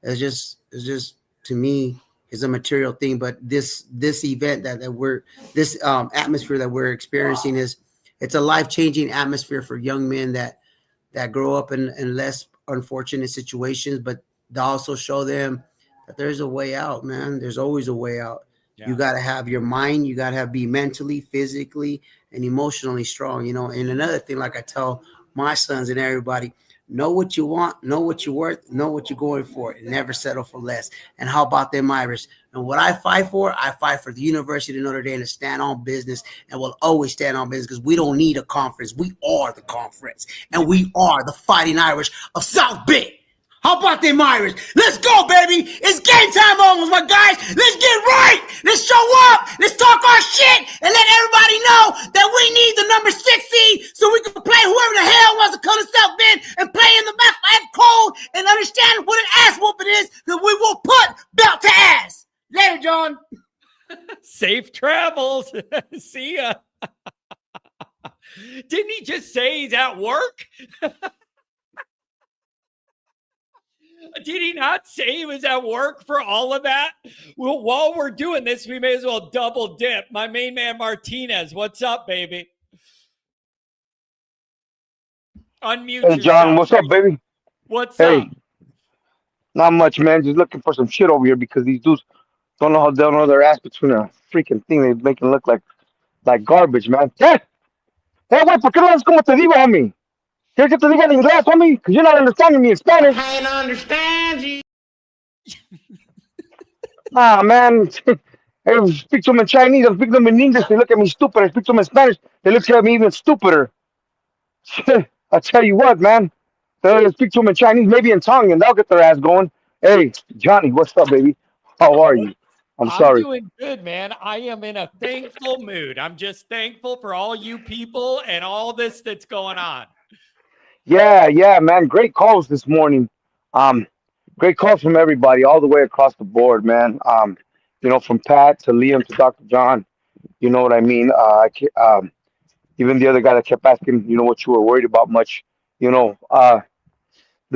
it's just to me is a material thing. But this event that we're this atmosphere that we're experiencing it's a life-changing atmosphere for young men that grow up in less unfortunate situations, but to also show them that there's a way out, man. There's always a way out. Yeah. You got to have your mind. You got to be mentally, physically, and emotionally strong, you know. And another thing, like I tell my sons and everybody, know what you want, know what you're worth, know what you're going for, and never settle for less. And how about them Irish? And what I fight for the University of Notre Dame to stand on business, and will always stand on business because we don't need a conference. We are the conference, and we are the Fighting Irish of South Bend. How about them Irish? Let's go, baby. It's game time almost, my guys. Let's get right. Let's show up. Let's talk our shit and let everybody know that we need the number 6 seed so we can play whoever the hell wants to come to South Bend and play in the F cold and understand what an ass whooping is, that we will put belt to ass. Later, John. Safe travels. See ya. Didn't he just say he's at work? Did he not say he was at work for all of that? Well, while we're doing this, we may as well double dip. My main man, Martinez, what's up, baby? Unmute Hey, John, yourself. what's up, baby? What's up? Not much, man. Just looking for some shit over here because these dudes don't know their ass between a freaking thing. They make it look like garbage, man. Hey, güey, ¿por qué no hablas como te digo, homie? ¿Quieres que te diga en inglés, homie? Because you're not understanding me in Spanish. I don't understand you. Nah, man. I speak to them in Chinese. I speak to them in English. They look at me stupid. I speak to them in Spanish. They look at me even stupider. I tell you what, man. They'll speak to them in Chinese, maybe in tongue, and they'll get their ass going. Hey, Johnny, what's up, baby? How are you? I'm sorry. I'm doing good, man. I am in a thankful mood. I'm just thankful for all you people and all this that's going on. Yeah, man. Great calls this morning. Great calls from everybody, all the way across the board, man. From Pat to Liam to Dr. John. You know what I mean? Even the other guy that kept asking, what you were worried about much. The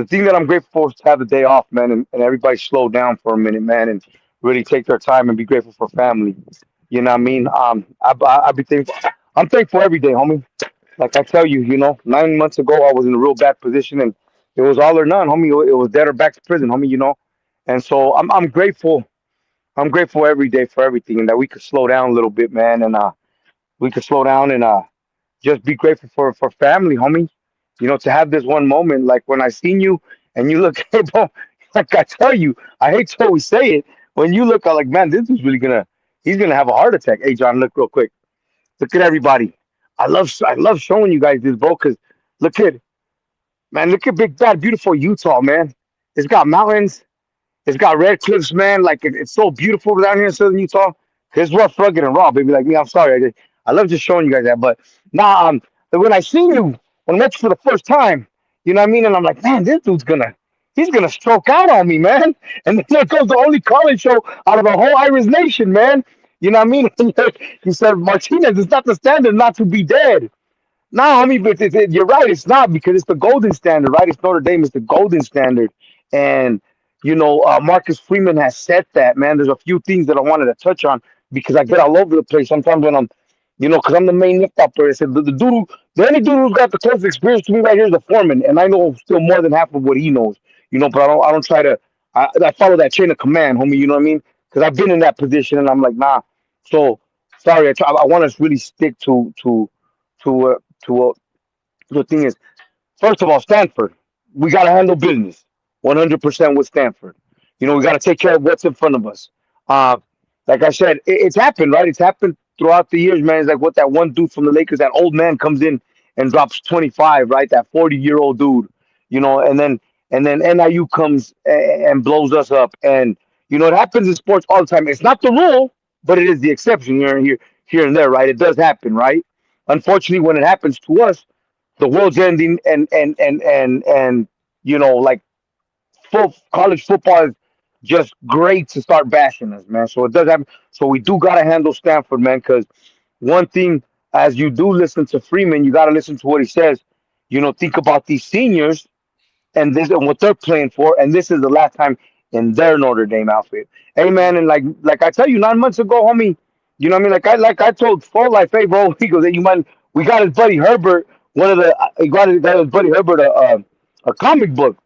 thing that I'm grateful for is to have the day off, man, and everybody slow down for a minute, man, and really take their time and be grateful for family. You know what I mean? I be thankful. I'm thankful every day, homie. Like I tell you, 9 months ago, I was in a real bad position, and it was all or none, homie. It was dead or back to prison, homie. And so I'm grateful. I'm grateful every day for everything, and that we could slow down a little bit, man, and we could slow down and just be grateful for family, homie. To have this one moment, like when I seen you and you look, bro, like I tell you, I hate to always say it. When you look, I'm like, man, this is really he's gonna have a heart attack. Hey, John, look real quick. Look at everybody. I love showing you guys this, bro, because look at big bad beautiful Utah, man. It's got mountains. It's got red cliffs, man. Like it's so beautiful down here in southern Utah. It's rough, rugged, and raw, baby. Like me, I'm sorry. I love just showing you guys that. But now, when I seen you, when I met you for the first time, you know what I mean? And I'm like, man, this dude's he's gonna stroke out on me, man. And then there goes the only college show out of the whole Irish nation, man. You know what I mean? He said, Martinez, it's not the standard not to be dead. No, I mean, but you're right. It's not, because it's the golden standard, right? It's Notre Dame. It's the golden standard. And, Marcus Freeman has said that, man. There's a few things that I wanted to touch on because I get all over the place sometimes when I'm, because I'm the main lift upper. I said, the only dude who's got the closest experience to me right here is the foreman. And I know still more than half of what he knows, but I don't try to, I follow that chain of command, homie. You know what I mean? Because I've been in that position and I'm like, nah. So, sorry. I want to really stick to the thing is, first of all, Stanford, we got to handle business 100% with Stanford. We got to take care of what's in front of us. Like I said, it's happened, right? It's happened throughout the years, man. It's like what that one dude from the Lakers, that old man comes in and drops 25, right? That 40-year-old dude. and then NIU comes and blows us up. And it happens in sports all the time. It's not the rule, but it is the exception here and there, right? It does happen, right? Unfortunately, when it happens to us, the world's ending, and like college football is just great to start bashing us, man. So it does happen. So we do gotta handle Stanford, man, because one thing, as you do listen to Freeman, you gotta listen to what he says. Think about these seniors and this and what they're playing for, and this is the last time in their Notre Dame outfit. Hey, man, and like I tell you, 9 months ago, homie, what I mean? Like I told Full Life, hey, bro, he goes, hey, you mind? We got his buddy Herbert, he got his buddy Herbert a comic book.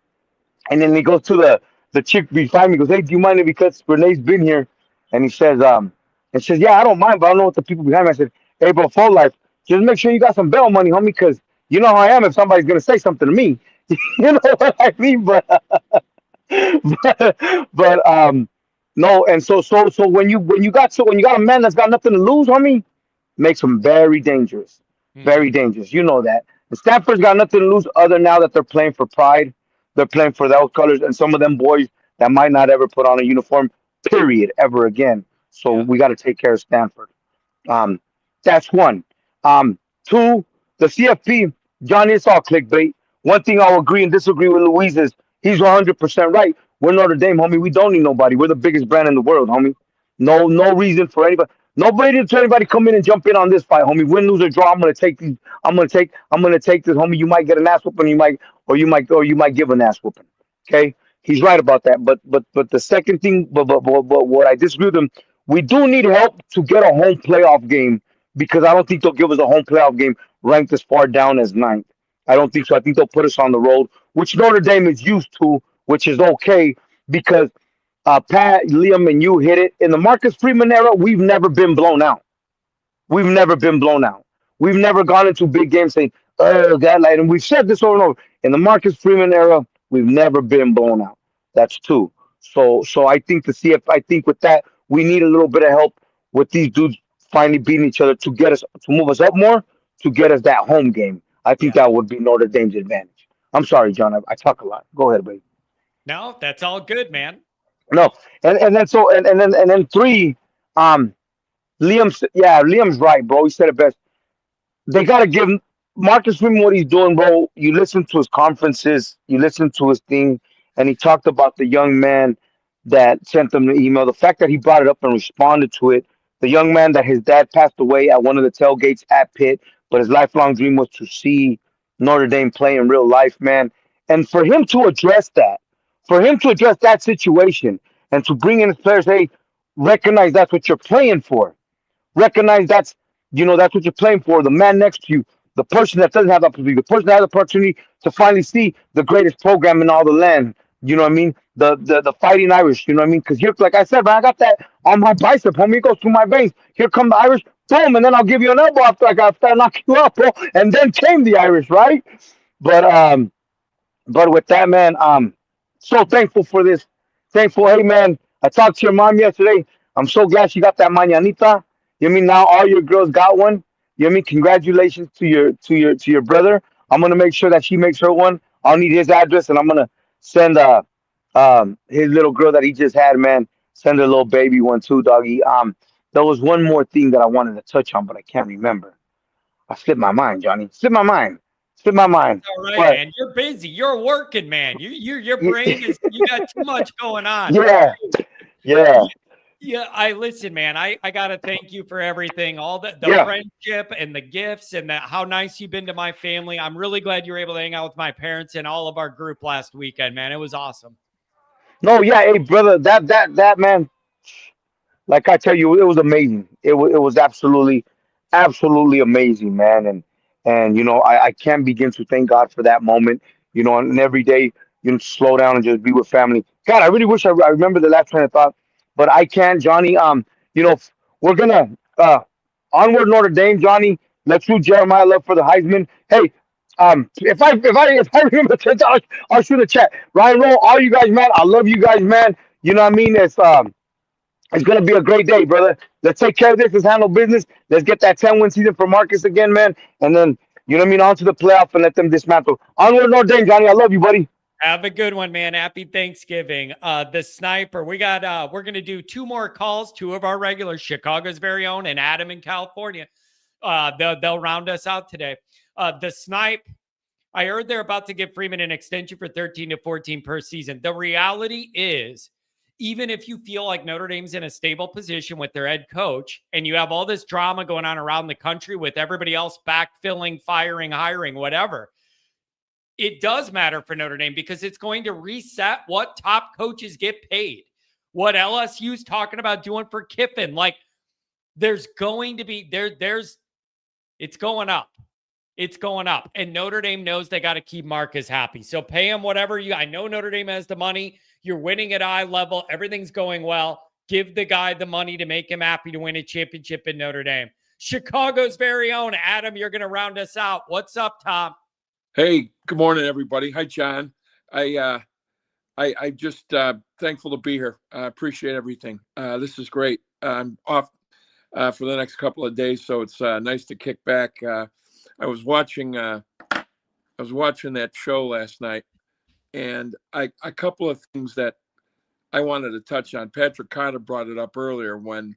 And then he goes to the chick behind me. Goes, hey, do you mind if because Renee's been here? And he says, yeah, I don't mind, but I don't know what the people behind me. I said, hey, bro, Full Life, just make sure you got some bail money, homie, because you know how I am if somebody's gonna say something to me. You know what I mean? But no, and so when you got a man that's got nothing to lose, homie, makes him very dangerous. Very dangerous. You know that. And Stanford's got nothing to lose other now that they're playing for pride. They're playing for those colors, and some of them boys that might not ever put on a uniform, period, ever again. So we got to take care of Stanford. Um, that's one. Two, the CFP, Johnny, it's all clickbait. One thing I'll agree and disagree with Luis is he's 100% right. We're Notre Dame, homie. We don't need nobody. We're the biggest brand in the world, homie. No reason for anybody. Nobody to anybody come in and jump in on this fight, homie. Win, lose, or draw. I'm gonna take these. I'm gonna take this, homie. You might get an ass whooping. You might give an ass whooping. Okay, he's right about that. But the second thing, but what I disagree with him, we do need help to get a home playoff game because I don't think they'll give us a home playoff game ranked as far down as ninth. I don't think so. I think they'll put us on the road, which Notre Dame is used to, which is okay because Pat, Liam, and you hit it. In the Marcus Freeman era, we've never been blown out. We've never been blown out. We've never gone into big games saying, oh, God, like, and we've said this over and over. In the Marcus Freeman era, we've never been blown out. That's two. So I think I think with that, we need a little bit of help with these dudes finally beating each other to move us up more, to get us that home game. I think that would be Notre Dame's advantage. I'm sorry, John. I talk a lot. Go ahead, buddy. No, that's all good, man. No, and then three, Liam's right, bro. He said it best. They gotta give Marcus Freeman what he's doing, bro. You listen to his conferences, you listen to his thing, and he talked about the young man that sent him the email. The fact that he brought it up and responded to it. The young man that his dad passed away at one of the tailgates at Pitt, but his lifelong dream was to see Notre Dame play in real life, man. And for him to address that, situation, and to bring in his players, hey, recognize that's what you're playing for. Recognize that's what you're playing for. The man next to you, the person that doesn't have the opportunity, the person that has the opportunity to finally see the greatest program in all the land. You know what I mean? The Fighting Irish. You know what I mean? Because here, like I said, man, I got that on my bicep, homie. It goes through my veins. Here come the Irish, boom, and then I'll give you an elbow after I knock you up, bro. And then came the Irish, right? But with that, man, so thankful for this. Thankful, hey man, I talked to your mom yesterday. I'm so glad she got that mañanita. You know what I mean? Now all your girls got one. You know what I mean? Congratulations to your brother. I'm gonna make sure that she makes her one. I'll need his address, and I'm gonna send his little girl that he just had, man. Send a little baby one too, doggy. There was one more thing that I wanted to touch on, but I can't remember. I slipped my mind, Johnny. Slipped my mind. All right, man. You're busy. You're working, man. Your brain is. You got too much going on. Yeah. Yeah, I listen, man. I gotta thank you for everything, all the friendship and the gifts and how nice you've been to my family. I'm really glad you were able to hang out with my parents and all of our group last weekend, man. It was awesome. No, yeah, hey brother, that man, like I tell you, it was amazing. It was absolutely amazing, man. And I can't begin to thank God for that moment. And every day, slow down and just be with family. God, I really wish I remember the last train of thought, but I can't, Johnny. We're gonna onward Notre Dame, Johnny. Let's do Jeremiah Love for the Heisman. Hey, if I remember, I'll shoot a chat. Ryan Roll, all you guys, man. I love you guys, man. You know what I mean? It's gonna be a great day, brother. Let's take care of this. Let's handle business. Let's get that 10-win season for Marcus again, man. And then, You know what I mean? On to the playoff and let them dismantle. Onward, Notre Dame, Johnny. I love you, buddy. Have a good one, man. Happy Thanksgiving. The sniper, we're going to do 2 more calls, 2 of our regulars, Chicago's very own and Adam in California. They'll round us out today. The snipe, I heard they're about to give Freeman an extension for 13 to 14 per season. The reality is, even if you feel like Notre Dame's in a stable position with their head coach and you have all this drama going on around the country with everybody else backfilling, firing, hiring, whatever, it does matter for Notre Dame because it's going to reset what top coaches get paid. What LSU's talking about doing for Kiffin. Like, there's going to be, it's going up. It's going up. And Notre Dame knows they got to keep Marcus happy. So pay him whatever I know Notre Dame has the money. You're winning at eye level. Everything's going well. Give the guy the money to make him happy to win a championship in Notre Dame. Chicago's very own Adam, you're going to round us out. What's up, Tom? Hey, good morning, everybody. Hi, John. I just thankful to be here. I appreciate everything. This is great. I'm off for the next couple of days, so it's nice to kick back. I was watching that show last night, and a couple of things that I wanted to touch on. Patrick Carter brought it up earlier when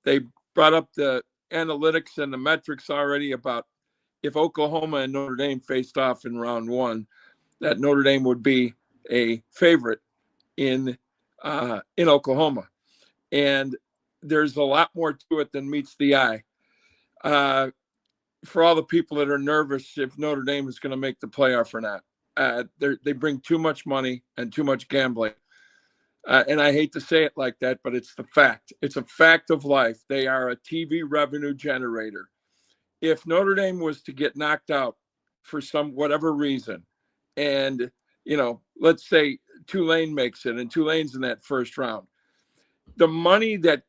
they brought up the analytics and the metrics already about if Oklahoma and Notre Dame faced off in round 1, that Notre Dame would be a favorite in Oklahoma. And there's a lot more to it than meets the eye. For all the people that are nervous if Notre Dame is going to make the playoff or not, they bring too much money and too much gambling. And I hate to say it like that, but it's the fact. It's a fact of life. They are a TV revenue generator. If Notre Dame was to get knocked out for whatever reason, and, let's say Tulane makes it and Tulane's in that first round, the money that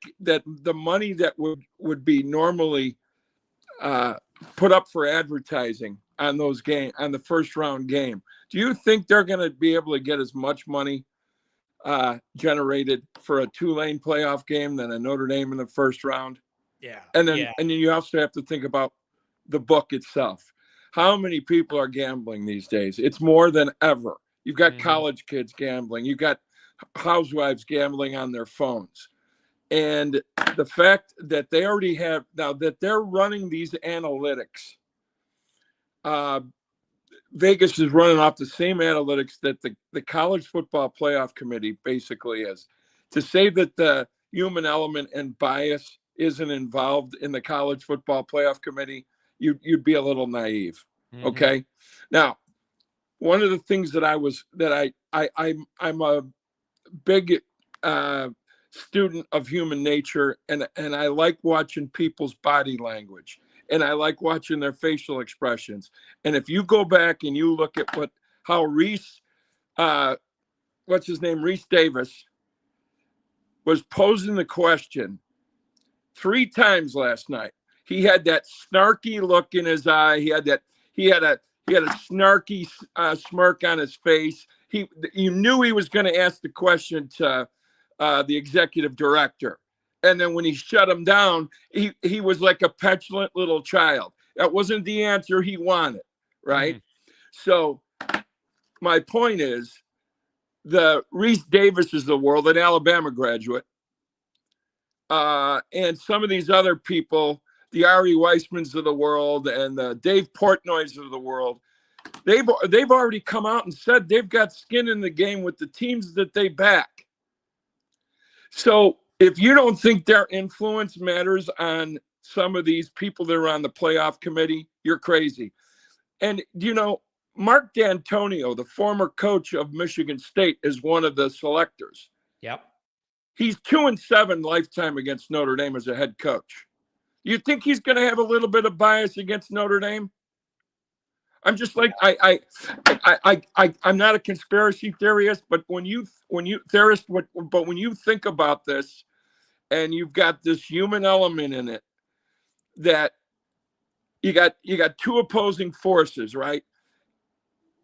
would be normally put up for advertising on on the first round game, do you think they're going to be able to get as much money generated for a Tulane playoff game than a Notre Dame in the first round? Yeah. And then you also have to think about the book itself. How many people are gambling these days? It's more than ever. You've got college kids gambling. You've got housewives gambling on their phones. And the fact that they already have, now that they're running these analytics, Vegas is running off the same analytics that the college football playoff committee basically is. To say that the human element and bias isn't involved in the college football playoff committee, you'd be a little naive. Okay. Now, one of the things that I'm a big student of human nature, and I like watching people's body language, and I like watching their facial expressions. And if you go back and you look at how Reese, what's his name, Reese Davis, was posing the question 3 times last night. He had that snarky look in his eye. He had a snarky smirk on his face. You knew he was going to ask the question to the executive director. And then when he shut him down, he was like a petulant little child. That wasn't the answer he wanted, right? So my point is, the Reese Davis is the world, an Alabama graduate, and some of these other people, the Ari Weissmans of the world and the Dave Portnoys of the world, they've already come out and said they've got skin in the game with the teams that they back. So if you don't think their influence matters on some of these people that are on the playoff committee, you're crazy. And, Mark D'Antonio, the former coach of Michigan State, is one of the selectors. Yep. He's 2-7 lifetime against Notre Dame as a head coach. You think he's going to have a little bit of bias against Notre Dame? I'm just like, I'm not a conspiracy theorist, but when you think about this, and you've got this human element in it, that you got 2 opposing forces, right?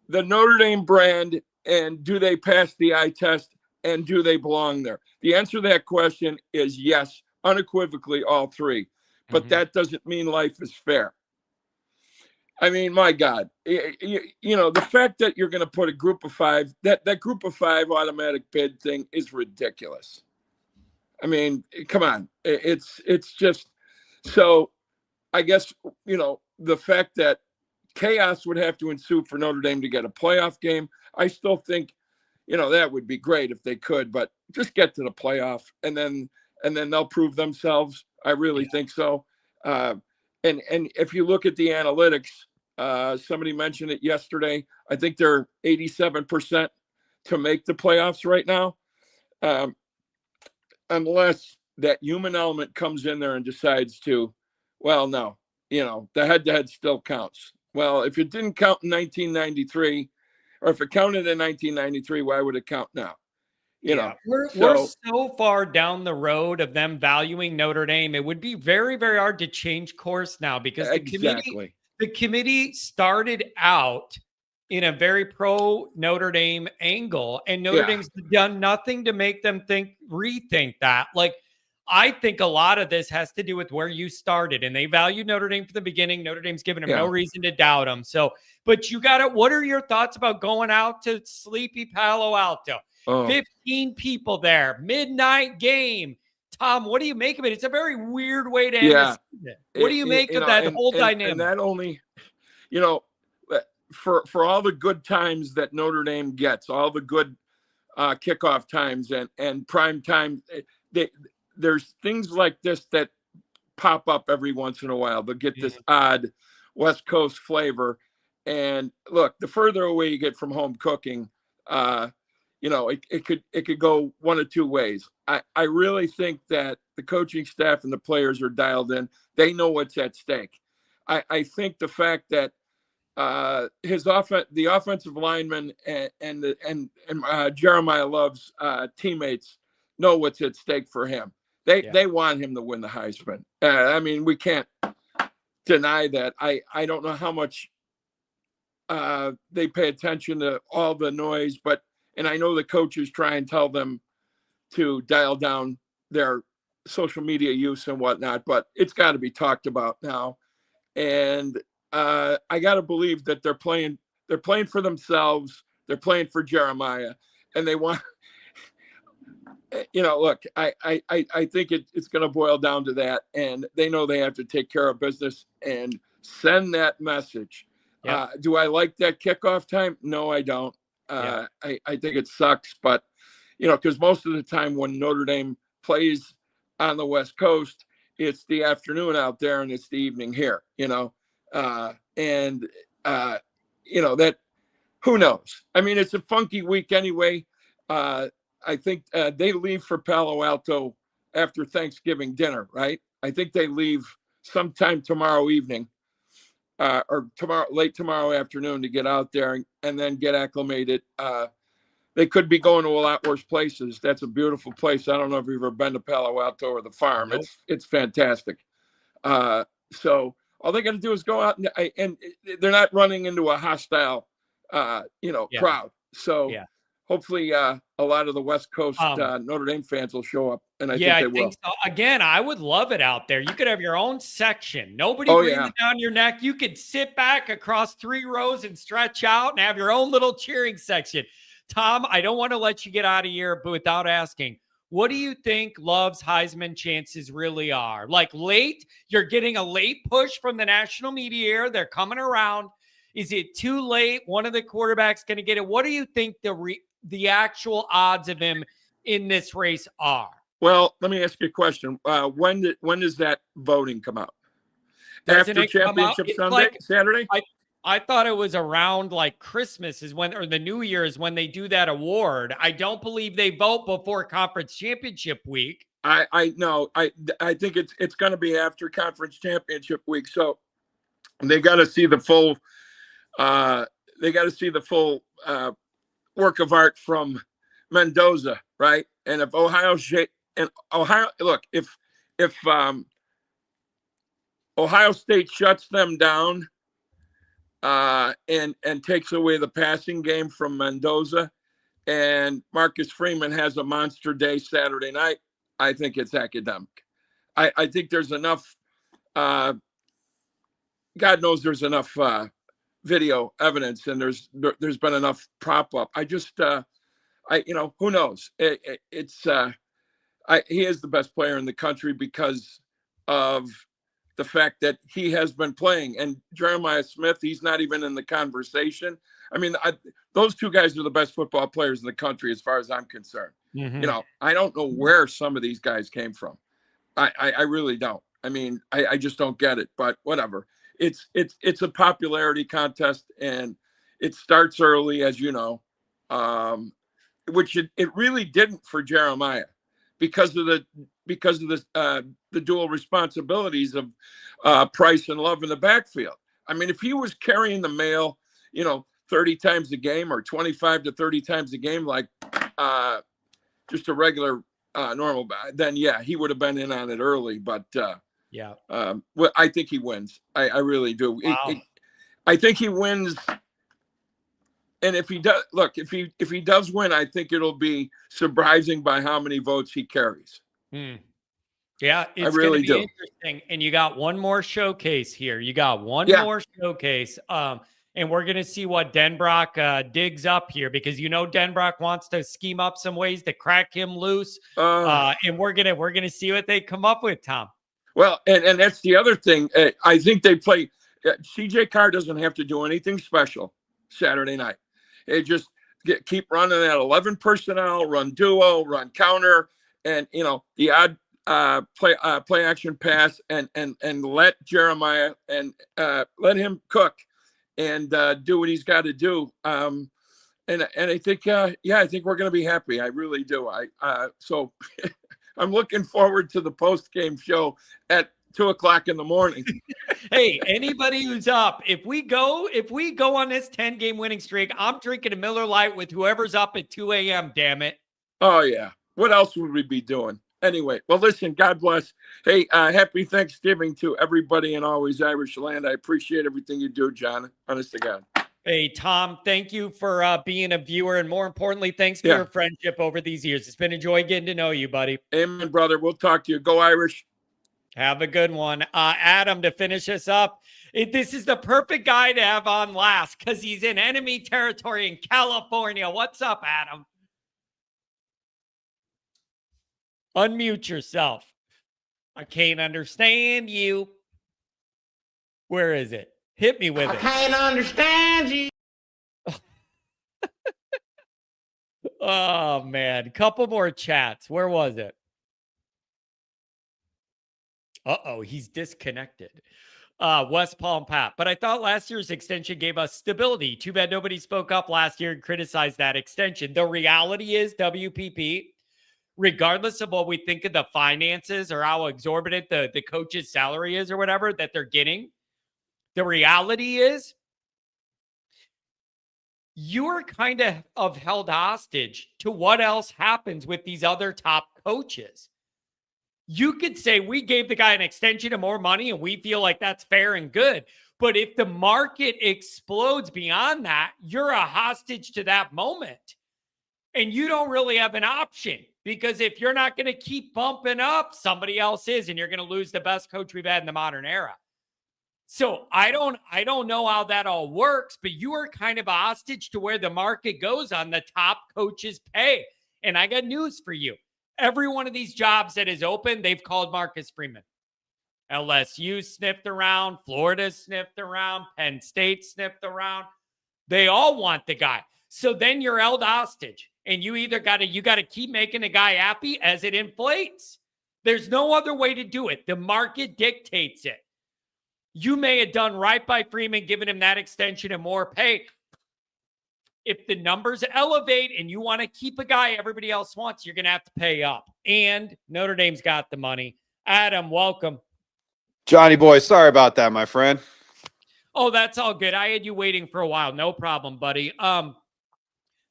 The Notre Dame brand, and do they pass the eye test, and do they belong there? The answer to that question is yes, unequivocally, all 3. But that doesn't mean life is fair. I mean, my God, you know, the fact that you're going to put a group of five, that group of five automatic bid thing is ridiculous. I mean, come on. It's just, so I guess, you know, the fact that chaos would have to ensue for Notre Dame to get a playoff game, I still think, you know, that would be great if they could, but just get to the playoff and then they'll prove themselves. I really think so. And if you look at the analytics, somebody mentioned it yesterday. I think they're 87% to make the playoffs right now, unless that human element comes in there and decides to, well, no, you know, the head-to-head still counts. Well, if it didn't count in 1993, or if it counted in 1993, why would it count now? You know, we're so far down the road of them valuing Notre Dame. It would be very, very hard to change course now because the committee started out in a very pro Notre Dame angle, and Notre Dame's done nothing to make them rethink that. Like, I think a lot of this has to do with where you started, and they valued Notre Dame from the beginning. Notre Dame's given them no reason to doubt them. So, but you got it. What are your thoughts about going out to sleepy Palo Alto? 15 people there, midnight game. Tom, what do you make of it? It's a very weird way to end the season. What do you make of that whole dynamic? And that only, you know, for all the good times that Notre Dame gets, all the good kickoff times and prime time, there's things like this that pop up every once in a while. They'll get this odd West Coast flavor. And look, the further away you get from home cooking, you know, it could go one of two ways. I really think that the coaching staff and the players are dialed in. They know what's at stake. I think the fact that the offensive lineman and Jeremiah Love's teammates know what's at stake for him. They want him to win the Heisman. I mean, we can't deny that. I don't know how much they pay attention to all the noise, and I know the coaches try and tell them to dial down their social media use and whatnot, but it's got to be talked about now. And I got to believe that they're playing for themselves. They're playing for Jeremiah, and they want, you know, look, I think it's going to boil down to that, and they know they have to take care of business and send that message. Do I like that kickoff time? No, I don't. I think it sucks, but you know, because most of the time when Notre Dame plays on the West Coast, it's the afternoon out there and it's the evening here, you know, you know, that who knows? I mean, it's a funky week anyway. I think they leave for Palo Alto after Thanksgiving dinner, right? I think they leave sometime tomorrow evening. Or late tomorrow afternoon to get out there and then get acclimated. They could be going to a lot worse places. That's a beautiful place. I don't know if you've ever been to Palo Alto or the farm. Nope. It's fantastic. So all they got to do is go out and they're not running into a hostile, crowd. So hopefully a lot of the West Coast Notre Dame fans will show up, and I think they will. So. Again, I would love it out there. You could have your own section. Nobody breathing down your neck. You could sit back across 3 rows and stretch out and have your own little cheering section. Tom, I don't want to let you get out of here but without asking, what do you think Love's Heisman chances really are? Like late, you're getting a late push from the national media. They're coming around. Is it too late? One of the quarterbacks going to get it. What do you think the actual odds of him in this race are? Well, let me ask you a question. When does that voting come out? Doesn't After Championship Sunday, Saturday? I thought it was around like Christmas or the New Year is when they do that award. I don't believe they vote before conference championship week. I know. I think it's going to be after conference championship week. So they got to see the full. They got to see the full work of art from Mendoza, right? And if if Ohio State shuts them down and takes away the passing game from Mendoza, and Marcus Freeman has a monster day Saturday night, I think it's academic. I think there's enough God knows there's enough video evidence, and there's been enough prop up. I just who knows? He is the best player in the country because of the fact that he has been playing. And Jeremiah Smith, he's not even in the conversation. I mean, those two guys are the best football players in the country as far as I'm concerned. Mm-hmm. I don't know where some of these guys came from. I really don't. I mean, I just don't get it, but whatever. It's a popularity contest, and it starts early, as you know, which it really didn't for Jeremiah because of the dual responsibilities of Price and Love in the backfield. I mean, if he was carrying the mail, 30 times a game or 25 to 30 times a game, like just a regular normal, then yeah, he would have been in on it early. But well, I think he wins. I really do. Wow. I think he wins. And if he does, look, if he does win, I think it'll be surprising by how many votes he carries. Yeah, it's really going to be interesting. And you got one more showcase here. You got one more showcase. And we're going to see what Denbrock digs up here, because Denbrock wants to scheme up some ways to crack him loose. And we're gonna see what they come up with, Tom. Well, and that's the other thing. I think they play. CJ Carr doesn't have to do anything special Saturday night. They just keep running that 11 personnel, run duo, run counter, and the odd play action pass, and let Jeremiah and let him cook and do what he's got to do. And I think I think we're going to be happy. I really do. So I'm looking forward to the post game show at 2:00 in the morning. Hey, anybody who's up, if we go on this 10-game winning streak, I'm drinking a Miller Lite with whoever's up at 2 a.m. Damn it! Oh yeah, what else would we be doing? Anyway, well, listen, God bless. Hey, happy Thanksgiving to everybody in Always Irish Land. I appreciate everything you do, John. Honest to God. Hey, Tom, thank you for being a viewer, and more importantly, thanks for your friendship over these years. It's been a joy getting to know you, buddy. Amen, brother. We'll talk to you. Go Irish. Have a good one. Adam, to finish us up, this is the perfect guy to have on last because he's in enemy territory in California. What's up, Adam? Unmute yourself. I can't understand you. Where is it? Hit me with it. I can't understand you. Oh, man. Couple more chats. Where was it? Uh-oh, he's disconnected. West Palm Pat. But I thought last year's extension gave us stability. Too bad nobody spoke up last year and criticized that extension. The reality is, WPP, regardless of what we think of the finances or how exorbitant the coach's salary is or whatever that they're getting, the reality is you are kind of held hostage to what else happens with these other top coaches. You could say we gave the guy an extension and more money and we feel like that's fair and good. But if the market explodes beyond that, you're a hostage to that moment. And you don't really have an option, because if you're not going to keep bumping up, somebody else is, and you're going to lose the best coach we've had in the modern era. So I don't know how that all works, but you are kind of a hostage to where the market goes on the top coaches' pay. And I got news for you. Every one of these jobs that is open, they've called Marcus Freeman. LSU sniffed around, Florida sniffed around, Penn State sniffed around. They all want the guy. So then you're held hostage, and you either got to keep making the guy happy as it inflates. There's no other way to do it. The market dictates it. You may have done right by Freeman, giving him that extension and more pay. If the numbers elevate and you want to keep a guy everybody else wants, you're going to have to pay up. And Notre Dame's got the money. Adam, welcome. Johnny boy, sorry about that, my friend. Oh, that's all good. I had you waiting for a while. No problem, buddy.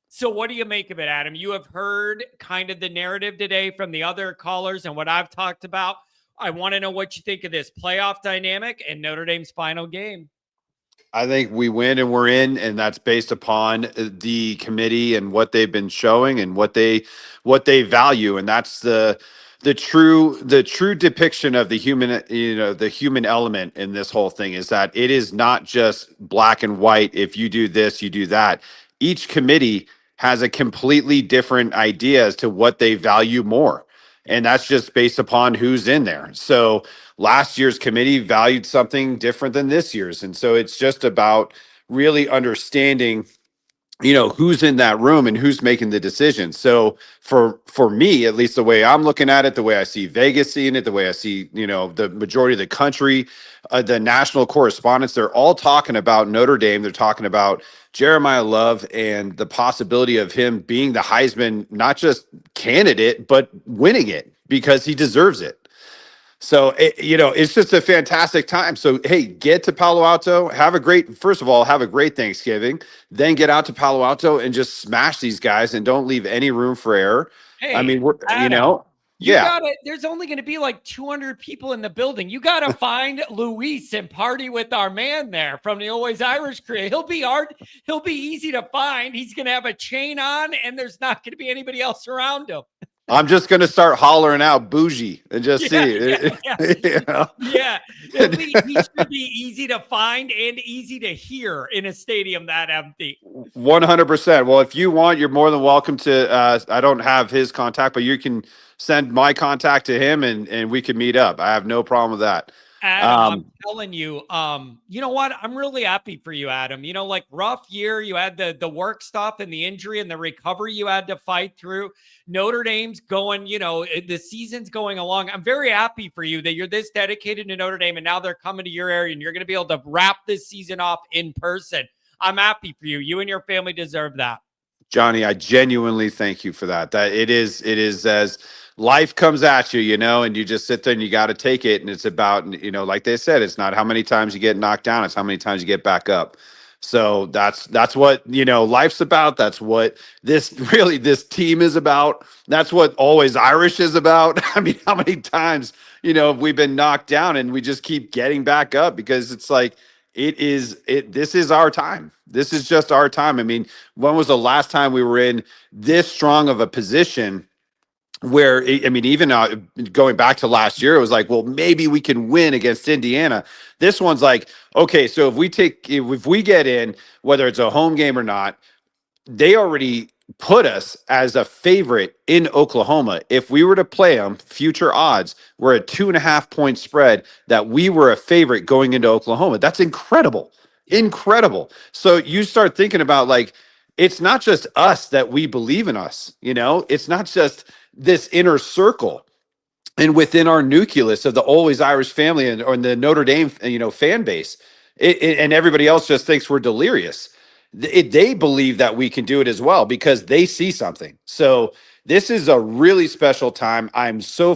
So what do you make of it, Adam? You have heard kind of the narrative today from the other callers and what I've talked about. I want to know what you think of this playoff dynamic and Notre Dame's final game. I think we win and we're in, and that's based upon the committee and what they've been showing and what they value. And that's the the true depiction of the human, the human element in this whole thing is that it is not just black and white. If you do this, you do that. Each committee has a completely different idea as to what they value more. And that's just based upon who's in there. So last year's committee valued something different than this year's. And so it's just about really understanding, who's in that room and who's making the decision. So for me, at least the way I'm looking at it, the way I see Vegas seeing it, the way I see, the majority of the country, the national correspondents, they're all talking about Notre Dame. They're talking about Jeremiah Love and the possibility of him being the Heisman, not just candidate, but winning it because he deserves it. So, it's just a fantastic time. So, hey, get to Palo Alto, first of all, have a great Thanksgiving, then get out to Palo Alto and just smash these guys and don't leave any room for error. Hey, I mean, Adam, yeah. There's only going to be like 200 people in the building. You got to find Luis and party with our man there from the Always Irish crew. He'll be easy to find. He's going to have a chain on and there's not going to be anybody else around him. I'm just going to start hollering out bougie and just see. Yeah. He should be easy to find and easy to hear in a stadium that empty. 100%. Well, if you want, you're more than welcome to, I don't have his contact, but you can send my contact to him and we can meet up. I have no problem with that. Adam, I'm telling you, you know what? I'm really happy for you, Adam. Rough year. You had the work stuff and the injury and the recovery you had to fight through. Notre Dame's going, the season's going along. I'm very happy for you that you're this dedicated to Notre Dame and now they're coming to your area and you're going to be able to wrap this season off in person. I'm happy for you. You and your family deserve that. Johnny, I genuinely thank you for that. That it is as life comes at you, and you just sit there and you got to take it. And it's about, like they said, it's not how many times you get knocked down, it's how many times you get back up. So that's what, life's about. That's what this team is about. That's what Always Irish is about. I mean, how many times, we've been knocked down and we just keep getting back up because it's like, this is our time. This is just our time. I mean, when was the last time we were in this strong of a position where, even going back to last year, it was like, well, maybe we can win against Indiana. This one's like, okay, so if we get in, whether it's a home game or not, they already put us as a favorite in Oklahoma. If we were to play them, future odds, we're a 2.5 point spread that we were a favorite going into Oklahoma. That's incredible. Incredible. So you start thinking about it's not just us that we believe in us, it's not just this inner circle and within our nucleus of the Always Irish family or the Notre Dame, fan base, and everybody else just thinks we're delirious. They believe that we can do it as well because they see something. So this is a really special time. I'm so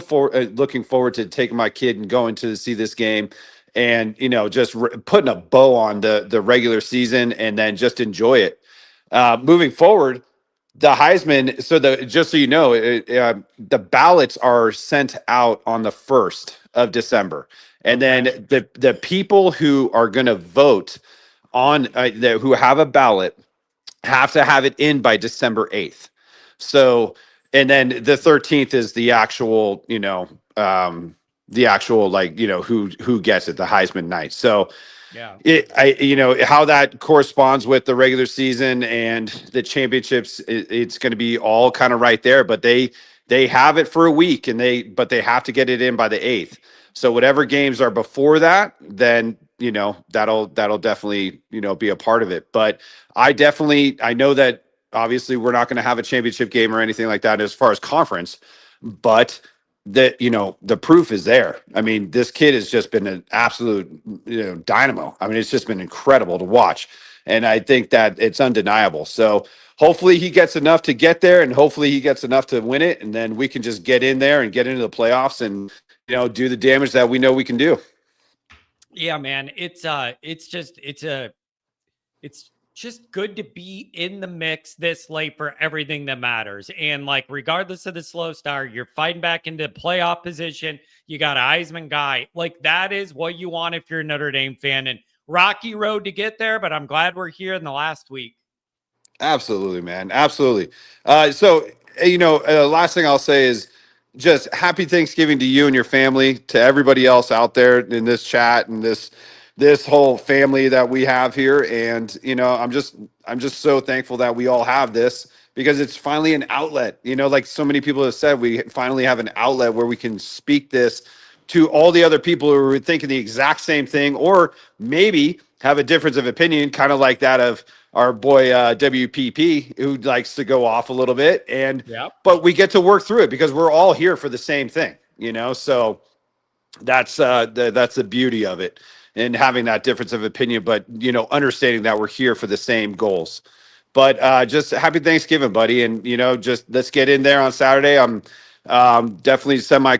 looking forward to taking my kid and going to see this game and, just putting a bow on the regular season and then just enjoy it. Moving forward, the Heisman. So just so you know, the ballots are sent out on the 1st of December. And then the people who are going to vote on who have a ballot have to have it in by December 8th. So, and then the 13th is the actual, who gets it, the Heisman night. So yeah, how that corresponds with the regular season and the championships, it's going to be all kind of right there, but they have it for a week but they have to get it in by the 8th. So whatever games are before that, then, that'll definitely, be a part of it. But I know that obviously we're not going to have a championship game or anything like that as far as conference, but the proof is there. I mean, this kid has just been an absolute, dynamo. I mean, it's just been incredible to watch. And I think that it's undeniable. So hopefully he gets enough to get there and hopefully he gets enough to win it. And then we can just get in there and get into the playoffs and, do the damage that we know we can do. Yeah, man. It's just good to be in the mix this late for everything that matters. And regardless of the slow start, you're fighting back into playoff position. You got a Heisman guy. That is what you want if you're a Notre Dame fan. And rocky road to get there, but I'm glad we're here in the last week. Absolutely, man. Absolutely. So, last thing I'll say is, just happy Thanksgiving to you and your family, to everybody else out there in this chat and this whole family that we have here. And I'm just so thankful that we all have this, because it's finally an outlet. Like so many people have said, we finally have an outlet where we can speak this to all the other people who are thinking the exact same thing, or maybe have a difference of opinion, kind of like that of our boy WPP, who likes to go off a little bit. But we get to work through it because we're all here for the same thing, so that's the beauty of it, and having that difference of opinion, but understanding that we're here for the same goals. But just happy Thanksgiving, buddy. And just let's get in there on Saturday. I'm definitely send my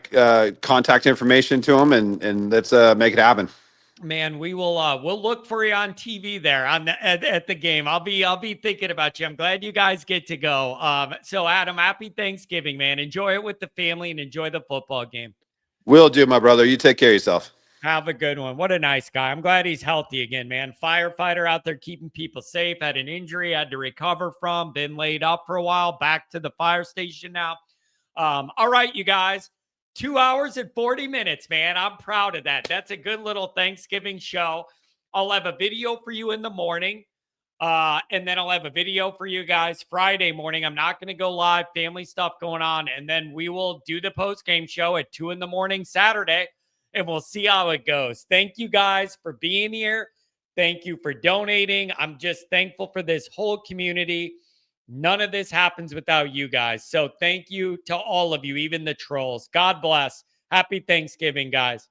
contact information to him, and let's make it happen. Man, we will we'll look for you on TV there at the game. I'll be thinking about you. I'm glad you guys get to go. So Adam, happy Thanksgiving, man. Enjoy it with the family and enjoy the football game. Will do, my brother. You take care of yourself. Have a good one. What a nice guy. I'm glad he's healthy again, man. Firefighter out there keeping people safe. Had an injury, had to recover from, been laid up for a while, back to the fire station now. All right, you guys. 2 hours and 40 minutes, man. I'm proud of that. That's a good little Thanksgiving show. I'll have a video for you in the morning. And then I'll have a video for you guys Friday morning. I'm not going to go live, family stuff going on. And then we will do the post-game show at 2 a.m. Saturday, and we'll see how it goes. Thank you guys for being here. Thank you for donating. I'm just thankful for this whole community. None of this happens without you guys. So thank you to all of you, even the trolls. God bless. Happy Thanksgiving, guys.